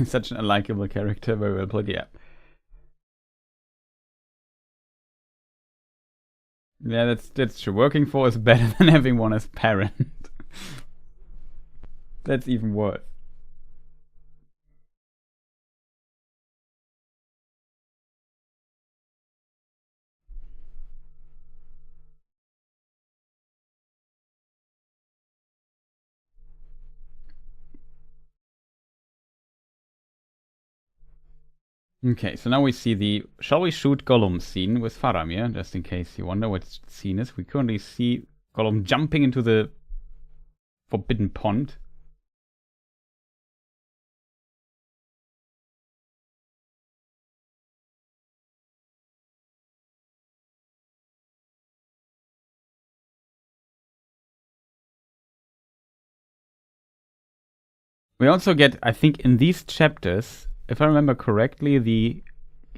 Such an unlikable character, very well played, yeah. Yeah, that's true. Working for is better than having one as parent. That's even worse. Okay, so now we see the shall we shoot Gollum scene with Faramir, just in case you wonder what scene is. We currently see Gollum jumping into the forbidden pond. We also get, I think, in these chapters, if I remember correctly, the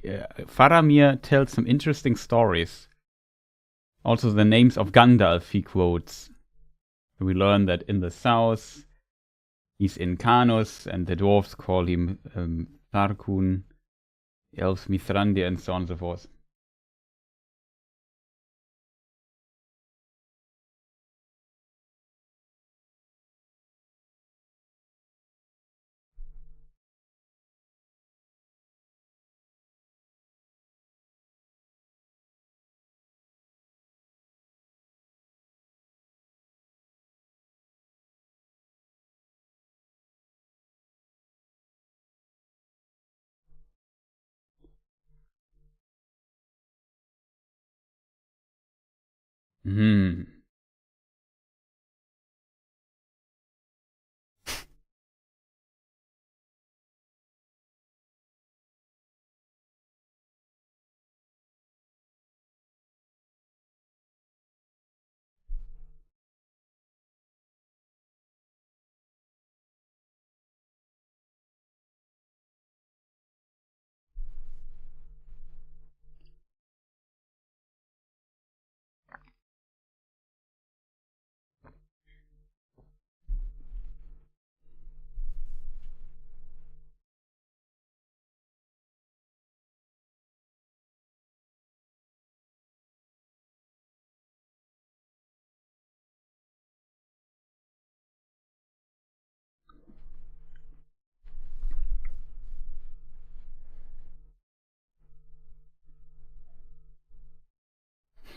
Faramir tells some interesting stories. Also, the names of Gandalf he quotes. We learn that in the south, he's in Canus, and the dwarves call him Tarkun, the elves Mithrandir, and so on and so forth. Hmm.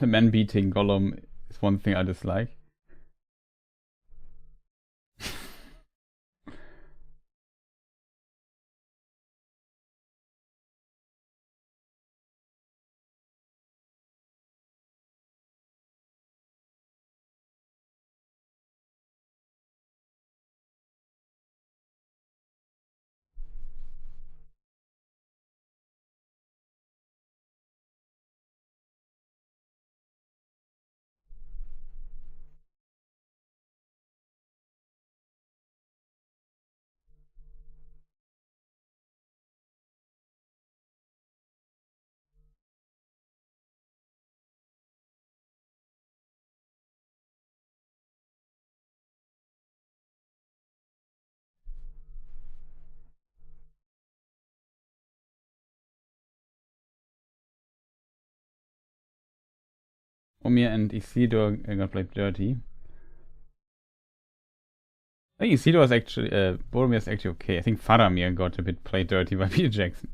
The man beating Gollum is one thing I dislike. Omir and Isildur got played dirty. I think Isildur is actually, Boromir is actually okay. I think Faramir got a bit played dirty by Peter Jackson.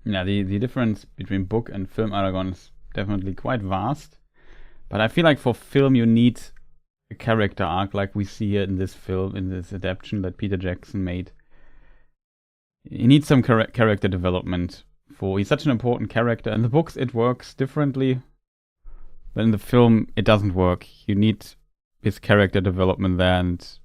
Yeah, the difference between book and film Aragorn is definitely quite vast. But I feel like for film you need a character arc like we see here in this film, in this adaptation that Peter Jackson made. He needs some character development. He's such an important character. In the books, it works differently, but in the film, it doesn't work. You need his character development there, and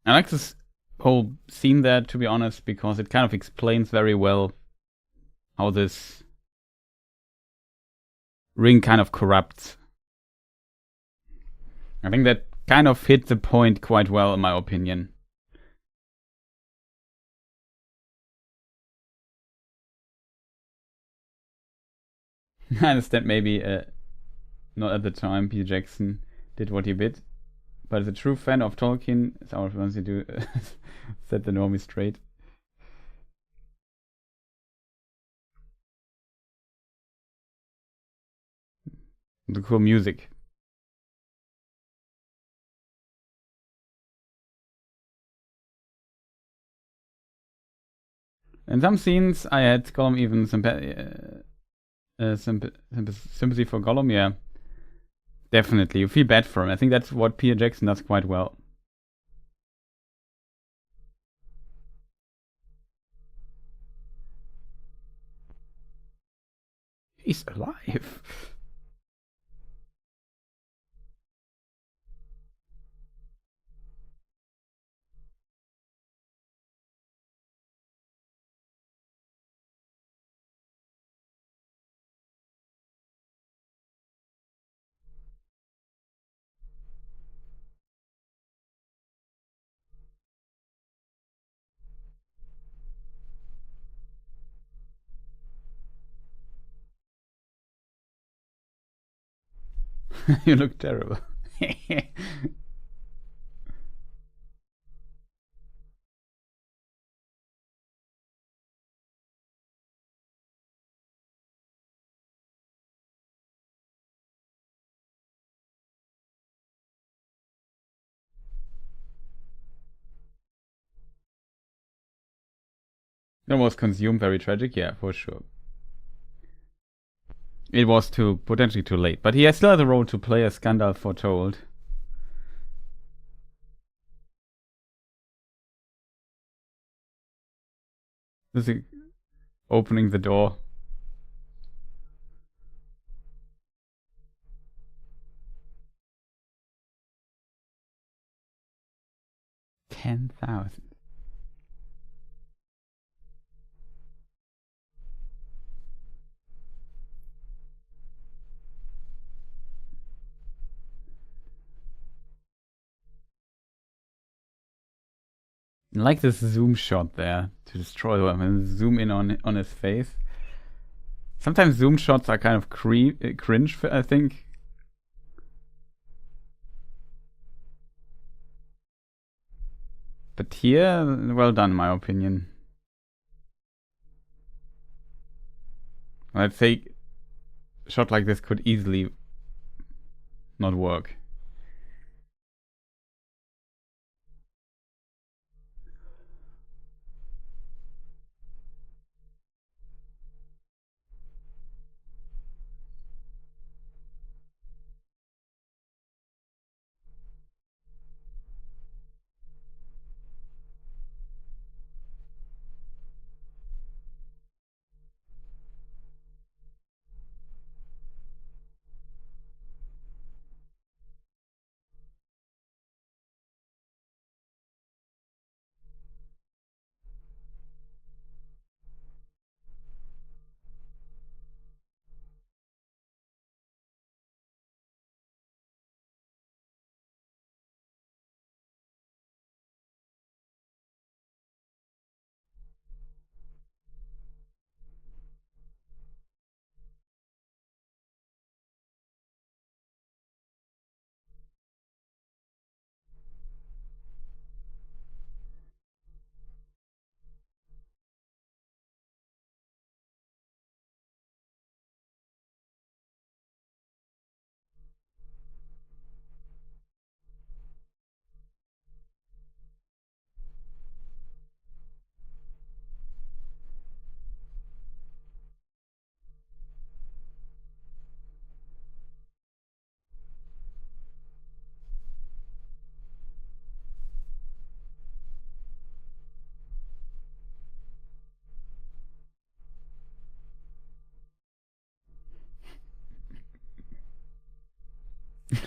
I like this whole scene there, to be honest, because it kind of explains very well how this ring kind of corrupts. I think that kind of hit the point quite well, in my opinion. I understand maybe not at the time Peter Jackson did what he did, but as a true fan of Tolkien, as our friends do, set the normie straight. The cool music. In some scenes, I had Gollum even sympathy for Gollum. Yeah, definitely. You feel bad for him. I think that's what Peter Jackson does quite well. He's alive. You look terrible. That was consumed, very tragic, yeah, for sure. It was potentially too late, but he still had a role to play, as Gandalf foretold. This is opening the door. 10,000. I like this zoom shot there to destroy him and zoom in on his face. Sometimes zoom shots are kind of cringe, I think. But here, well done, in my opinion. I'd say a shot like this could easily not work.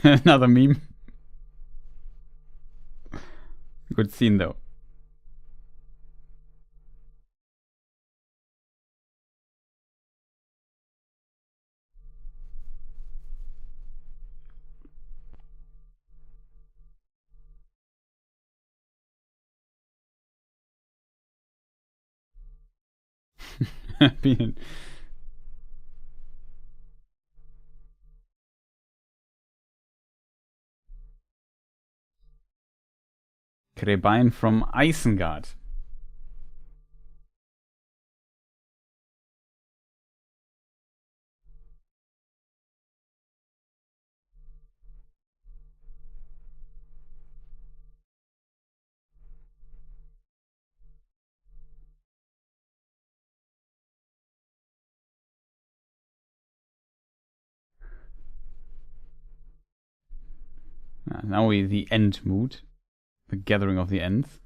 Another meme. Good scene though. Being Krebein from Isengard. Now we the end mood. The gathering of the ends.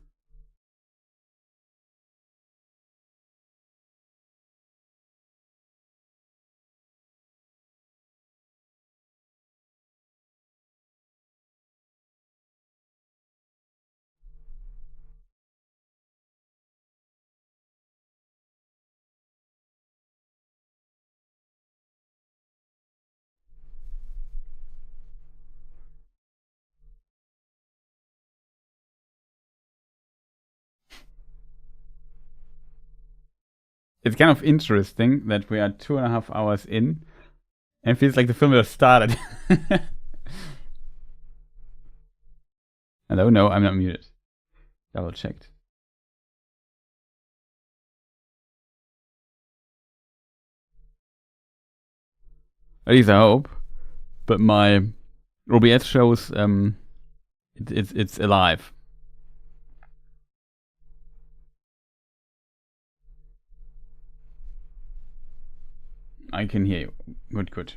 It's kind of interesting that we are 2.5 hours in and it feels like the film just started. Hello, no, I'm not muted. Double checked. At least I hope. But my OBS shows it's alive. I can hear you. Good, good.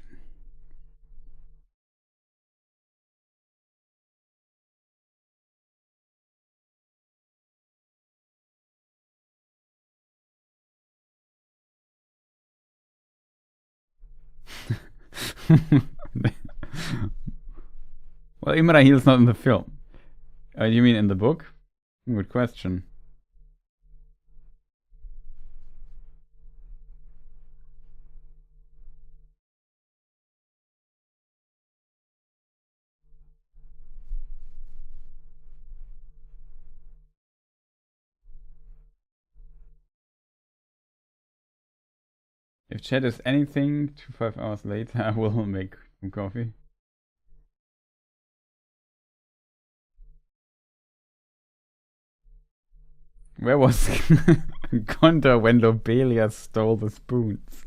Well, Imrahil's not in the film. You mean in the book? Good question. If chat is anything, 5 hours later, I will make some coffee. Where was Gondor when Lobelia stole the spoons?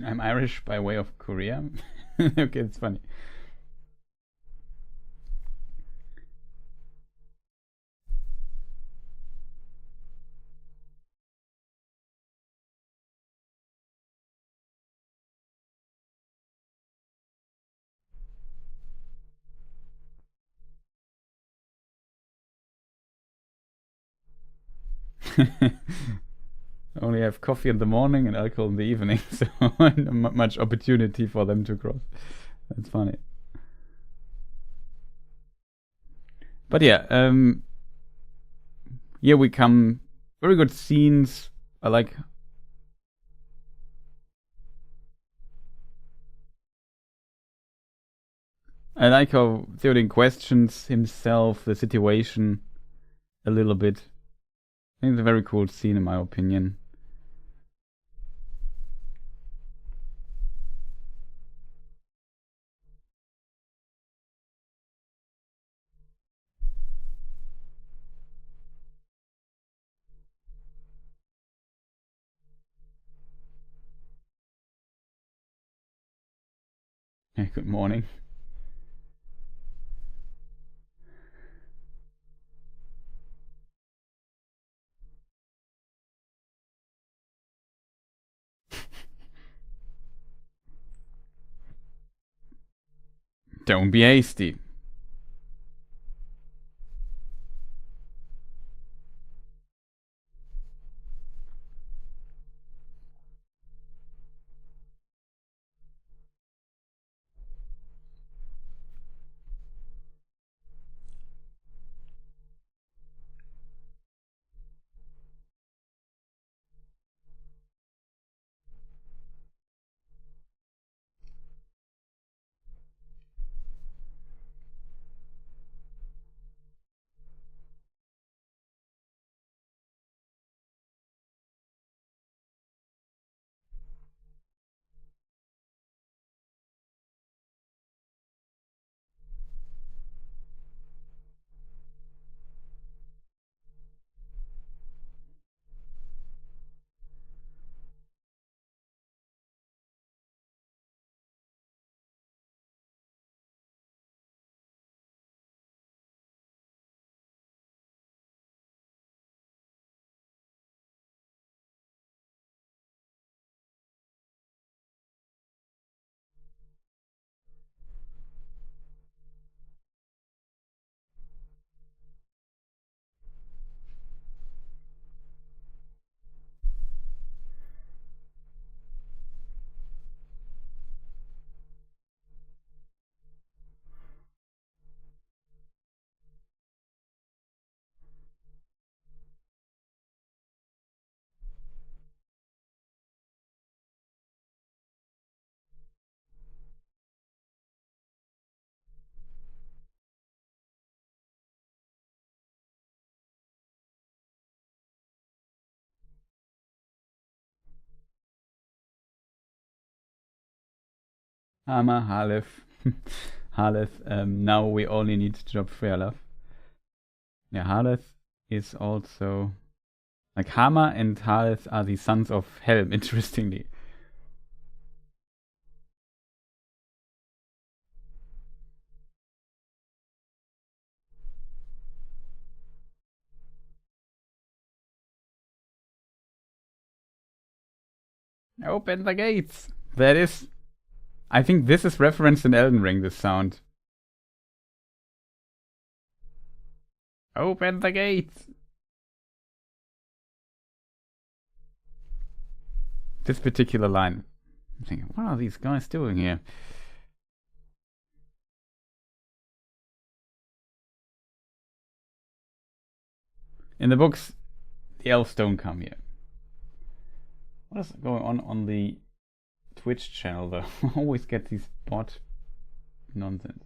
I'm Irish by way of Korea. Okay, it's funny. Only have coffee in the morning and alcohol in the evening, so not much opportunity for them to cross. That's funny. But yeah, here we come. Very good scenes. I like. I like how Theoden questions himself, the situation, a little bit. I think it's a very cool scene, in my opinion. Hey, good morning. Don't be hasty. Hama, Halef. Haleth. Now we only need to drop Frealaf. Yeah, Haleth is also... Like, Hama and Haleth are the sons of Helm, interestingly. Open the gates! That is... I think this is referenced in Elden Ring, this sound. Open the gates! This particular line. I'm thinking, what are these guys doing here? In the books, the elves don't come here. What is going on the Twitch channel though? I always get these bot nonsense.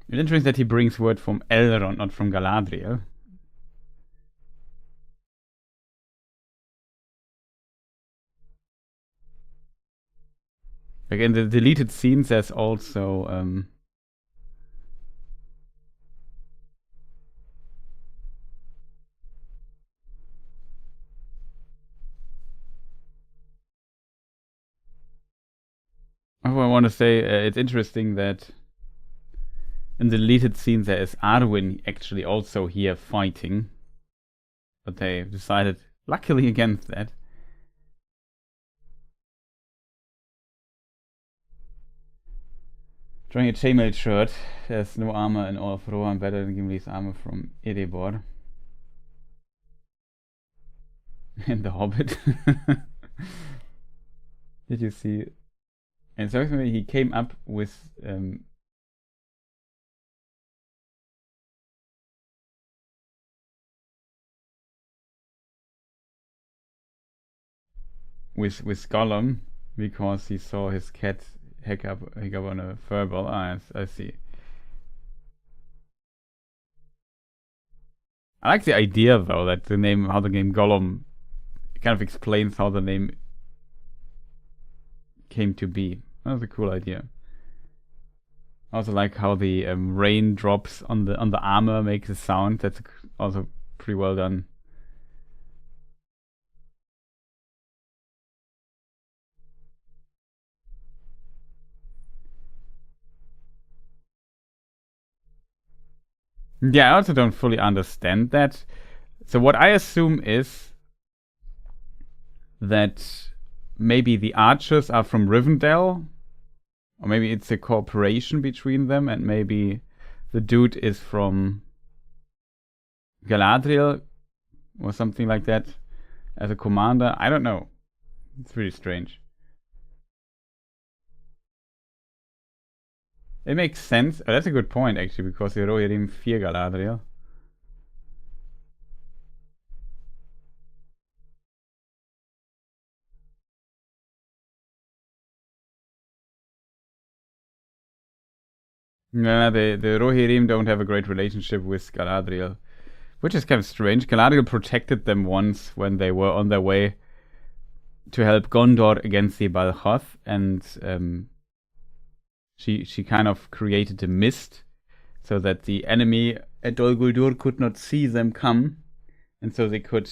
It's interesting that he brings word from Elrond, not from Galadriel. Like in the deleted scenes, there's also I want to say it's interesting that in the deleted scenes there is Arwen actually also here fighting, but they decided, luckily, against that. Drawing a chainmail shirt. There's no armor in all of Rohan better than Gimli's armor from Erebor. In the Hobbit. Did you see? And so he came up with Gollum because he saw his cat hack up on a furball. I see. I like the idea though that the name, how the name Gollum kind of explains how the name came to be. That was a cool idea. I also like how the raindrops on the armor make a sound. That's also pretty well done. Yeah, I also don't fully understand that. So what I assume is that maybe the archers are from Rivendell, or maybe it's a cooperation between them, and maybe the dude is from Galadriel or something like that as a commander. I don't know. It's really strange. It makes sense. Oh, that's a good point, actually, because the Rohirrim fear Galadriel. No, the Rohirrim don't have a great relationship with Galadriel, which is kind of strange. Galadriel protected them once when they were on their way to help Gondor against the Balthoth, and she kind of created a mist so that the enemy at Dol Guldur could not see them come, and so they could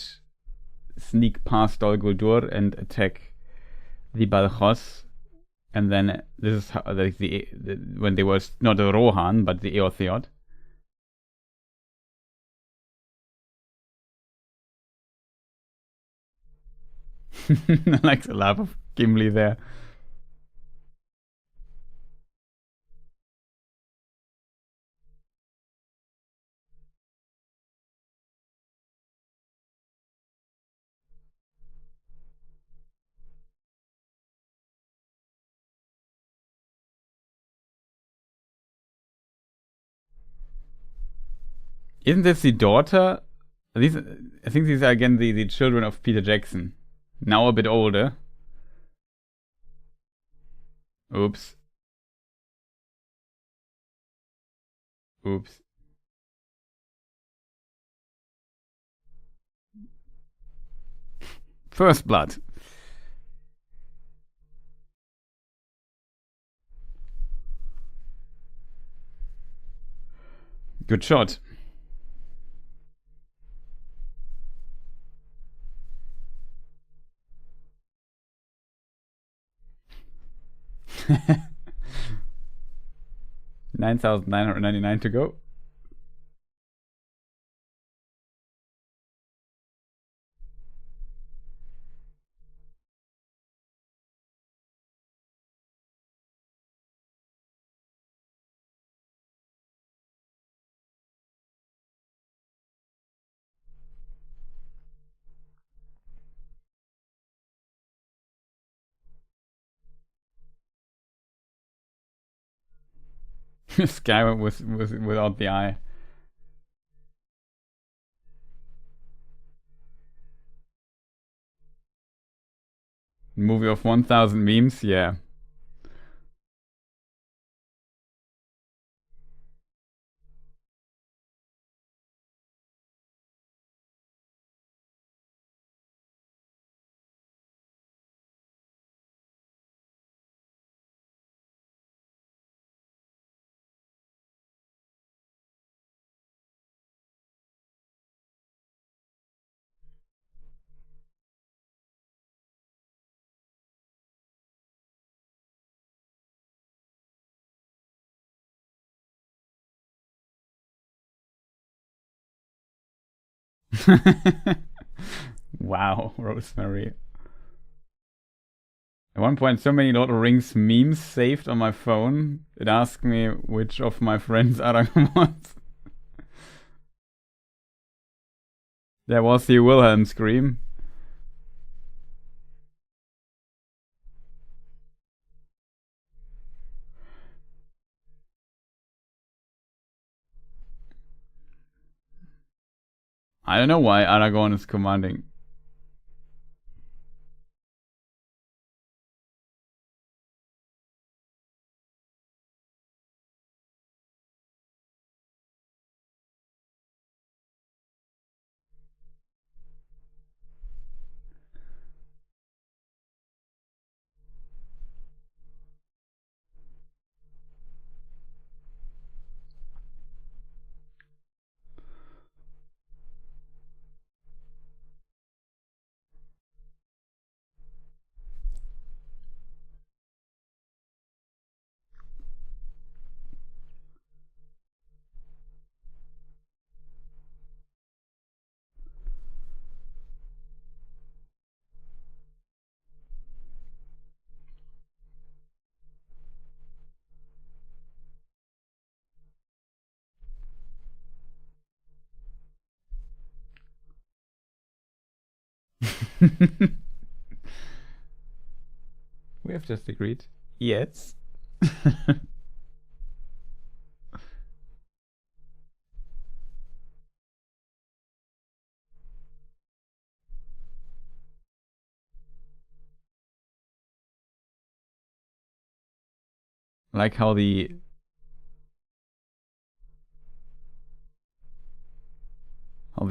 sneak past Dol Guldur and attack the Balthoth. And then this is how, like when they were not the Rohan but the Eotheod. I like the laugh of Gimli there. Isn't this the daughter? I think these are again the children of Peter Jackson. Now a bit older. Oops. Oops. First blood. Good shot. $9,999 to go. This guy was without the eye. Movie of 1,000 memes, yeah. Wow, Rosemary. At one point, so many Lord of the Rings memes saved on my phone. It asked me which of my friends Aragorn was. There was the Wilhelm scream. I don't know why Aragorn is commanding. We have just agreed. Yes. Like how the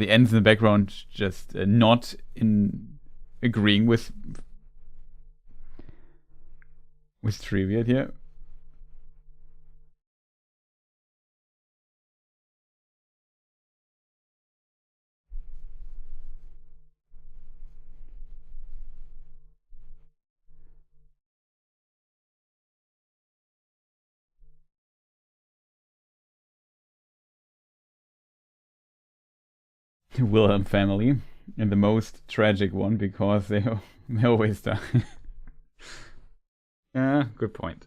ends in the background just not in agreeing with trivia here. The Wilhelm family, and the most tragic one because they always die. Yeah, good point.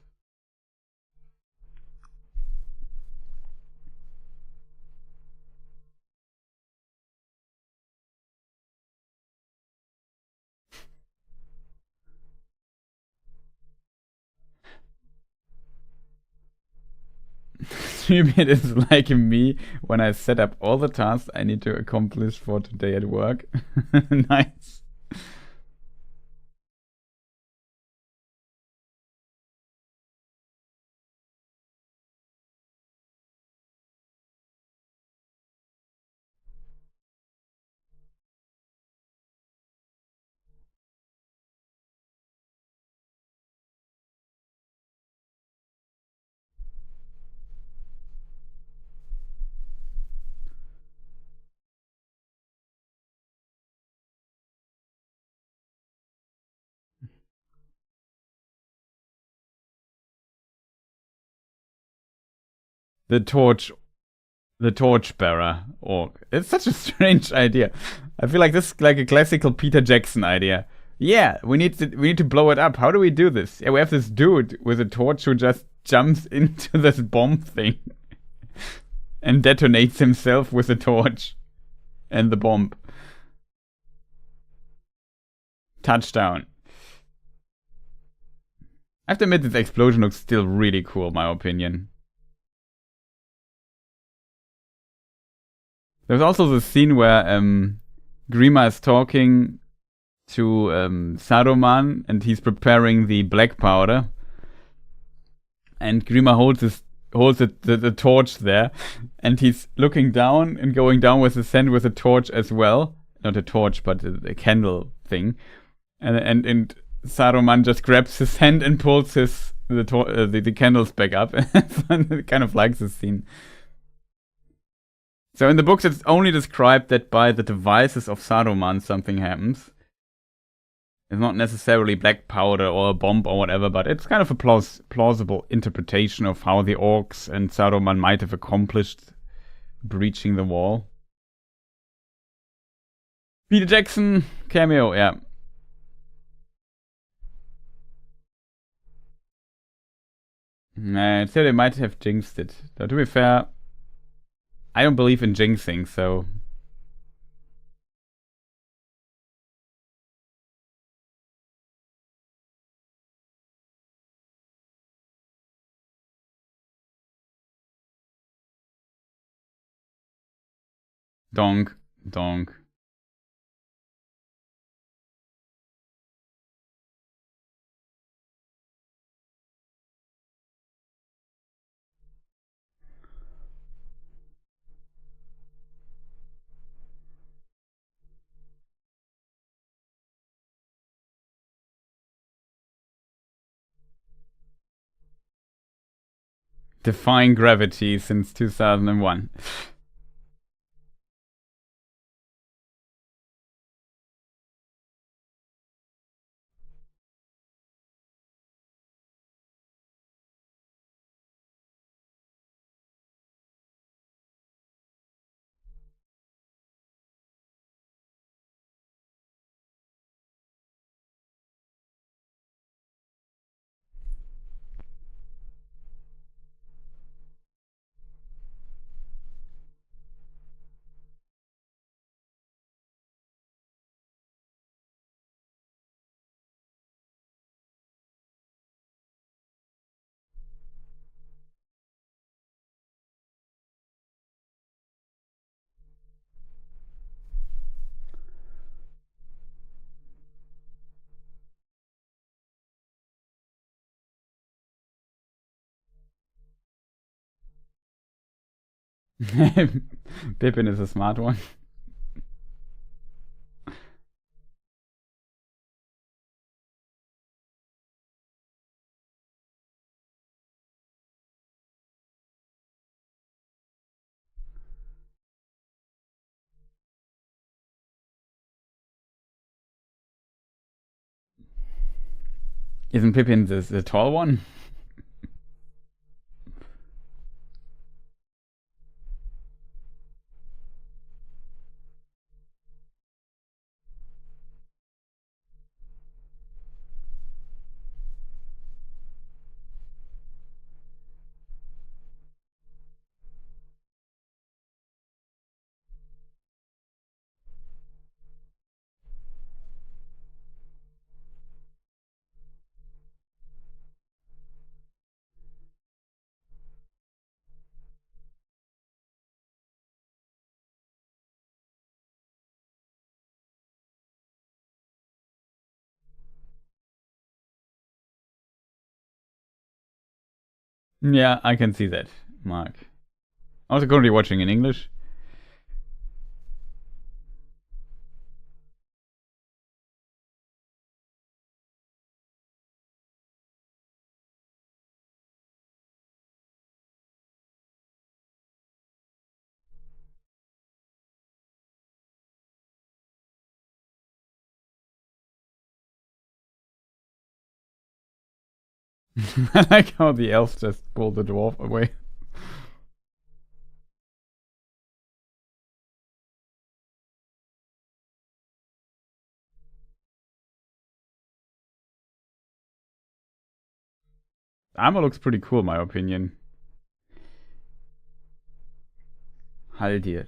Streamit is like me when I set up all the tasks I need to accomplish for today at work. Nice. the torchbearer orc. It's such a strange idea. I feel like this is like a classical Peter Jackson idea. Yeah, we need to blow it up. How do we do this? Yeah, we have this dude with a torch who just jumps into this bomb thing and detonates himself with a torch and the bomb. Touchdown. I have to admit, this explosion looks still really cool, in my opinion. There's also the scene where Grima is talking to Saruman, and he's preparing the black powder. And Grima holds the torch there, and he's looking down and going down with his hand with a torch as well. Not a torch, but a candle thing. And Saruman just grabs his hand and pulls the candles back up. I kind of like this scene. So in the books, it's only described that by the devices of Saruman something happens. It's not necessarily black powder or a bomb or whatever, but it's kind of a plausible interpretation of how the orcs and Saruman might have accomplished breaching the wall. Peter Jackson cameo, yeah. Nah, so they might have jinxed it. Though, to be fair, I don't believe in jinxing, so... Donk, donk. Defying gravity since 2001. Pippin is a smart one. Isn't Pippin the tall one? Yeah, I can see that, Mark. Also currently watching in English. I like how the elf just pulled the dwarf away. armor looks pretty cool, in my opinion. Haldir.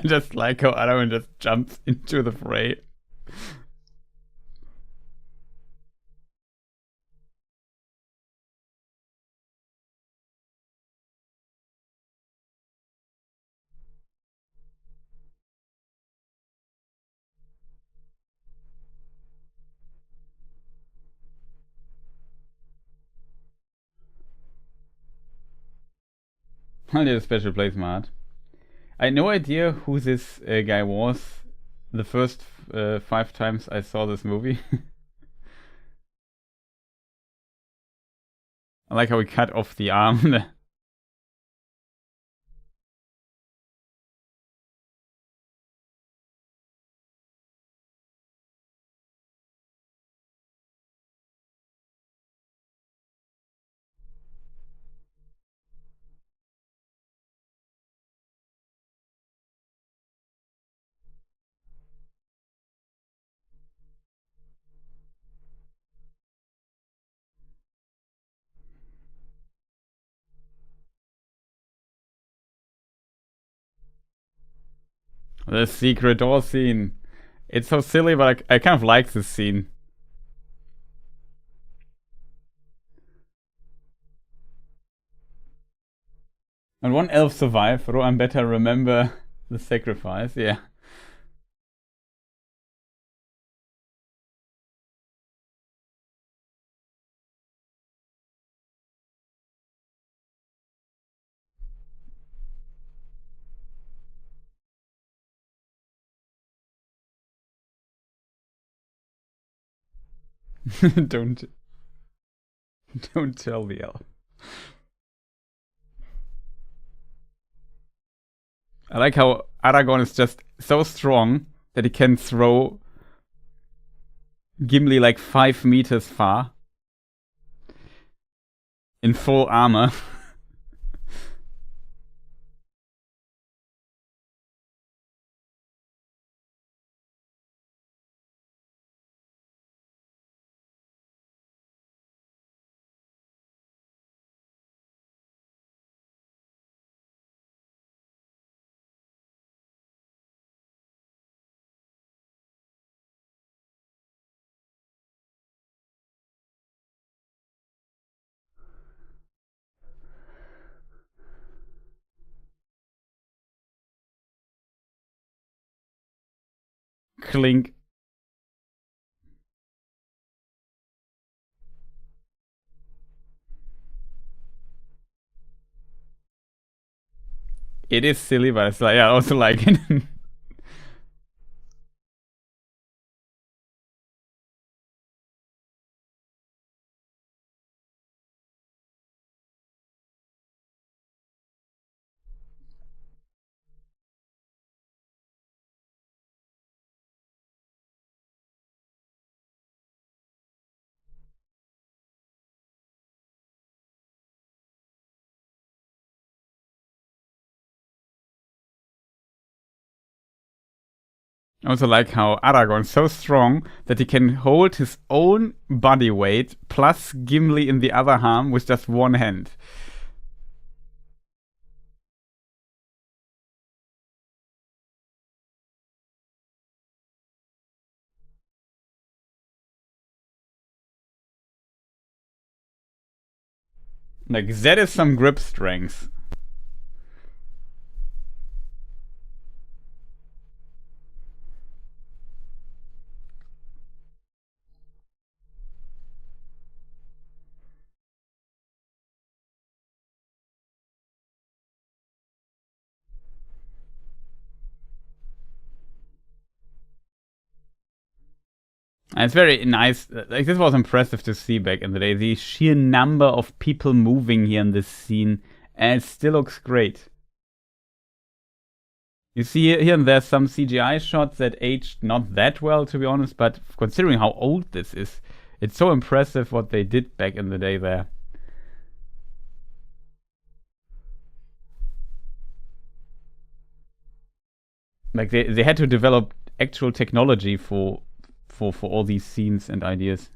Just like how Aragorn just jumps into the fray. I did a special play smart. I had no idea who this guy was the first 5 times I saw this movie. I like how he cut off the arm. The secret door scene. It's so silly, but I kind of like this scene. And one elf survived, though I'm better remember the sacrifice, yeah. don't don't tell the elf. I like how Aragorn is just so strong that he can throw Gimli like 5 meters far in full armor. Clink. It is silly, but it's like I also like it. I also like how Aragorn is so strong that he can hold his own body weight plus Gimli in the other arm with just one hand. Like, that is some grip strength. And it's very nice. Like, this was impressive to see back in the day. The sheer number of people moving here in this scene, and it still looks great. You see here and there some CGI shots that aged not that well, to be honest, but considering how old this is, it's so impressive what they did back in the day there. Like, they had to develop actual technology for all these scenes and ideas.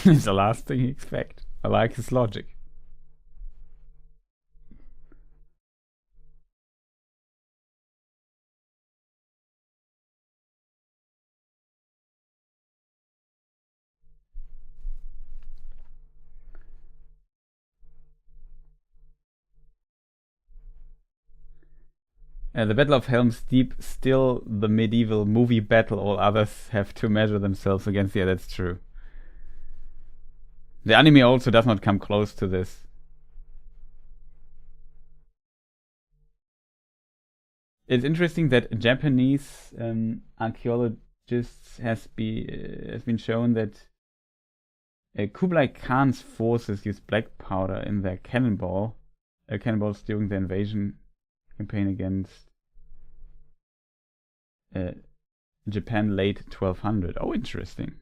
It's the last thing you expect. I like his logic. The Battle of Helm's Deep, still the medieval movie battle all others have to measure themselves against. Yeah, that's true. The anime also does not come close to this. It's interesting that Japanese archaeologists has been shown that Kublai Khan's forces used black powder in their cannonballs during the invasion campaign against Japan late 1200. Oh, interesting.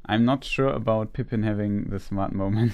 I'm not sure about Pippin having the smart moment.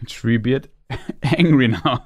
Treebeard angry now.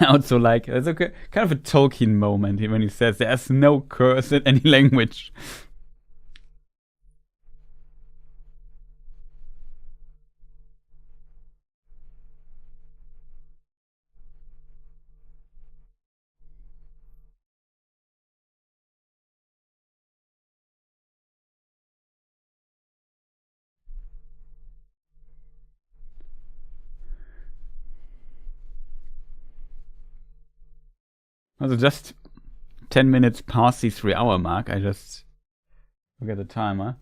Also, like, there's a kind of a Tolkien moment when he says there's no curse in any language. Also, just 10 minutes past the 3-hour mark. I just forget the timer.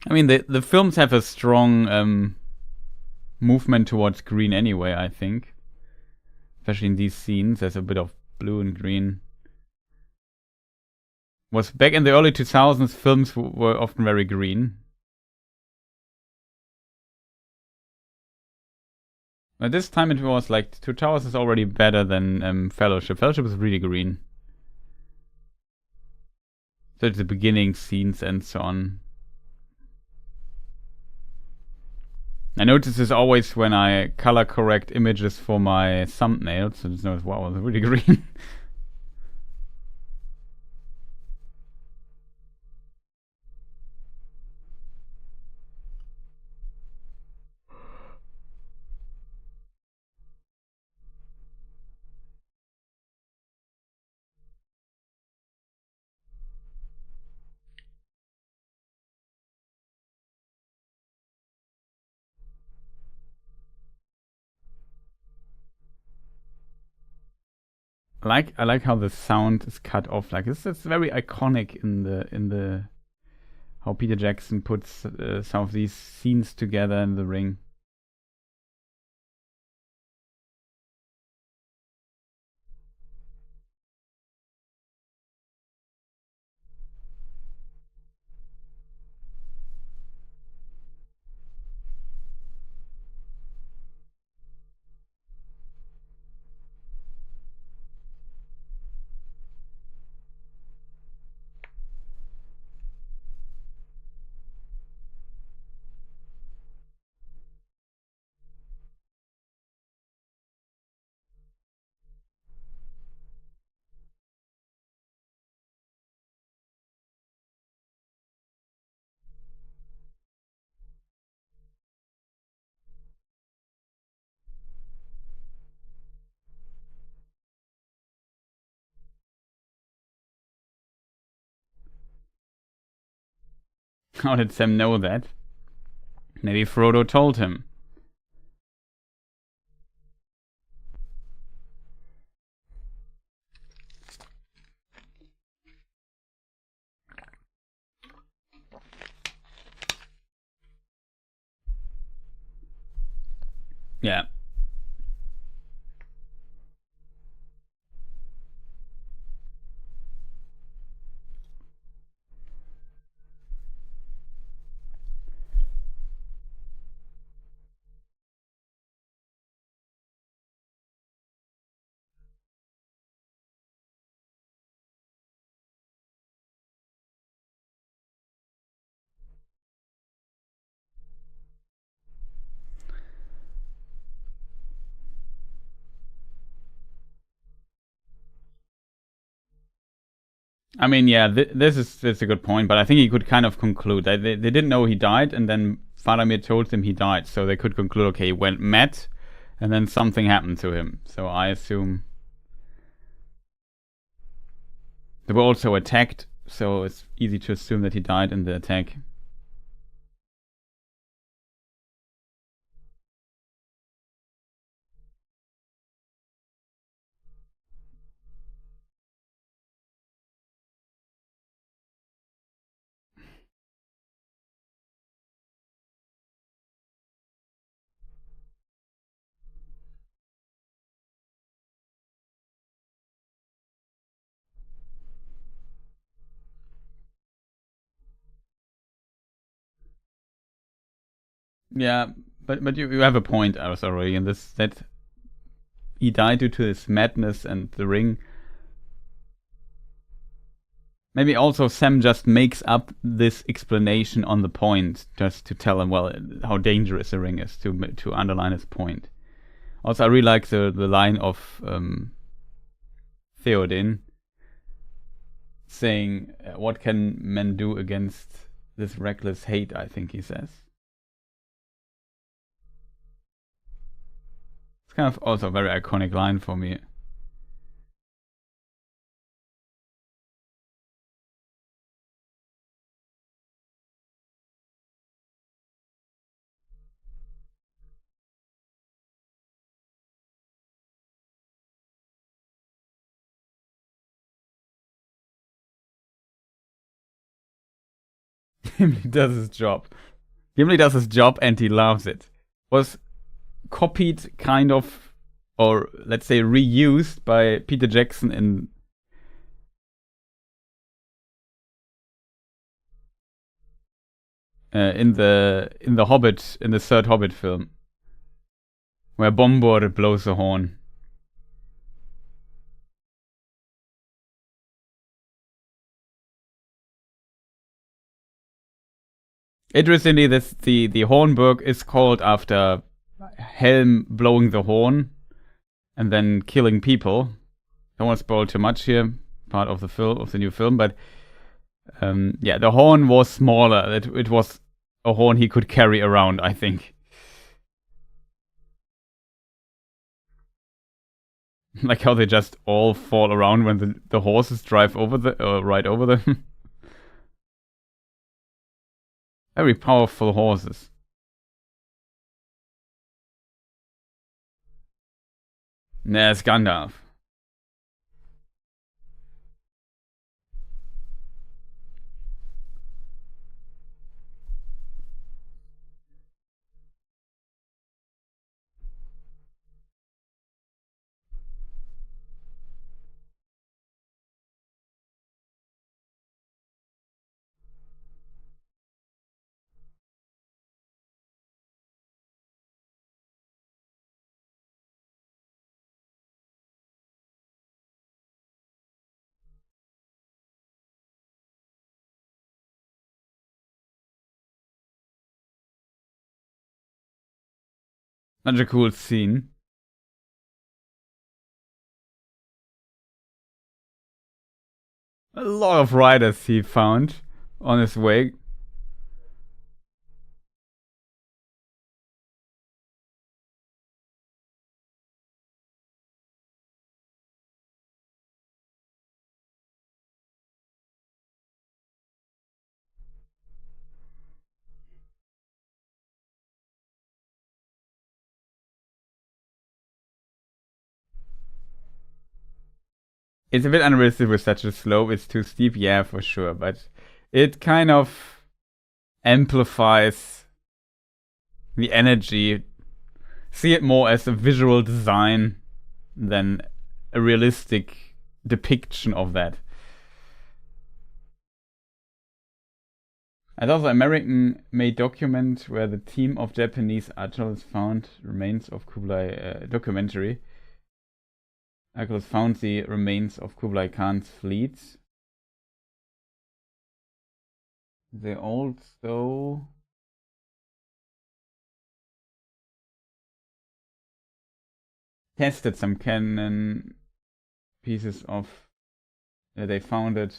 I mean, the films have a strong movement towards green anyway, I think. Especially in these scenes, there's a bit of blue and green. Was back in the early 2000s, films were often very green. At this time it was like Two Towers is already better than Fellowship. Fellowship is really green. So it's the beginning scenes and so on. I notice this always when I color correct images for my thumbnails. So just notice, wow, it's really green. I like how the sound is cut off. Like this is very iconic in the how Peter Jackson puts some of these scenes together in The Ring. How did Sam know that? Maybe Frodo told him. Yeah. I mean, yeah, this is a good point, but I think he could kind of conclude that they didn't know he died, and then Faramir told them he died, so they could conclude, okay, he went mad, and then something happened to him. So I assume they were also attacked, so it's easy to assume that he died in the attack. Yeah, but you have a point, already in this, that he died due to his madness and the ring. Maybe also Sam just makes up this explanation on the point just to tell him, well, how dangerous the ring is, to underline his point. Also, I really like the line of Theoden saying, "What can men do against this reckless hate?" I think he says. It's kind of also a very iconic line for me. Gimli does his job. Gimli does his job and he loves it. Was copied kind of, or let's say reused by Peter Jackson in the Hobbit, in the third Hobbit film, where Bombor blows the horn. Interestingly, the Hornburg is called after Helm blowing the horn and then killing people. Don't want to spoil too much here, part of the new film, but yeah, the horn was smaller. It was a horn he could carry around, I think. Like how they just all fall around when the horses drive over ride over them. Very powerful horses. There's Gandalf. Such a cool scene. A lot of riders he found on his way. It's a bit unrealistic with such a slope. It's too steep, yeah, for sure. But it kind of amplifies the energy. See it more as a visual design than a realistic depiction of that. And also American-made document where the team of Japanese atolls found remains of Kublai documentary. Atolls found the remains of Kublai Khan's fleet. They also tested some cannon pieces of. They found it.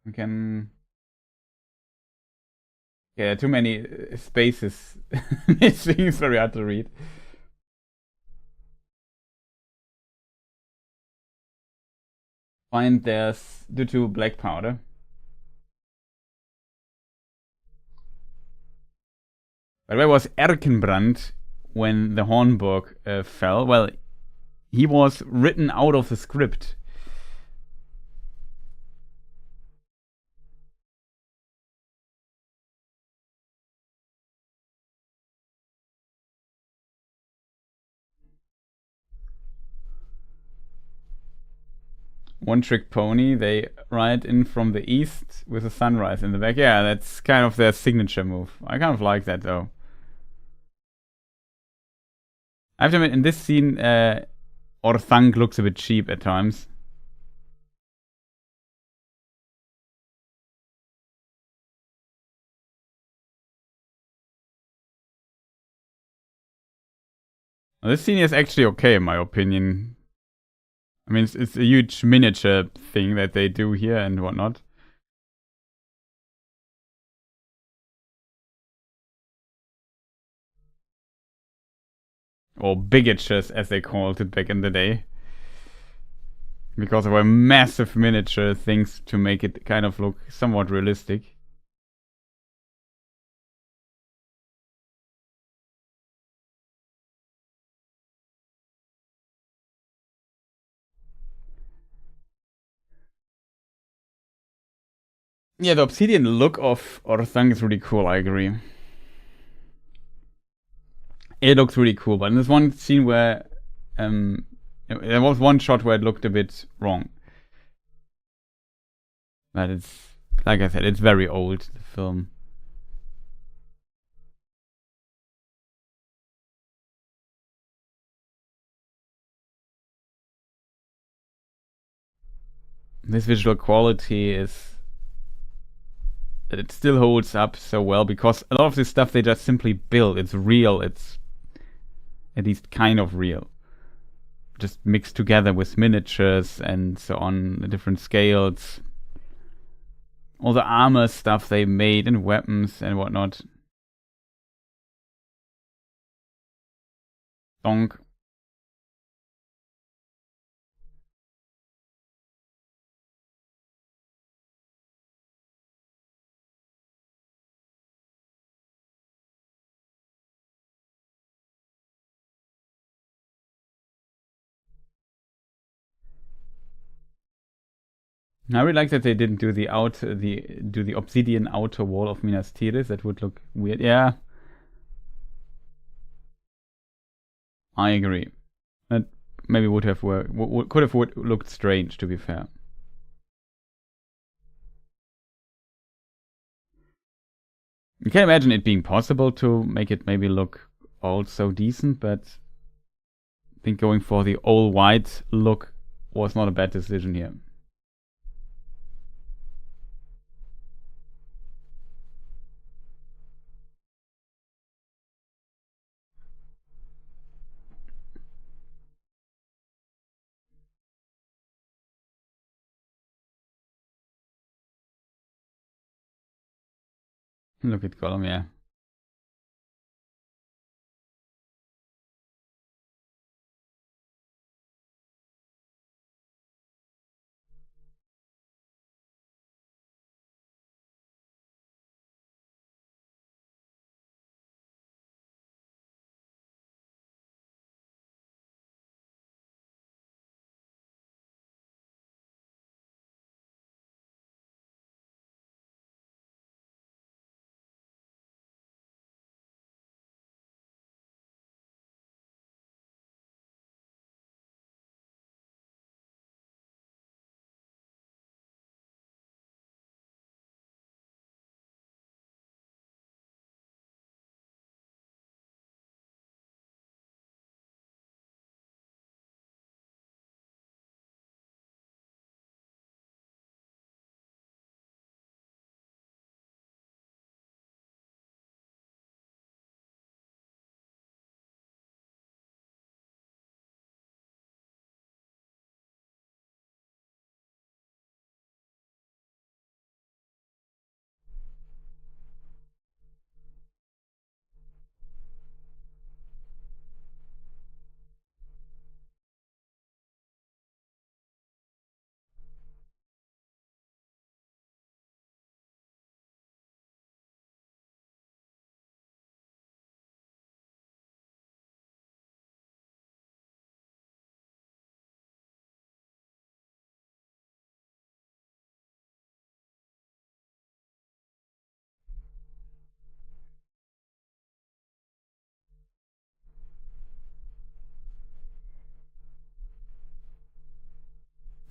We can. Yeah, too many spaces missing. It's very hard to read. Find there's due to black powder. But where was Erkenbrand when the Hornburg fell? Well, he was written out of the script. One Trick Pony, they ride in from the east with a sunrise in the back. Yeah, that's kind of their signature move. I kind of like that though. I have to admit, in this scene, Orthanc looks a bit cheap at times. Now, this scene is actually okay in my opinion. I mean, it's a huge miniature thing that they do here and whatnot. Or bigatures, as they called it back in the day. Because there were massive miniature things to make it kind of look somewhat realistic. Yeah, the obsidian look of Orthanc is really cool, I agree. It looks really cool, but in this one scene where there was one shot where it looked a bit wrong. But it's, like I said, it's very old, the film. This visual quality is it still holds up so well, because a lot of this stuff they just simply build. It's real. It's at least kind of real. Just mixed together with miniatures and so on, different scales. All the armor stuff they made and weapons and whatnot. Donk. I really like that they didn't do the obsidian outer wall of Minas Tirith. That would look weird. Yeah, I agree. That maybe would have worked. Could have looked strange, to be fair. You can imagine it being possible to make it maybe look also decent, but I think going for the all white look was not a bad decision here. Look at Gollum, yeah.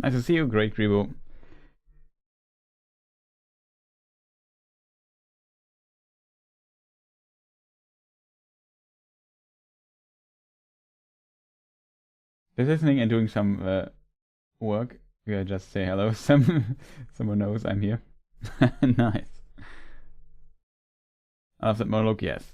Nice to see you, great Grebo. Just listening and doing some work. Yeah, just say hello. Someone knows I'm here. Nice. I love that monologue, yes.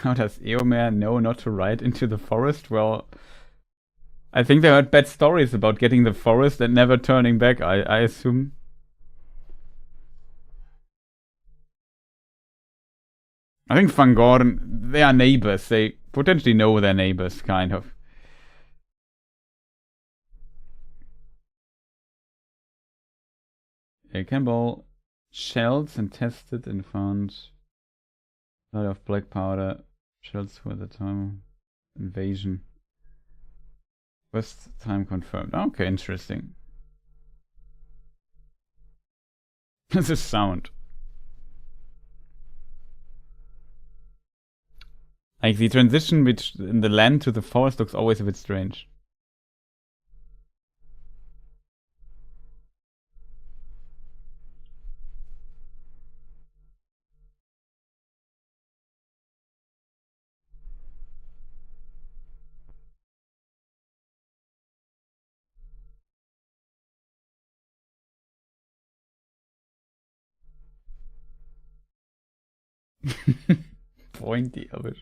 How does Eomer know not to ride into the forest? Well, I think they heard bad stories about getting the forest and never turning back, I assume. I think Fangorn, they are neighbors. They potentially know their neighbors, kind of. A cannonball shells and tested and found a lot of black powder shells for the time invasion. First time confirmed. Okay, interesting. This is sound. Like the transition in the land to the forest looks always a bit strange. Pointy of it.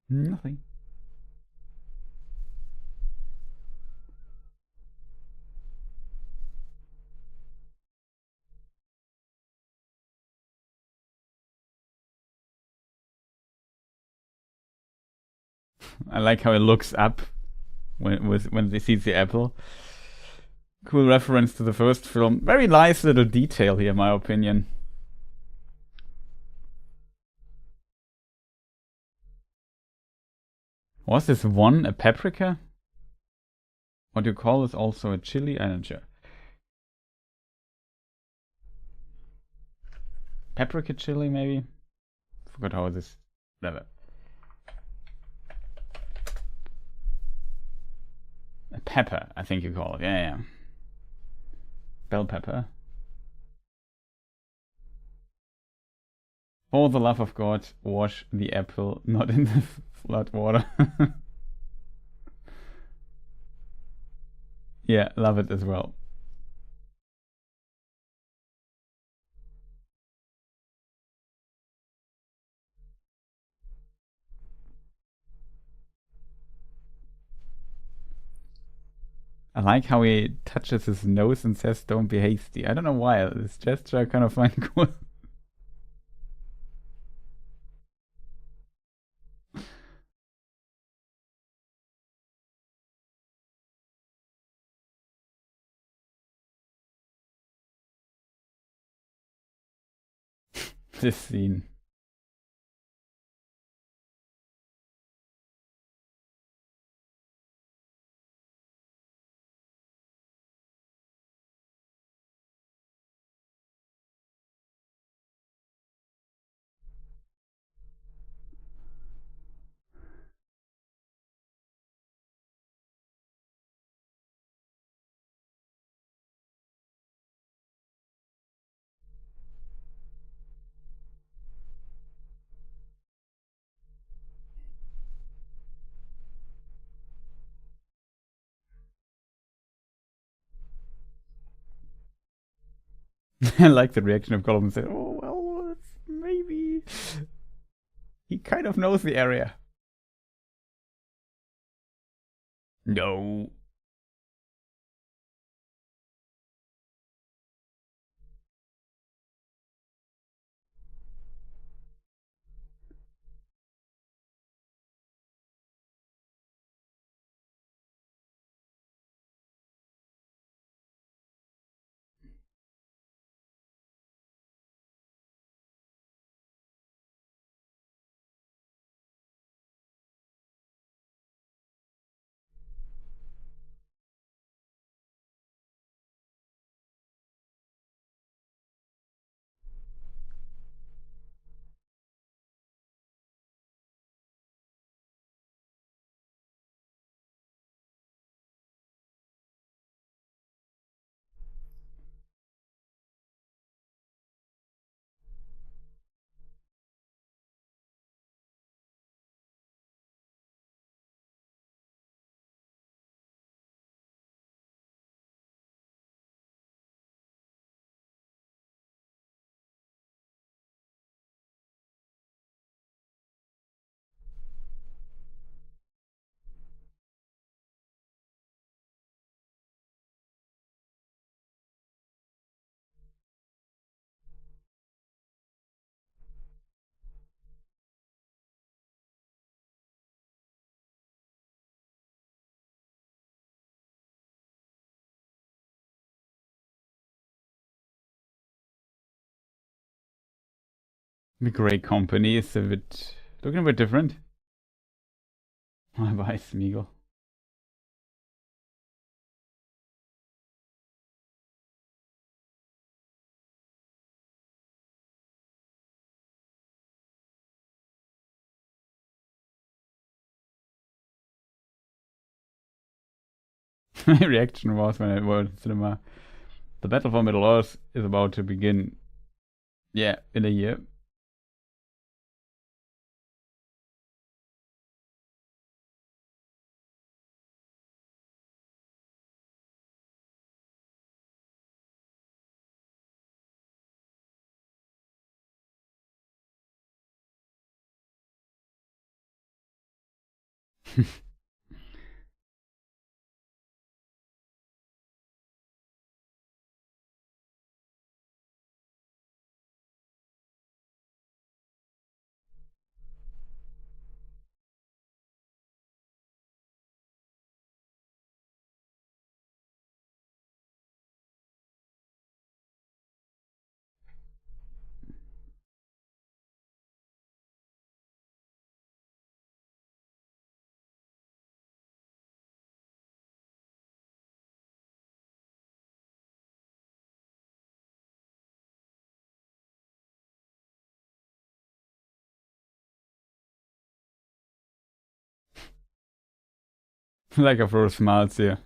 Nothing. I like how it looks up when they see the apple. Cool reference to the first film. Very nice little detail here, in my opinion. Was this one a paprika? What do you call this? Also a chili? I'm not sure. Paprika chili, maybe? Forgot how this. Whatever. A pepper, I think you call it. Yeah. Bell pepper. For the love of God, wash the apple, not in the flood water. Yeah, love it as well. I like how he touches his nose and says, "Don't be hasty." I don't know why. This gesture I kind of find cool. This scene. I like the reaction of Gollum and say, "Oh well, maybe he kind of knows the area." No. The Grey Company is a bit looking a bit different. Bye, Smeagol. My reaction was when I was in cinema. The Battle for Middle-earth is about to begin. Yeah, in a year. Like a Frodo smiles here.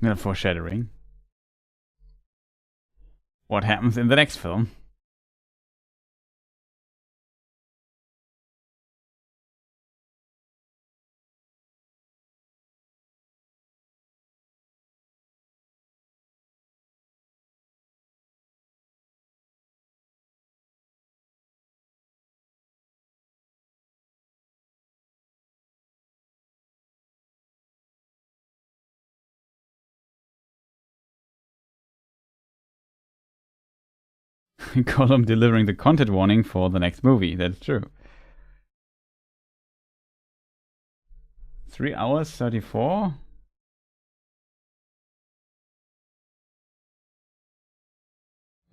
Yeah, foreshadowing. What happens in the next film? Column delivering the content warning for the next movie. That's true. 3 hours 34.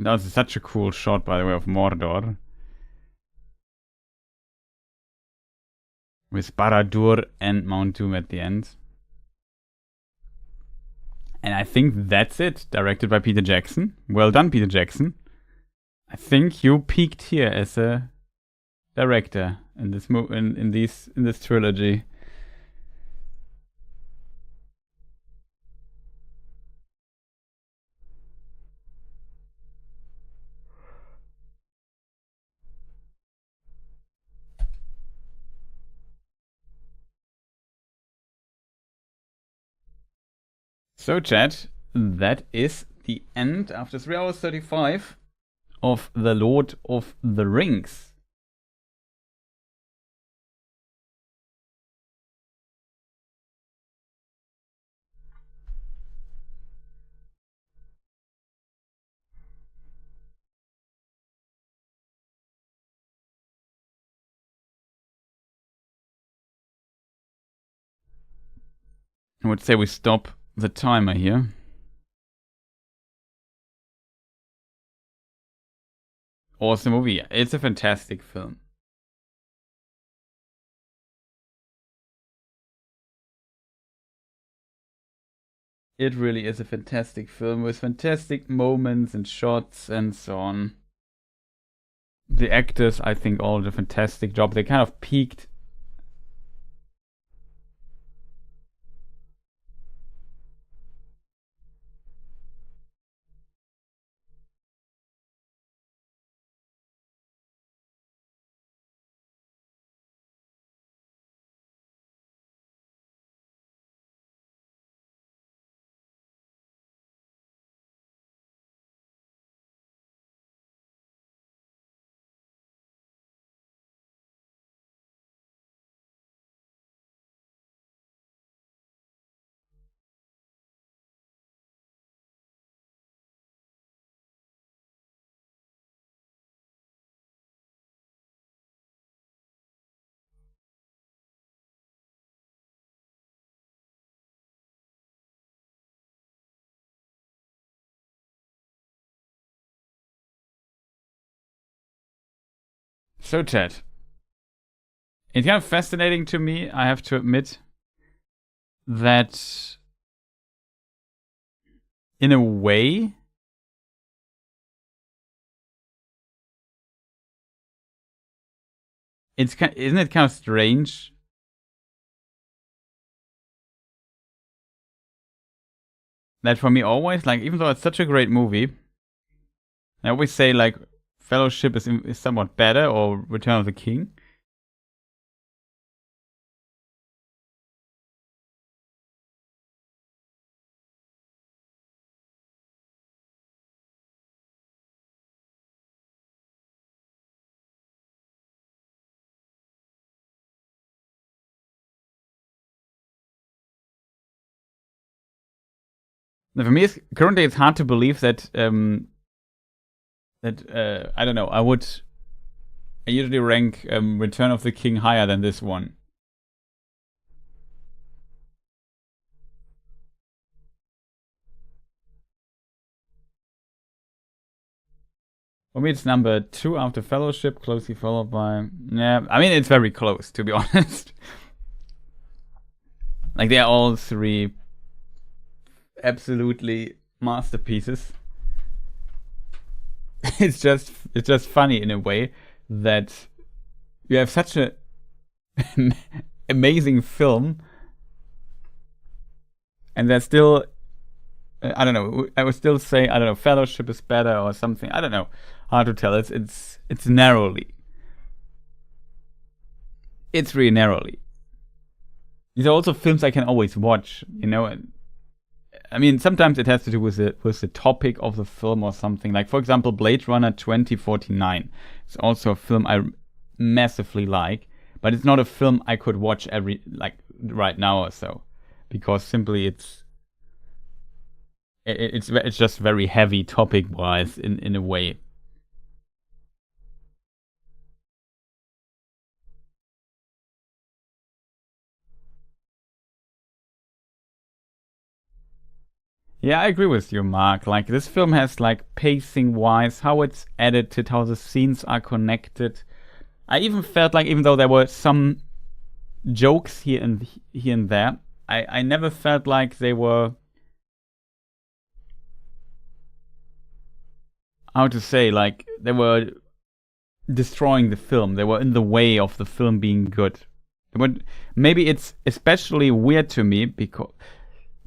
That was such a cool shot, by the way, of Mordor. With Barad-dûr and Mount Doom at the end. And I think that's it. Directed by Peter Jackson. Well done, Peter Jackson. I think you peaked here as a director in this in this trilogy. So, chat, that is the end after 3 hours 35 of The Lord of the Rings. I would say we stop the timer here. Awesome movie. It's a fantastic film. It really is a fantastic film with fantastic moments and shots and so on. The actors, I think, all did a fantastic job. They kind of peaked. So, Chad, it's kind of fascinating to me, I have to admit, that in a way, isn't it kind of strange that for me always, like, even though it's such a great movie, I always say like Fellowship is somewhat better or Return of the King. Now, for me, currently it's hard to believe that I don't know. I usually rank Return of the King higher than this one. For me, it's number 2 after Fellowship, closely followed by. Yeah, I mean, it's very close, to be honest. Like, they're all 3 absolutely masterpieces. It's just funny in a way that you have such a amazing film, and there's still I don't know. I would still say I don't know. Fellowship is better or something. I don't know. Hard to tell. It's narrowly. It's really narrowly. These are also films I can always watch. You know. I mean, sometimes it has to do with the topic of the film or something. Like for example, Blade Runner 2049. It's also a film I massively like, but it's not a film I could watch every like right now or so, because simply it's just very heavy topic wise in a way. Yeah, I agree with you, Mark. Like this film has like pacing wise, how it's edited, how the scenes are connected. I even felt like even though there were some jokes here and there, I never felt like they were how to say like they were destroying the film. They were in the way of the film being good. But maybe it's especially weird to me because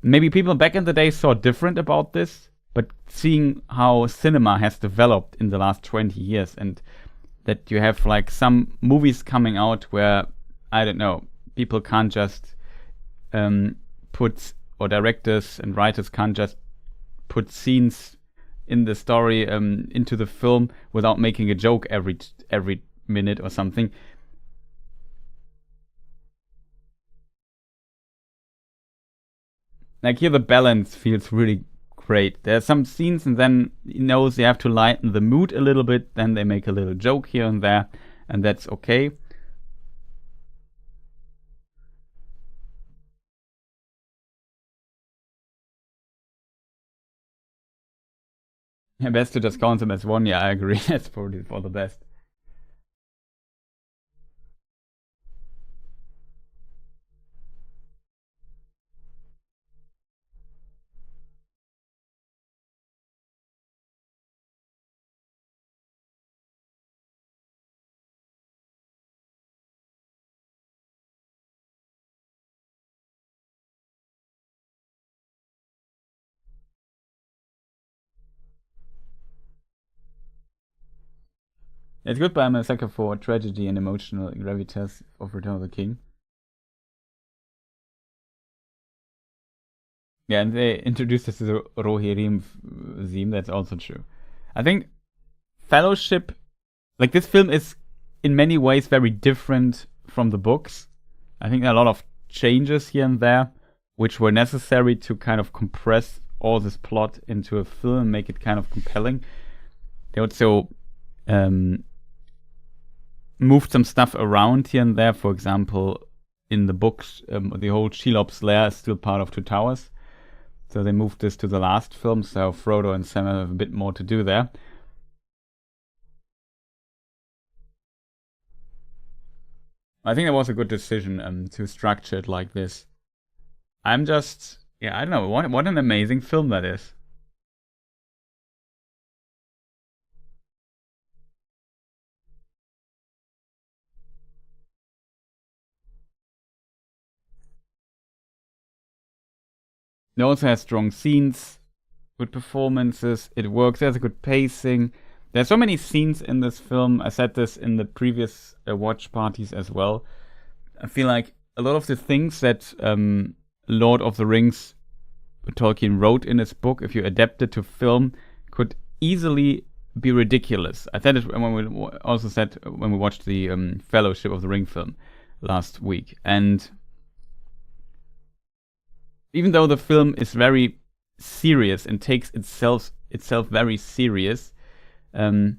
maybe people back in the day saw different about this, but seeing how cinema has developed in the last 20 years and that you have like some movies coming out where I don't know, people can't just put or directors and writers can't just put scenes in the story into the film without making a joke every minute or something. Like here, the balance feels really great. There are some scenes, and then you know they have to lighten the mood a little bit. Then they make a little joke here and there, and that's okay. Yeah, best to just count them as one. Yeah, I agree. That's probably for the best. It's good, but I'm a sucker for tragedy and emotional gravitas of Return of the King. Yeah, and they introduced us to the Rohirrim theme. That's also true. I think Fellowship, like this film, is in many ways very different from the books. I think there are a lot of changes here and there, which were necessary to kind of compress all this plot into a film and make it kind of compelling. They also moved some stuff around here and there. For example, in the books, the whole Shelob's lair is still part of Two Towers. So they moved this to the last film, so Frodo and Sam have a bit more to do there. I think that was a good decision to structure it like this. I'm just, yeah, I don't know, what an amazing film that is. It also has strong scenes, good performances, it works, there's a good pacing. There's so many scenes in this film. I said this in the previous watch parties as well. I feel like a lot of the things that Lord of the Rings Tolkien wrote in his book, if you adapt it to film, could easily be ridiculous. I said it when we also said when we watched the Fellowship of the Ring film last week. And even though the film is very serious and takes itself very serious, it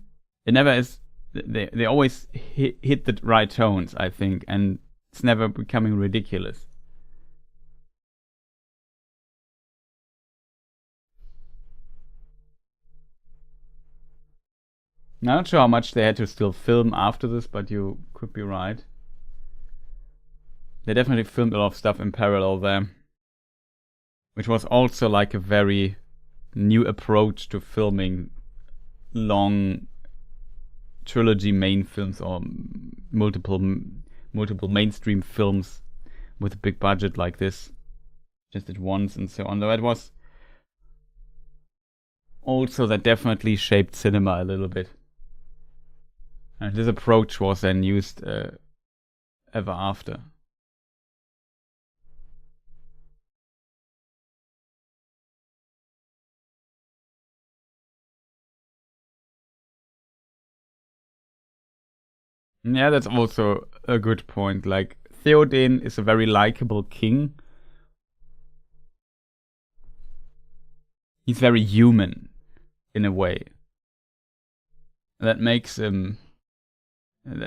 never is. They always hit the right tones, I think, and it's never becoming ridiculous. I'm not sure how much they had to still film after this, but you could be right. They definitely filmed a lot of stuff in parallel there, which was also like a very new approach to filming long trilogy main films or multiple mainstream films with a big budget like this, just at once and so on. Though it was also that definitely shaped cinema a little bit. And this approach was then used ever after. Yeah, that's also a good point. Like, Theoden is a very likable king. He's very human, in a way. That makes him...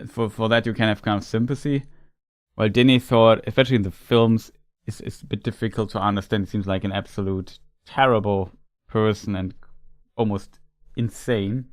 For that you can have kind of sympathy. While Denethor, especially in the films, is a bit difficult to understand. He seems like an absolute terrible person and almost insane.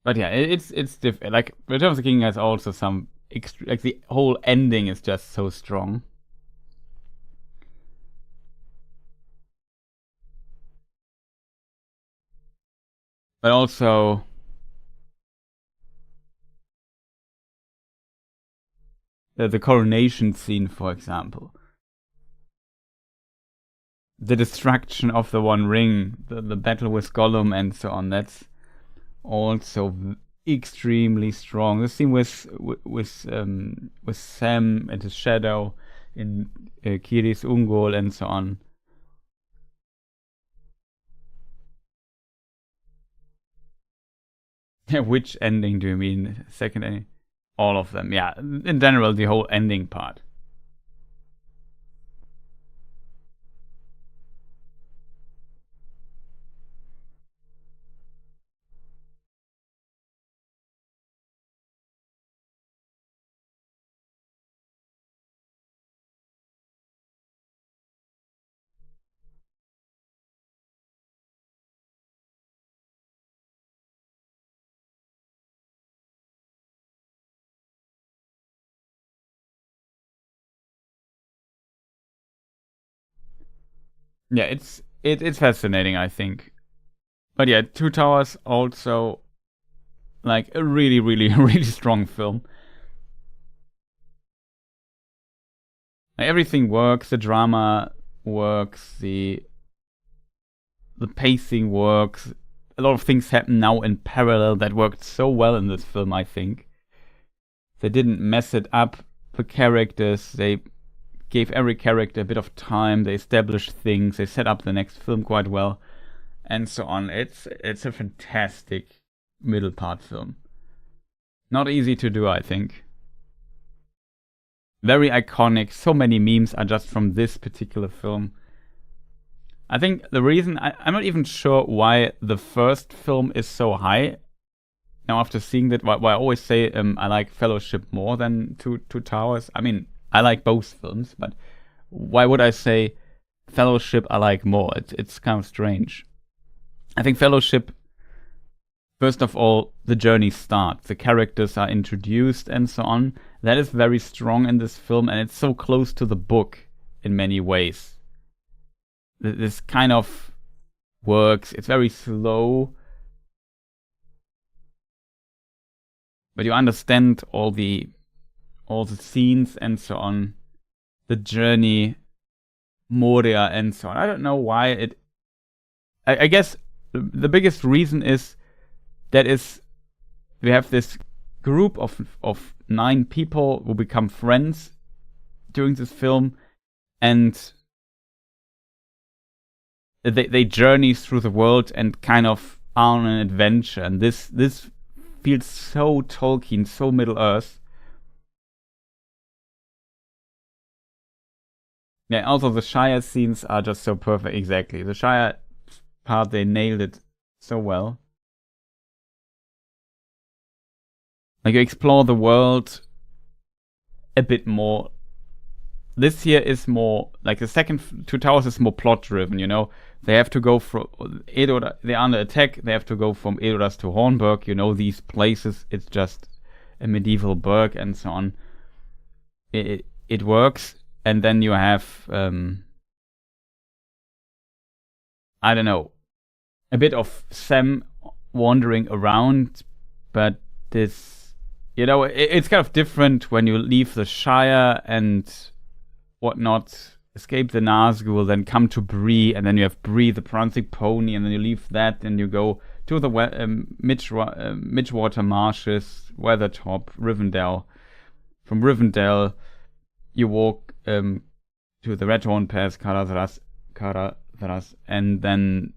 But yeah, it's different. Like, Return of the King has also some like the whole ending is just so strong. But also the coronation scene, for example. The destruction of the One Ring, the battle with Gollum and so on, that's also extremely strong. The scene with Sam and his shadow in Kiris Ungol and so on. Which ending do you mean? Second ending? All of them, yeah. In general, the whole ending part. Yeah, it's fascinating, I think. But yeah, Two Towers also like a really, really, really strong film. Like, everything works, the drama works, the pacing works. A lot of things happen now in parallel that worked so well in this film, I think. They didn't mess it up. The characters, they gave every character a bit of time, they established things, they set up the next film quite well, and so on. It's a fantastic middle part film. Not easy to do, I think. Very iconic. So many memes are just from this particular film. I think the reason, I'm not even sure why the first film is so high. Now after seeing that, why I always say I like Fellowship more than Two Towers. I mean, I like both films, but why would I say Fellowship I like more? It's kind of strange. I think Fellowship, first of all, the journey starts. The characters are introduced and so on. That is very strong in this film, and it's so close to the book in many ways. This kind of works. It's very slow, but you understand all the scenes and so on, the journey, Moria and so on. I don't know why I guess the biggest reason is that we have this group of 9 people who become friends during this film, and they journey through the world and kind of are on an adventure. And this feels so Tolkien, so Middle Earth. Yeah, also the Shire scenes are just so perfect. Exactly. The Shire part, they nailed it so well. Like, you explore the world a bit more. This here is more, like the second Two Towers is more plot driven, you know. They have to go from Edoras, they're under attack, they have to go from Edoras to Hornburg, you know, these places, it's just a medieval burg and so on. It works. And then you have, I don't know, a bit of Sam wandering around, but this, you know, it's kind of different when you leave the Shire and whatnot, escape the Nazgul, then come to Bree, and then you have Bree, the prancing pony, and then you leave that, and you go to the Midgewater Marshes, Weathertop, Rivendell. From Rivendell, you walk to the Redhorn Pass, Caradhras, and then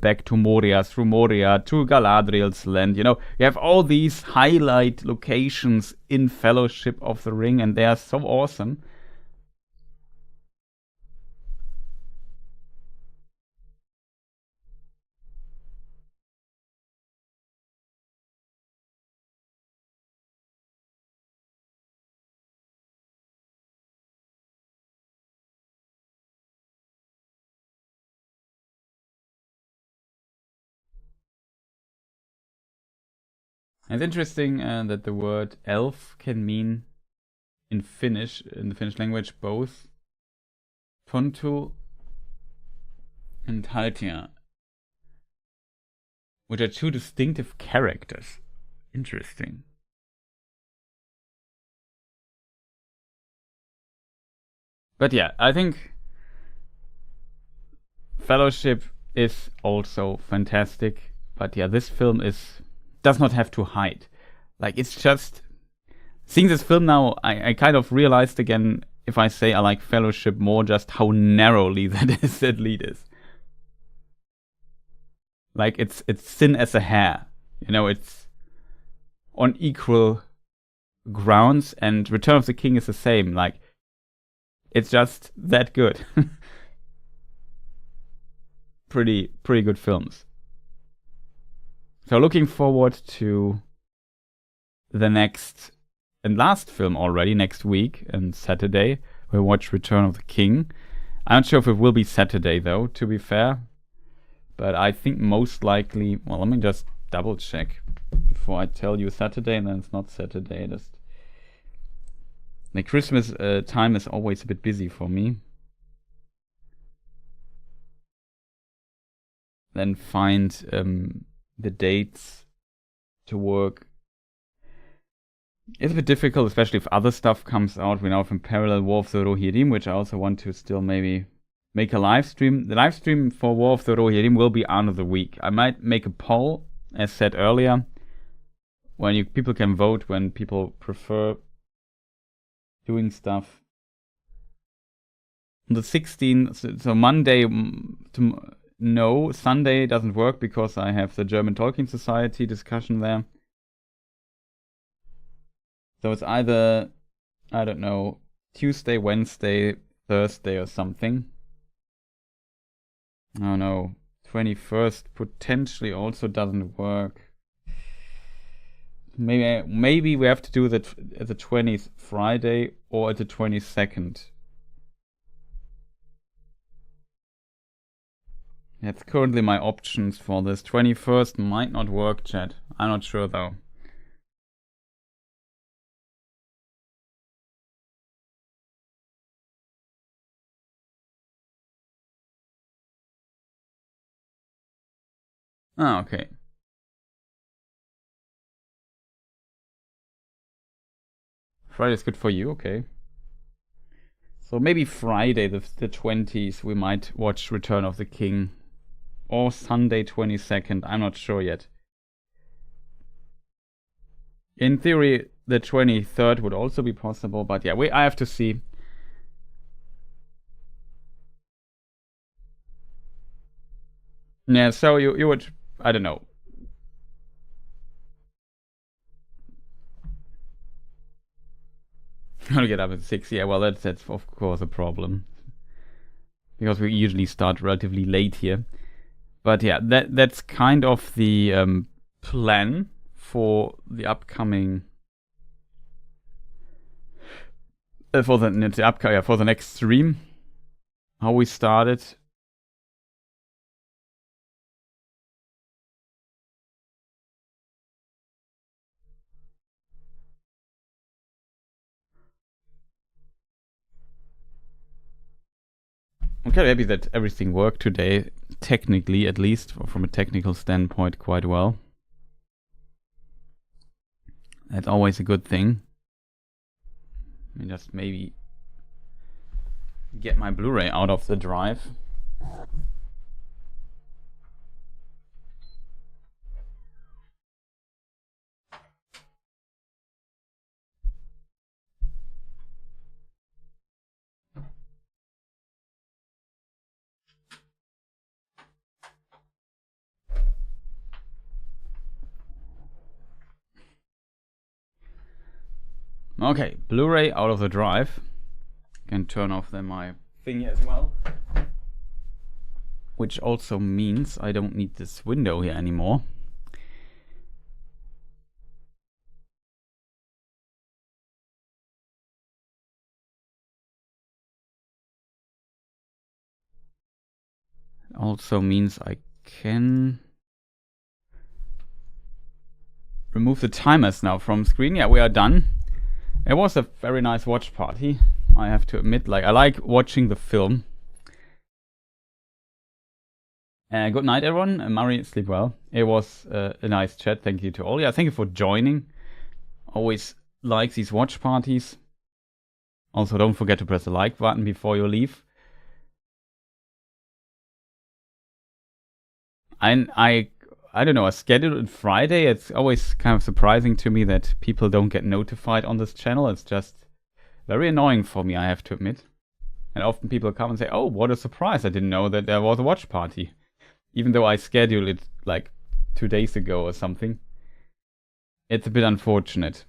back to Moria, through Moria to Galadriel's land. You know, you have all these highlight locations in Fellowship of the Ring, and they are so awesome. It's interesting that the word elf can mean in the Finnish language, both Tontu and Haltia, which are 2 distinctive characters. Interesting. But yeah, I think Fellowship is also fantastic. But yeah, this film does not have to hide. Like, it's just, seeing this film now, I kind of realized again if I say I like Fellowship more, just how narrowly that lead is. Like it's thin as a hair, you know. It's on equal grounds, and Return of the King is the same. Like it's just that good. pretty good films. So looking forward to the next and last film already next week and Saturday. We'll watch Return of the King. I'm not sure if it will be Saturday though, to be fair. But I think most likely, well, let me just double check before I tell you Saturday, and then it's not Saturday. Just the Christmas time is always a bit busy for me. Then find the dates to work. It's a bit difficult, especially if other stuff comes out. We now have in parallel War of the Rohirrim, which I also want to still maybe make a live stream. The live stream for War of the Rohirrim will be on the week. I might make a poll, as said earlier, when people can vote when people prefer doing stuff. On the 16th, so Monday, no, Sunday doesn't work because I have the German Tolkien Society discussion there. So it's either, I don't know, Tuesday, Wednesday, Thursday or something. Oh no, 21st potentially also doesn't work. Maybe we have to do that at the 20th Friday or at the 22nd. That's currently my options for this. 21st might not work, chat. I'm not sure though. Ah, okay. Friday's good for you, okay. So maybe Friday, the 20th, we might watch Return of the King. Or Sunday 22nd, I'm not sure yet. In theory, the 23rd would also be possible, but yeah, I have to see. Yeah, so you would, I don't know. Gotta get up at 6, yeah, well that's of course a problem. Because we usually start relatively late here. But yeah, that's kind of the plan for the upcoming for the next stream. How we started. I'm kind of happy that everything worked today, technically at least, from a technical standpoint, quite well. That's always a good thing. Let me just maybe get my Blu-ray out of the drive. Okay, Blu-ray out of the drive. Can turn off then my thingy as well. Which also means I don't need this window here anymore. Also means I can remove the timers now from screen. Yeah, we are done. It was a very nice watch party, I have to admit. Like, I like watching the film. Good night, everyone. Murray, sleep well. It was a nice chat. Thank you to all. Yeah, thank you for joining. Always like these watch parties. Also, don't forget to press the like button before you leave. I don't know, a schedule on Friday, it's always kind of surprising to me that people don't get notified on this channel. It's just Very annoying for me, I have to admit. And often people come and say, oh, what a surprise, I didn't know that there was a watch party. Even though I scheduled it like 2 days ago or something. It's a bit unfortunate.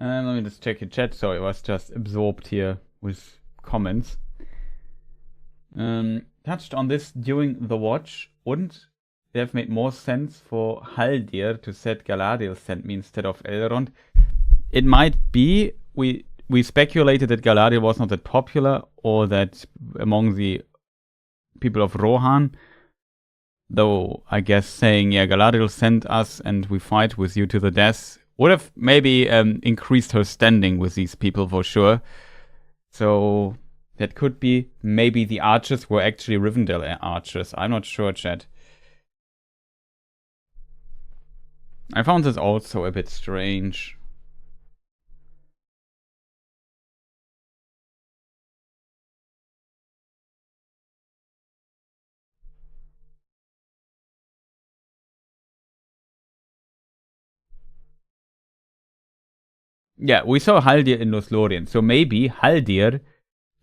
And let me just check your chat. Sorry, I was just absorbed here with comments. Touched on this during the watch. Wouldn't it have made more sense for Haldir to set Galadriel sent me instead of Elrond? It might be. We speculated that Galadriel was not that popular, or that among the people of Rohan. Though I guess saying, yeah, Galadriel sent us and we fight with you to the death would have maybe increased her standing with these people for sure. So that could be. Maybe the archers were actually Rivendell archers. I'm not sure, chat. I found this also a bit strange. Yeah, we saw Haldir in Lothlorien. So maybe Haldir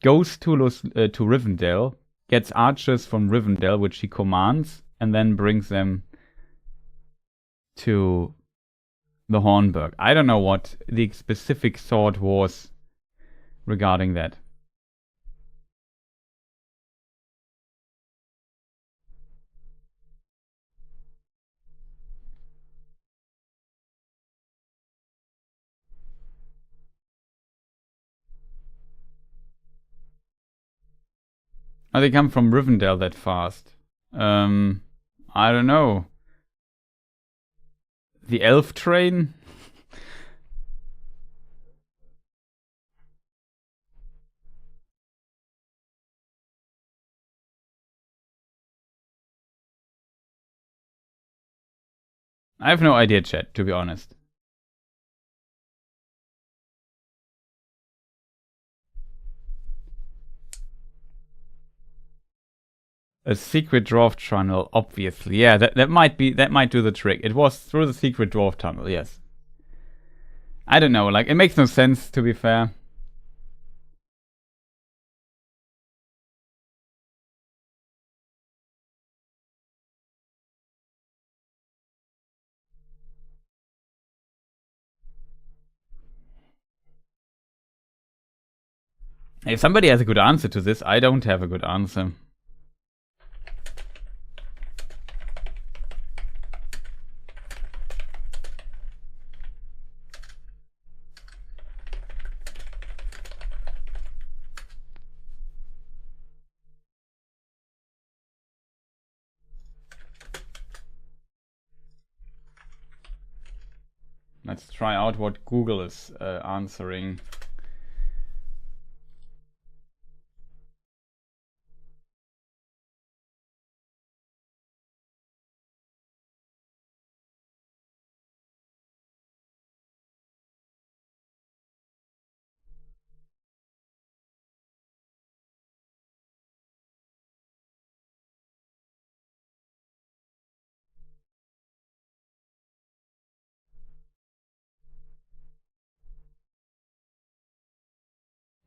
goes to Rivendell, gets archers from Rivendell, which he commands, and then brings them to the Hornburg. I don't know what the specific thought was regarding that. Oh, they come from Rivendell that fast. I don't know. The elf train? I have no idea, chat, to be honest. A secret dwarf tunnel, obviously. Yeah, that might do the trick. It was through the secret dwarf tunnel, yes. I don't know, like, it makes no sense, to be fair. If somebody has a good answer to this, I don't have a good answer. Let's try out what Google is answering.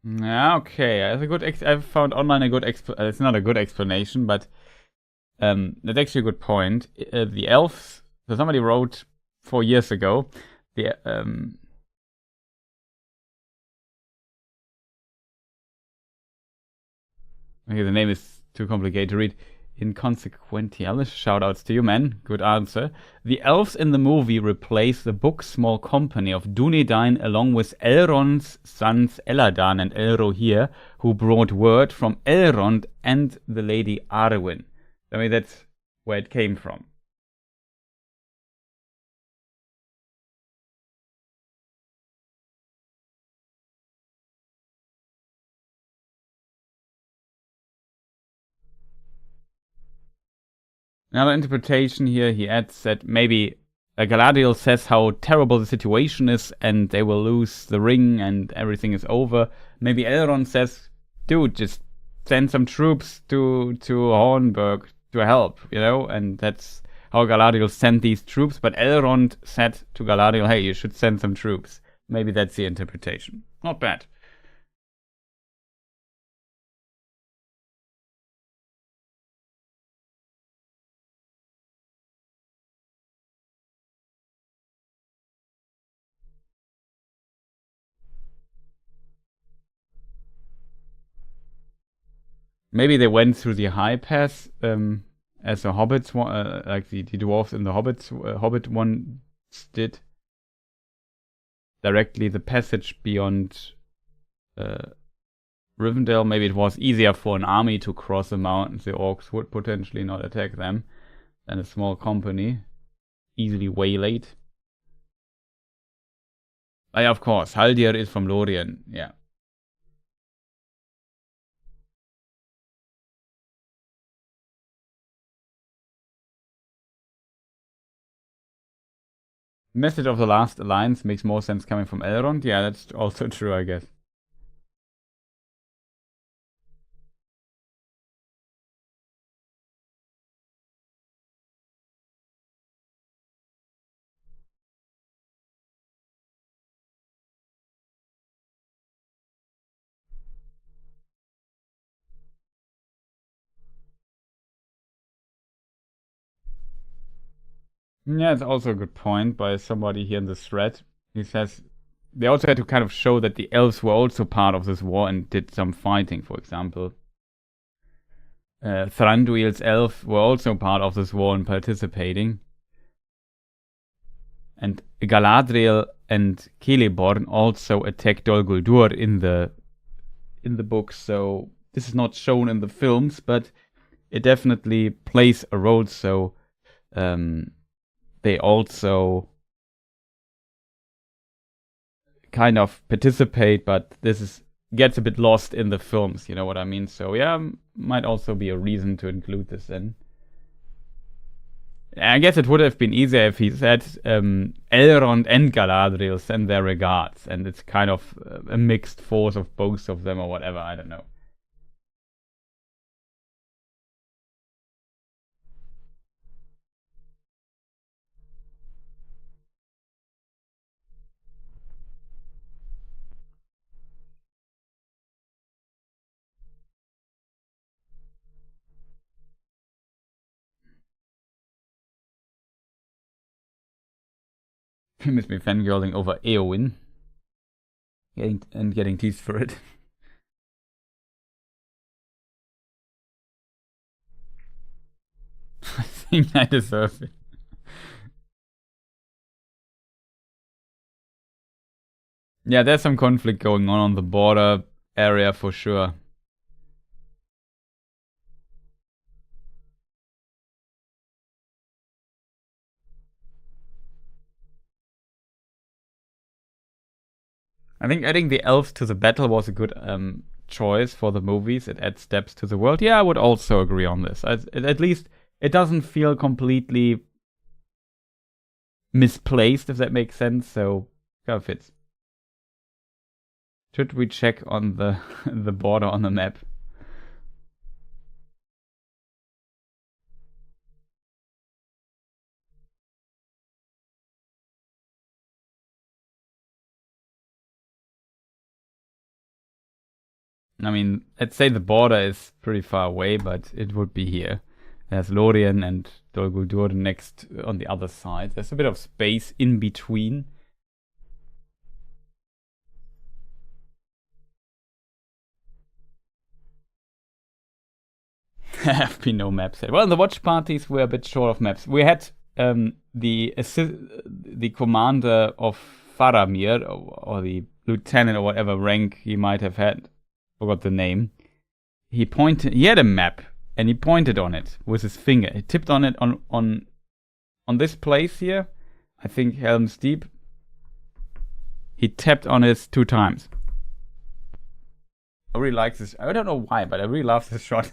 Yeah, okay. I've found online a good it's not a good explanation, but that's actually a good point. The elves. So somebody wrote 4 years ago. The Okay, the name is too complicated to read. Inconsequentialis. Shoutouts to you, man. Good answer. The elves in the movie replace the book's small company of Dunedain along with Elrond's sons Eladan and Elrohir, who brought word from Elrond and the Lady Arwen. I mean, that's where it came from. Another interpretation here, he adds that maybe Galadriel says how terrible the situation is and they will lose the ring and everything is over. Maybe Elrond says, dude, just send some troops to Hornburg to help, and that's how Galadriel sent these troops. But Elrond said to Galadriel, hey, you should send some troops. Maybe that's the interpretation. Not bad. Maybe they went through the high pass as the hobbits, like the dwarves in the Hobbit one did. Directly the passage beyond Rivendell. Maybe it was easier for an army to cross the mountains. The orcs would potentially not attack them than a small company, easily waylaid. Yeah, of course, Haldir is from Lorien. Yeah. Message of the Last Alliance makes more sense coming from Elrond. Yeah, that's also true, I guess. Yeah, it's also a good point by somebody here in the thread. He says they also had to kind of show that the elves were also part of this war and did some fighting, for example. Thranduil's elves were also part of this war and participating. And Galadriel and Celeborn also attacked Dol Guldur in the book, so this is not shown in the films, but it definitely plays a role. So they also kind of participate, but this gets a bit lost in the films. You know what I mean? So yeah, might also be a reason to include this in. I guess it would have been easier if he said Elrond and Galadriel send their regards, and it's kind of a mixed force of both of them or whatever. I don't know. Miss me fangirling over Eowyn, getting teased for it. I think I deserve it. Yeah, there's some conflict going on the border area for sure. I think adding the elves to the battle was a good choice for the movies. It adds depth to the world. Yeah, I would also agree on this. At least it doesn't feel completely misplaced, if that makes sense. So kind of fits. Should we check on the the border on the map? I mean, let's say the border is pretty far away, but it would be here. There's Lorien and Dol Guldur next on the other side. There's a bit of space in between. Have been no maps yet. Well, the watch parties were a bit short of maps. We had the commander of Faramir, or the lieutenant or whatever rank he might have had, forgot the name. He had a map, and he pointed on it with his finger. He tipped on it on this place here, I think Helm's Deep. He tapped on it 2 times. I really like this. I don't know why, but I really love this shot.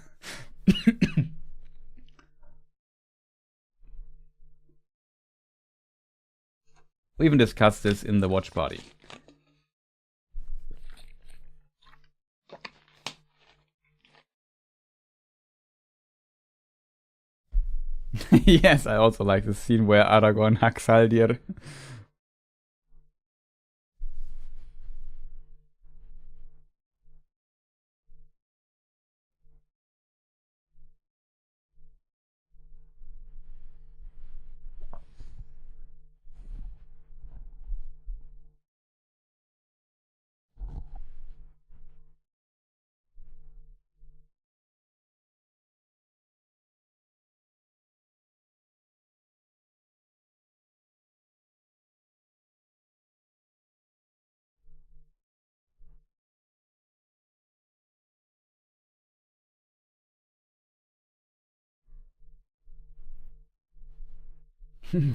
We even discussed this in the watch party. Yes, I also like the scene where Aragorn hacks Haldir.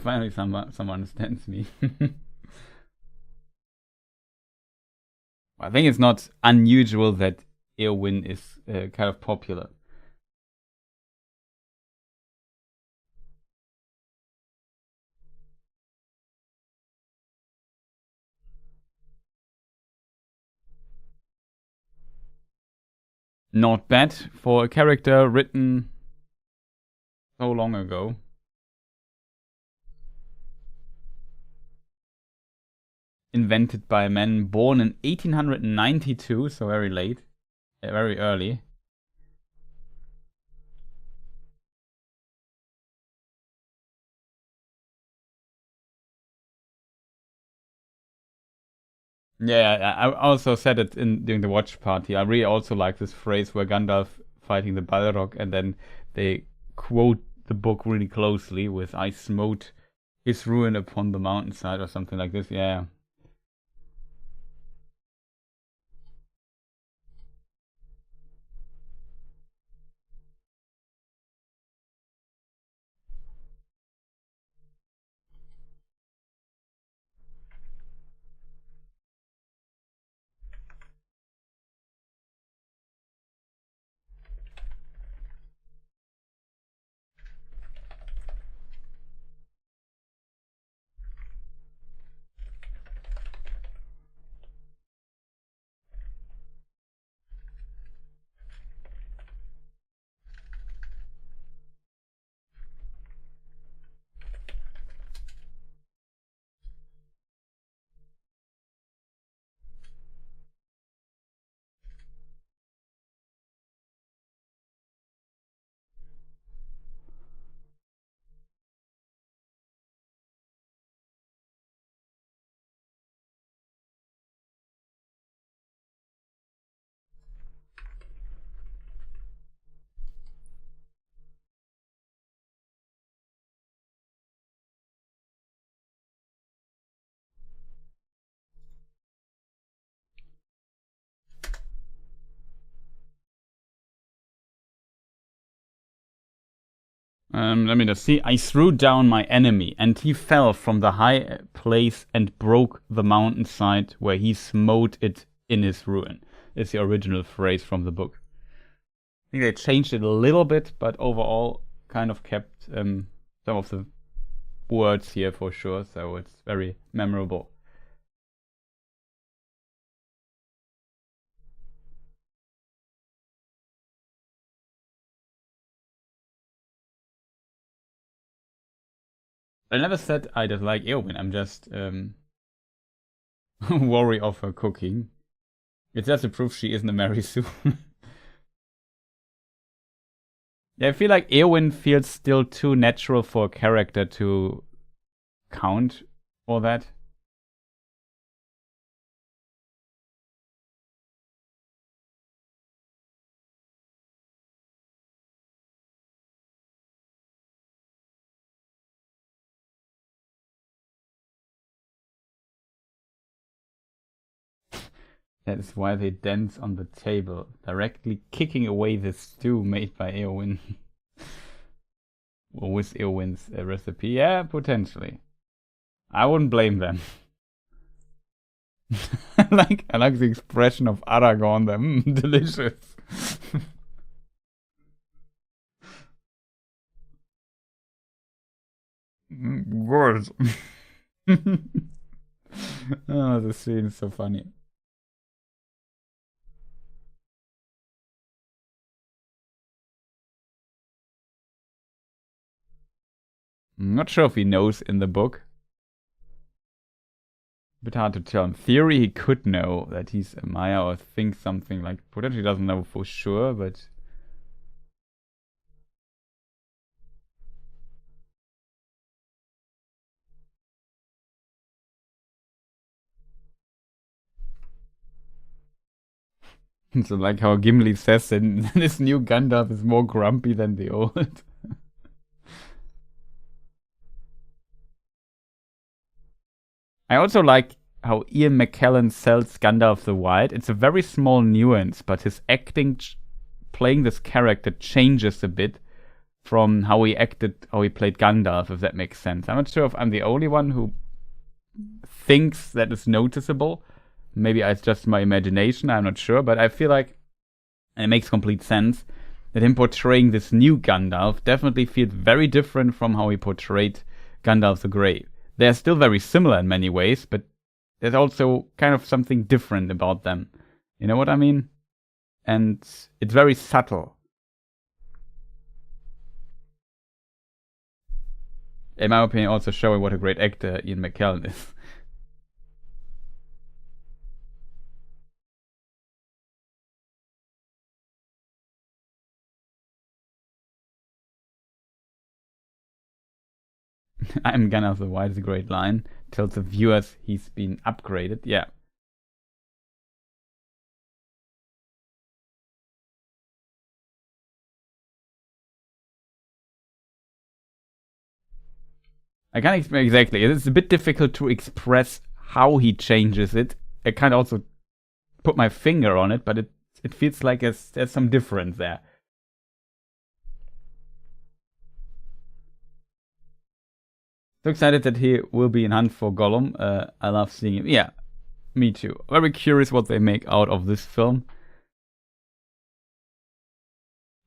Finally, someone understands me. I think it's not unusual that Eowyn is kind of popular. Not bad for a character written so long ago. Invented by a man born in 1892, so very late, very early. Yeah, I also said it during the watch party. I really also like this phrase where Gandalf fighting the Balrog, and then they quote the book really closely with "I smote his ruin upon the mountainside" or something like this. Yeah. Let me just see. I threw down my enemy, and he fell from the high place and broke the mountainside where he smote it in his ruin. It's the original phrase from the book. I think they changed it a little bit, but overall kind of kept some of the words here for sure, so it's very memorable. I never said I dislike Eowyn. I'm just worry of her cooking. It's just a proof she isn't a Mary Sue. Yeah, I feel like Eowyn feels still too natural for a character to count for that. That is why they dance on the table, directly kicking away the stew made by Eowyn. Or with Eowyn's recipe. Yeah, potentially. I wouldn't blame them. I like the expression of Aragorn there. Delicious. Good. Oh, the scene is so funny. I'm not sure if he knows in the book. A bit hard to tell. In theory, he could know that he's a Maya or think something like. Potentially doesn't know for sure, but. So, like how Gimli says that this new Gandalf is more grumpy than the old. I also like how Ian McKellen sells Gandalf the White. It's a very small nuance, but his acting, playing this character, changes a bit from how he played Gandalf, if that makes sense. I'm not sure if I'm the only one who thinks that is noticeable. Maybe it's just my imagination, I'm not sure, but I feel like it makes complete sense that him portraying this new Gandalf definitely feels very different from how he portrayed Gandalf the Grey. They're still very similar in many ways, but there's also kind of something different about them. You know what I mean? And it's very subtle. In my opinion, also showing what a great actor Ian McKellen is. I'm Gandalf the White is a great line. Tells the viewers he's been upgraded. Yeah. I can't explain exactly. It's a bit difficult to express how he changes it. I can't also put my finger on it, but it feels like there's some difference there. So excited that he will be in Hunt for Gollum. I love seeing him. Yeah, me too. Very curious what they make out of this film.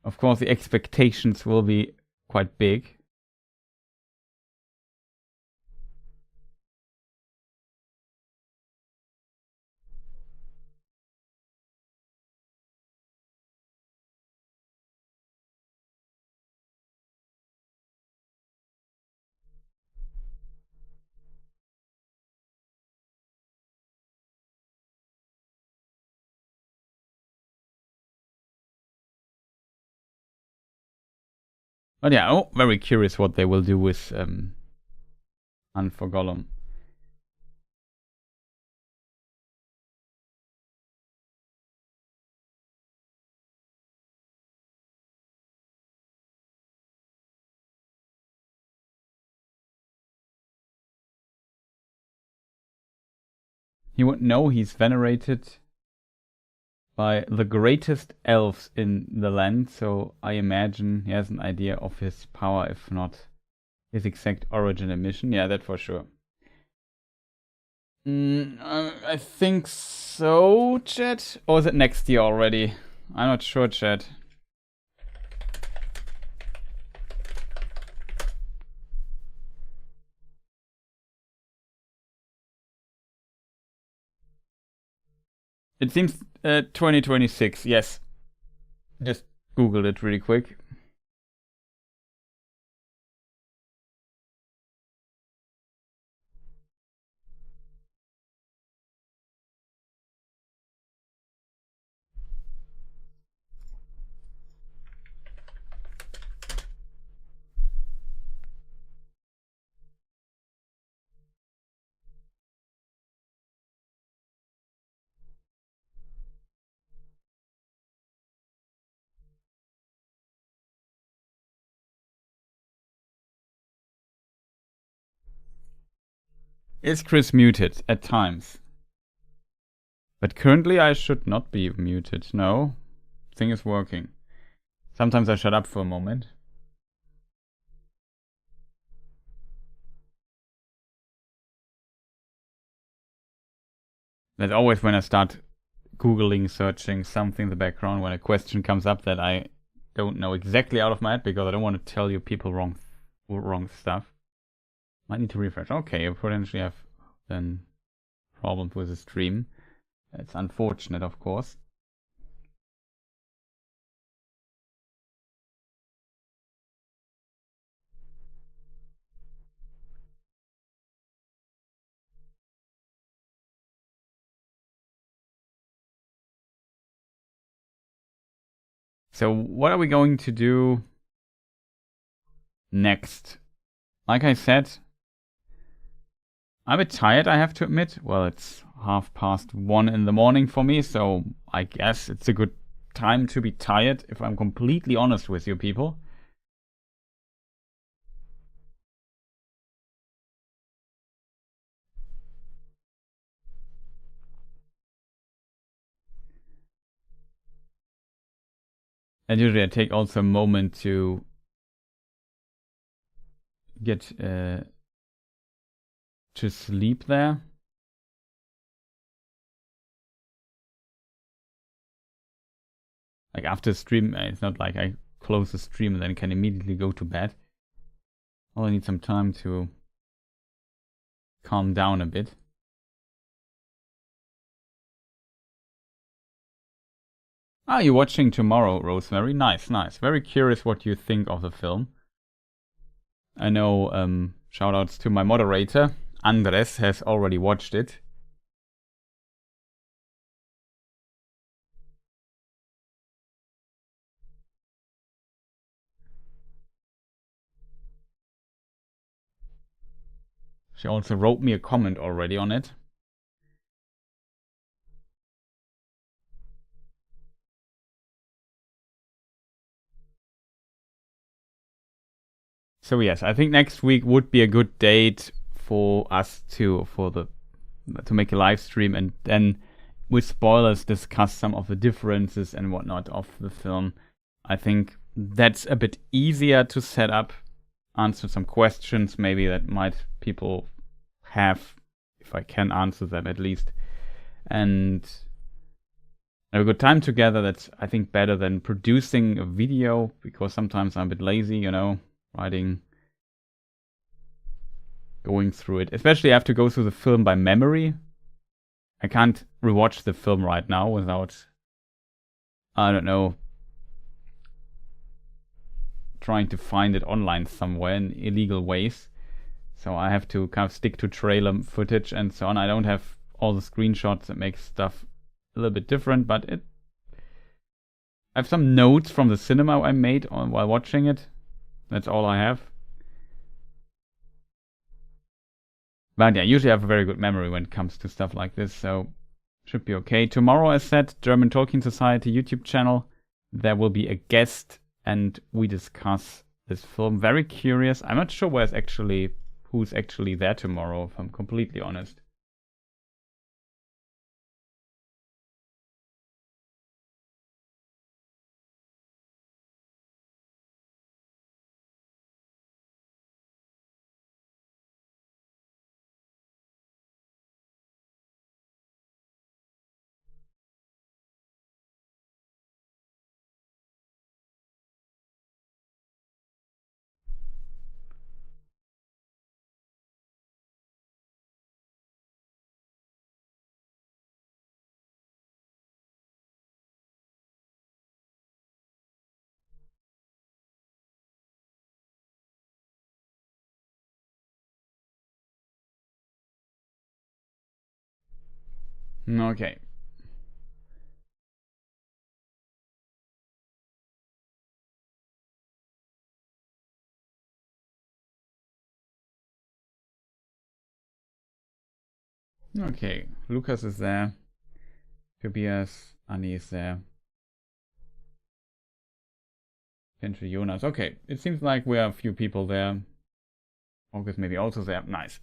Of course, the expectations will be quite big. But yeah, very curious what they will do with Hunt for Gollum. He would know he's venerated by the greatest elves in the land, so I imagine he has an idea of his power, if not his exact origin and mission. Yeah, that for sure. I think so, chat. Or is it next year already? I'm not sure, chat. It seems 2026, yes. Just Googled it really quick. Is Chris muted at times? But currently I should not be muted. No. Thing is working. Sometimes I shut up for a moment. That's always when I start Googling, searching something in the background, when a question comes up that I don't know exactly out of my head, because I don't want to tell you people wrong stuff. Might need to refresh. Okay, I potentially have then problems with the stream. It's unfortunate, of course. So what are we going to do next? Like I said, I'm a bit tired, I have to admit. Well, it's 1:30 in the morning for me, so I guess it's a good time to be tired, if I'm completely honest with you people. And usually I take also a moment to get to sleep there. Like after stream, it's not like I close the stream and then can immediately go to bed. I need some time to calm down a bit. Ah, you're watching tomorrow, Rosemary. Nice, nice. Very curious what you think of the film. I know, shoutouts to my moderator. Andres has already watched it. She also wrote me a comment already on it. So yes, I think next week would be a good date for us to make a live stream and then with spoilers discuss some of the differences and whatnot of the film. I think that's a bit easier to set up, answer some questions maybe that might people have, if I can answer them at least, and have a good time together. That's, I think, better than producing a video, because sometimes I'm a bit lazy, you know, going through it. Especially I have to go through the film by memory. I can't rewatch the film right now without, I don't know, trying to find it online somewhere in illegal ways. So I have to kind of stick to trailer footage and so on. I don't have all the screenshots that make stuff a little bit different, but I have some notes from the cinema I made while watching it. That's all I have. But yeah, usually I have a very good memory when it comes to stuff like this, so should be okay. Tomorrow, as said, German Tolkien Society YouTube channel. There will be a guest and we discuss this film. Very curious. I'm not sure who's actually there tomorrow, if I'm completely honest. Okay. Okay, Lucas is there. Tobias, Annie is there. Potentially Jonas. Okay, it seems like we have a few people there. August maybe also there. Nice.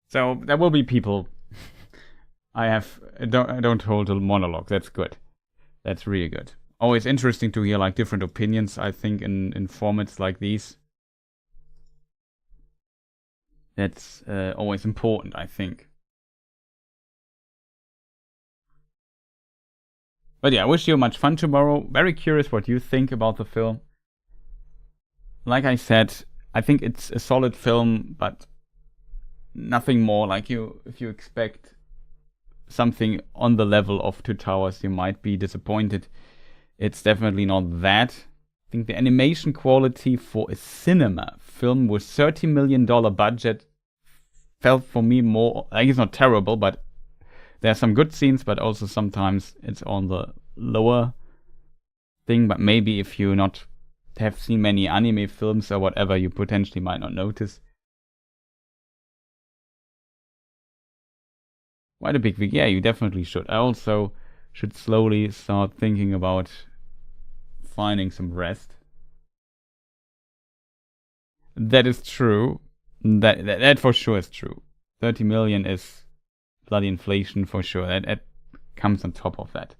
So there will be people. I don't hold a monologue. That's good. That's really good. Always interesting to hear like different opinions, I think, in formats like these. That's always important, I think. But yeah, I wish you much fun tomorrow. Very curious what you think about the film. Like I said, I think it's a solid film, but nothing more. Like if you expect something on the level of Two Towers, you might be disappointed. It's definitely not that. I think the animation quality for a cinema film with $30 million budget felt for me more, like, it's not terrible, but there are some good scenes, but also sometimes it's on the lower thing. But maybe if you not have seen many anime films or whatever, you potentially might not notice. Quite a big week. Yeah, you definitely should. I also should slowly start thinking about finding some rest. That is true. That for sure is true. 30 million is bloody inflation for sure. That comes on top of that.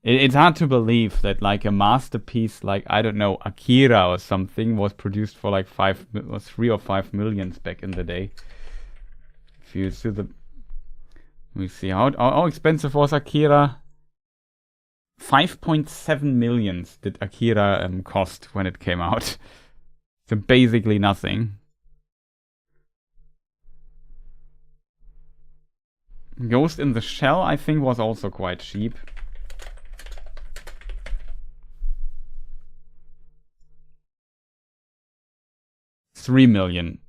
It's hard to believe that like a masterpiece like, I don't know, Akira or something was produced for like 3 or 5 millions back in the day. If you see let me see, how expensive was Akira? 5.7 millions did Akira cost when it came out. So basically nothing. Ghost in the Shell, I think, was also quite cheap. $3 million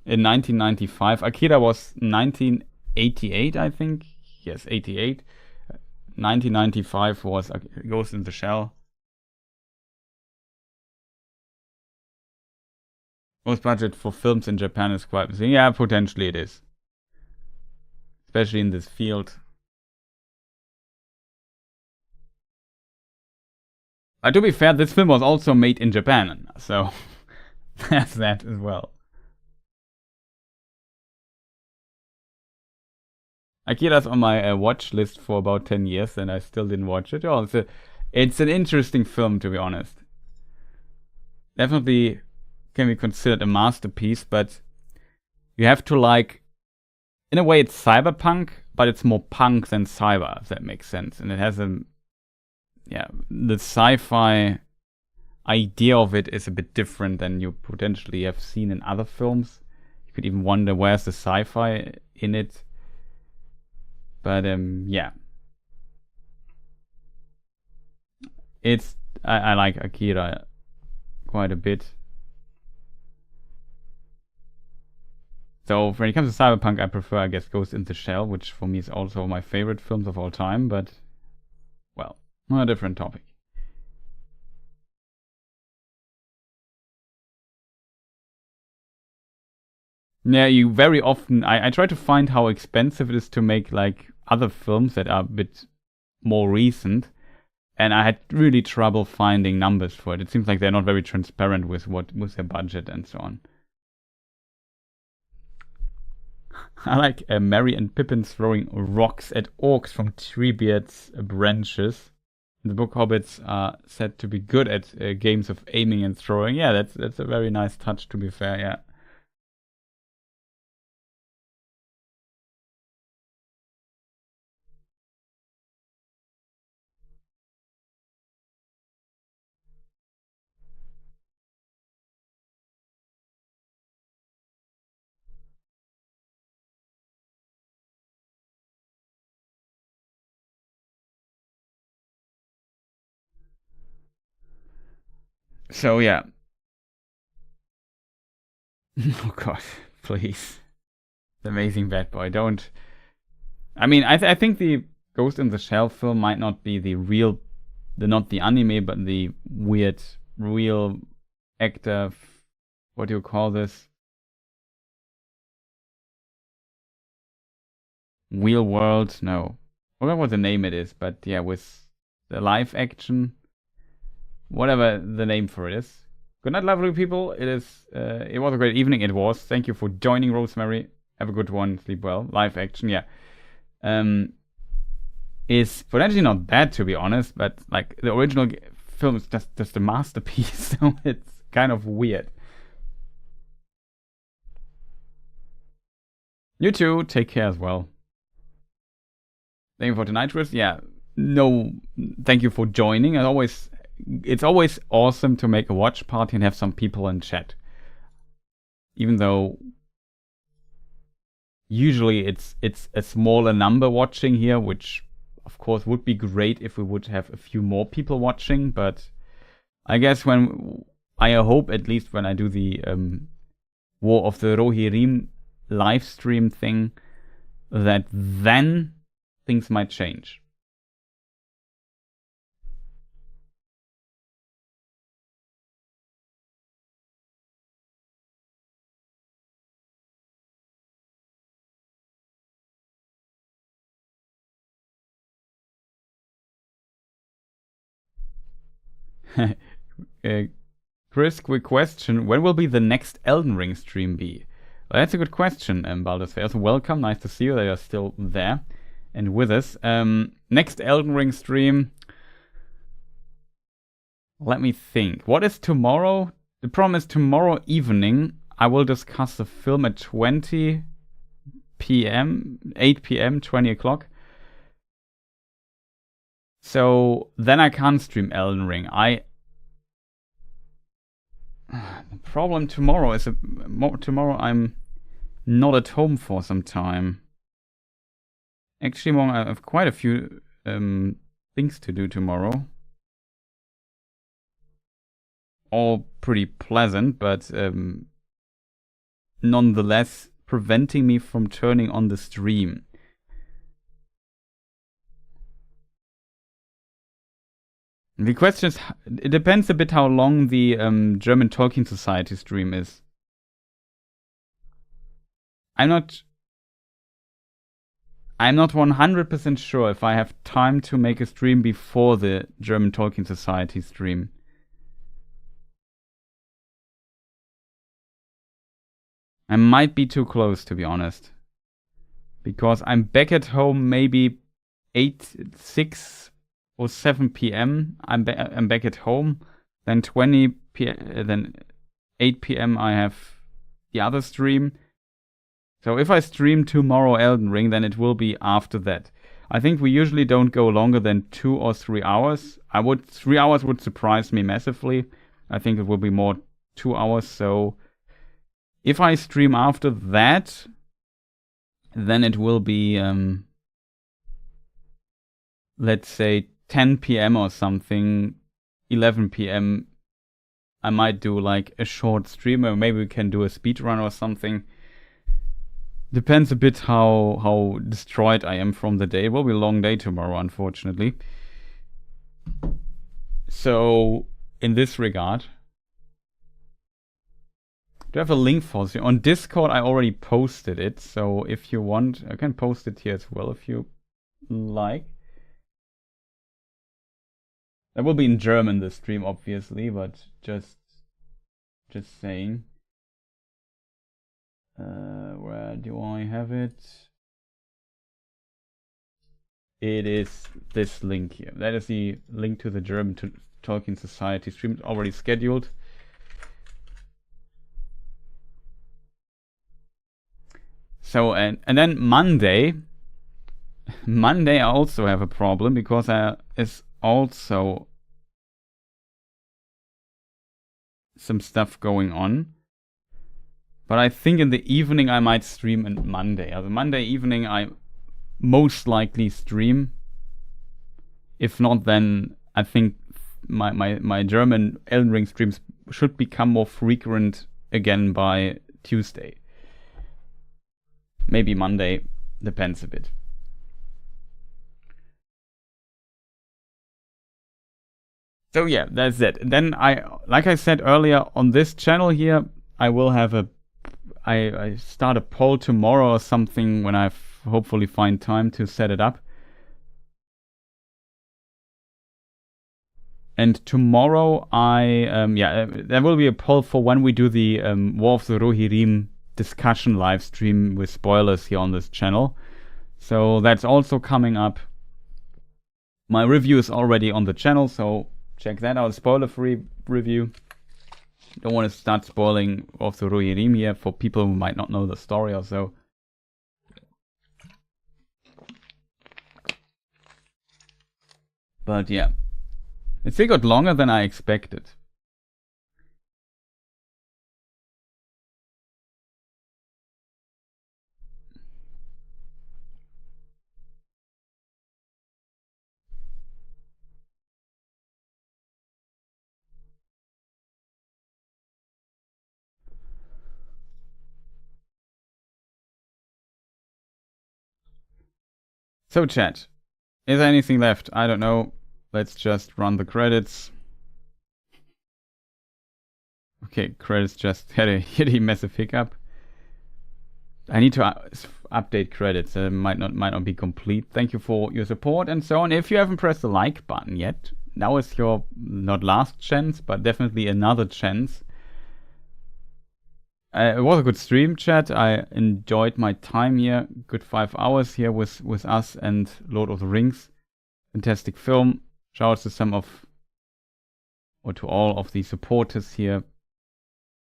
in 1995. Akira was 1988, I think. Yes, 88. 1995 was Ghost in the Shell. Most budget for films in Japan is quite... Yeah, potentially it is. Especially in this field. To be fair, this film was also made in Japan, so there's that as well. Akira's on my watch list for about 10 years, and I still didn't watch it. Oh, it's an interesting film, to be honest. Definitely can be considered a masterpiece, but you have to like... In a way, it's cyberpunk, but it's more punk than cyber, if that makes sense. And it has the sci-fi idea of it is a bit different than you potentially have seen in other films. You could even wonder where's the sci-fi in it. But yeah. I like Akira quite a bit. So when it comes to cyberpunk, I prefer, I guess, Ghost in the Shell, which for me is also my favorite films of all time, but, well, a different topic. Yeah, you very often... I try to find how expensive it is to make, like, other films that are a bit more recent, and I had really trouble finding numbers for it. It seems like they're not very transparent with their budget and so on. I like Merry and Pippin throwing rocks at orcs from Treebeard's branches. The book hobbits are said to be good at games of aiming and throwing. Yeah, that's a very nice touch, to be fair, yeah. So yeah. Oh god, please. The Amazing Bad Boy, don't. I mean, I think the Ghost in the Shell film might not be not the anime, but the weird, real actor, what do you call this? Real world? No. I forgot what the name it is, but yeah, with the live action, whatever the name for it is. Good night, lovely people. It was a great evening. It was. Thank you for joining, Rosemary. Have a good one. Sleep well. Live action, yeah. Is potentially not bad, to be honest, but like the original film is just a masterpiece, so it's kind of weird. You too. Take care as well. Thank you for tonight, Chris. Yeah. No, thank you for joining. It's always awesome to make a watch party and have some people in chat. Even though usually it's a smaller number watching here, which of course would be great if we would have a few more people watching, but I guess I hope at least when I do the War of the Rohirrim live stream thing, that then things might change. Chris, quick question. When will be the next Elden Ring stream be? Well, that's a good question, Baldur's Fair. So welcome. Nice to see you. They are still there and with us. Next Elden Ring stream. Let me think. What is tomorrow? The problem is tomorrow evening I will discuss the film at 20 p.m., 8 p.m., 20 o'clock. So then I can't stream Elden Ring. The problem tomorrow is tomorrow I'm not at home for some time. Actually, I have quite a few things to do tomorrow. All pretty pleasant, but nonetheless preventing me from turning on the stream. The question is, it depends a bit how long the German Tolkien Society stream is. I'm not 100% sure if I have time to make a stream before the German Tolkien Society stream. I might be too close, to be honest. Because I'm back at home maybe 6 or 7 p.m. I'm back at home. Then 20 p.m. Then 8 p.m. I have the other stream. So if I stream tomorrow Elden Ring, then it will be after that. I think we usually don't go longer than 2 or 3 hours. 3 hours would surprise me massively. I think it will be more 2 hours. So if I stream after that, then it will be let's say 10 p.m. or something, 11 p.m. I might do like a short stream, or maybe we can do a speed run or something. Depends a bit how destroyed I am from the day. It will be a long day tomorrow, unfortunately. So, in this regard, do I have a link for you? On Discord, I already posted it. So, if you want, I can post it here as well if you like. That will be in German, the stream, obviously, but just saying. Where do I have it? It is this link here. That is the link to the German Tolkien Society stream. It's already scheduled. So, and then Monday I also have a problem because it's also some stuff going on. But I think in the evening I might stream on Monday. On Monday evening I most likely stream. If not, then I think my German Elden Ring streams should become more frequent again by Tuesday. Maybe Monday, depends a bit. So yeah, that's it. Then like I said earlier, on this channel here, I will have I start a poll tomorrow or something when I hopefully find time to set it up. And tomorrow there will be a poll for when we do the War of the Rohirrim discussion live stream with spoilers here on this channel. So that's also coming up. My review is already on the channel, so check that out. Spoiler-free review. Don't want to start spoiling of the Rohirrim here for people who might not know the story or so. But yeah, it still got longer than I expected. So chat, is there anything left? I don't know. Let's just run the credits. Okay, credits just had a massive hiccup. I need to update credits. Might not be complete. Thank you for your support and so on. If you haven't pressed the like button yet, now is your not last chance, but definitely another chance. It was a good stream, chat. I enjoyed my time here. Good 5 hours here with us and Lord of the Rings. Fantastic film. Shout out to to all of the supporters here.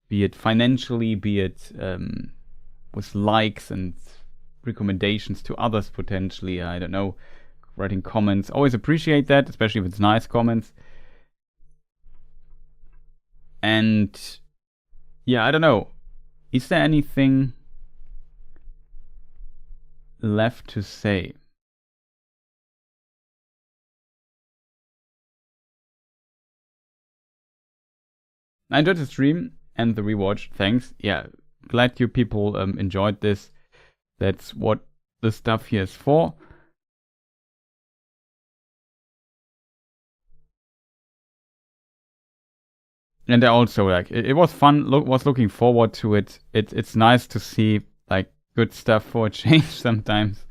Be it financially, be it with likes and recommendations to others potentially. I don't know. Writing comments. Always appreciate that, especially if it's nice comments. And yeah, I don't know. Is there anything left to say? I enjoyed the stream and the rewatch. Thanks. Yeah, glad you people enjoyed this. That's what the stuff here is for. And I also like it was fun. Was looking forward to it. It's nice to see like good stuff for a change sometimes.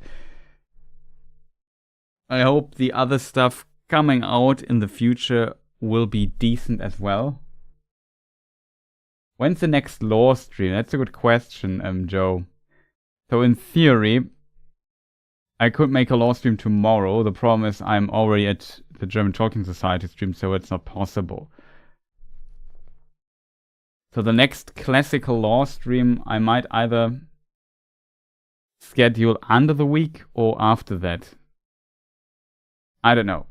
I hope the other stuff coming out in the future will be decent as well. When's the next lore stream? That's a good question, Joe. So in theory, I could make a lore stream tomorrow. The problem is I'm already at the German Tolkien Society stream, so it's not possible. So the next classical lore stream I might either schedule under the week or after that. I don't know.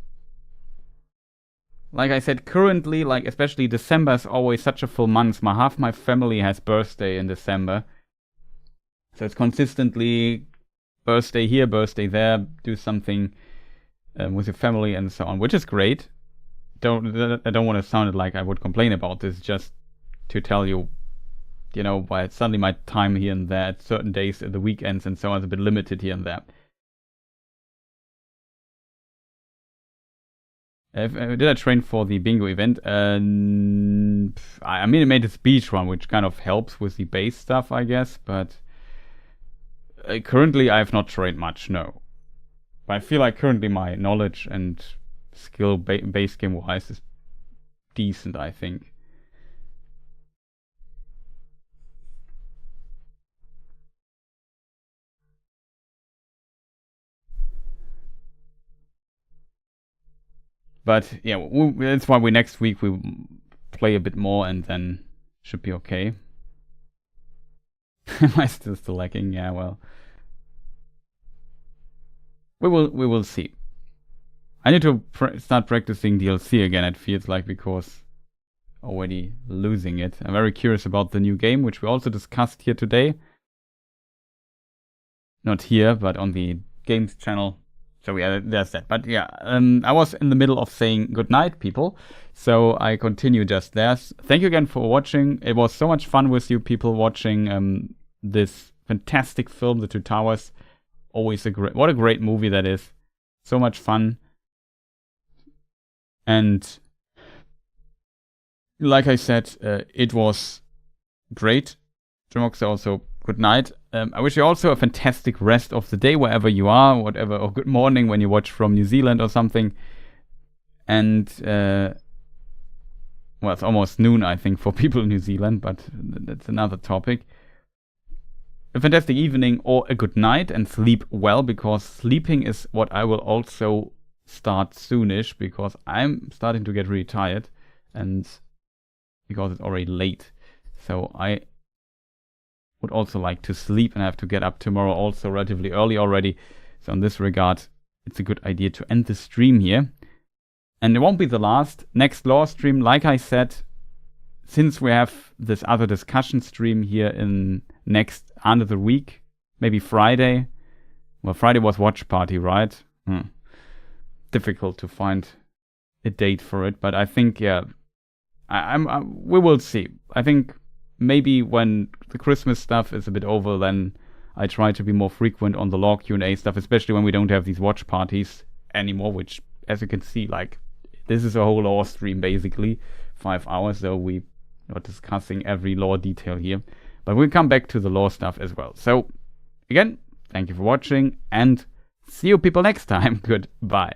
Like I said, currently, like especially December is always such a full month. Half my family has birthday in December. So it's consistently birthday here, birthday there, do something with your family and so on, which is great. I don't want to sound like I would complain about this, just to tell you, you know, why suddenly my time here and there at certain days, at the weekends and so on is a bit limited here and there. Did I train for the bingo event? I mean, I made a speech one, which kind of helps with the base stuff, I guess, but currently I have not trained much, no. But I feel like currently my knowledge and skill base game wise is decent, I think. But yeah, that's why next week we play a bit more and then should be okay. Am I still lagging? Yeah, well, we will see. I need to start practicing DLC again. It feels like, because already losing it. I'm very curious about the new game, which we also discussed here today. Not here, but on the games channel. So yeah, there's that. But yeah, I was in the middle of saying goodnight, people. So I continue just there. Thank you again for watching. It was so much fun with you people watching this fantastic film, The Two Towers. Always what a great movie that is. So much fun. And like I said, it was great. Jamoxa also, good night. I wish you also a fantastic rest of the day wherever you are, whatever, or good morning when you watch from New Zealand or something. And well, it's almost noon, I think, for people in New Zealand, but that's another topic. a fantastic evening or a good night, and sleep well, because sleeping is what I will also start soonish, because I'm starting to get really tired and because it's already late. So I would also like to sleep, and I have to get up tomorrow also relatively early already. So in this regard, it's a good idea to end the stream here. And it won't be the last. Next LotR stream, like I said, since we have this other discussion stream here in next end of the week, maybe Friday. Well, Friday was watch party, right? Difficult to find a date for it, but I think, yeah, we will see. I think maybe when the Christmas stuff is a bit over, then I try to be more frequent on the LotR Q&A stuff, especially when we don't have these watch parties anymore, which, as you can see, like, this is a whole LotR stream, basically. 5 hours, so we're not discussing every LotR detail here. But we'll come back to the LotR stuff as well. So, again, thank you for watching, and see you people next time. Goodbye.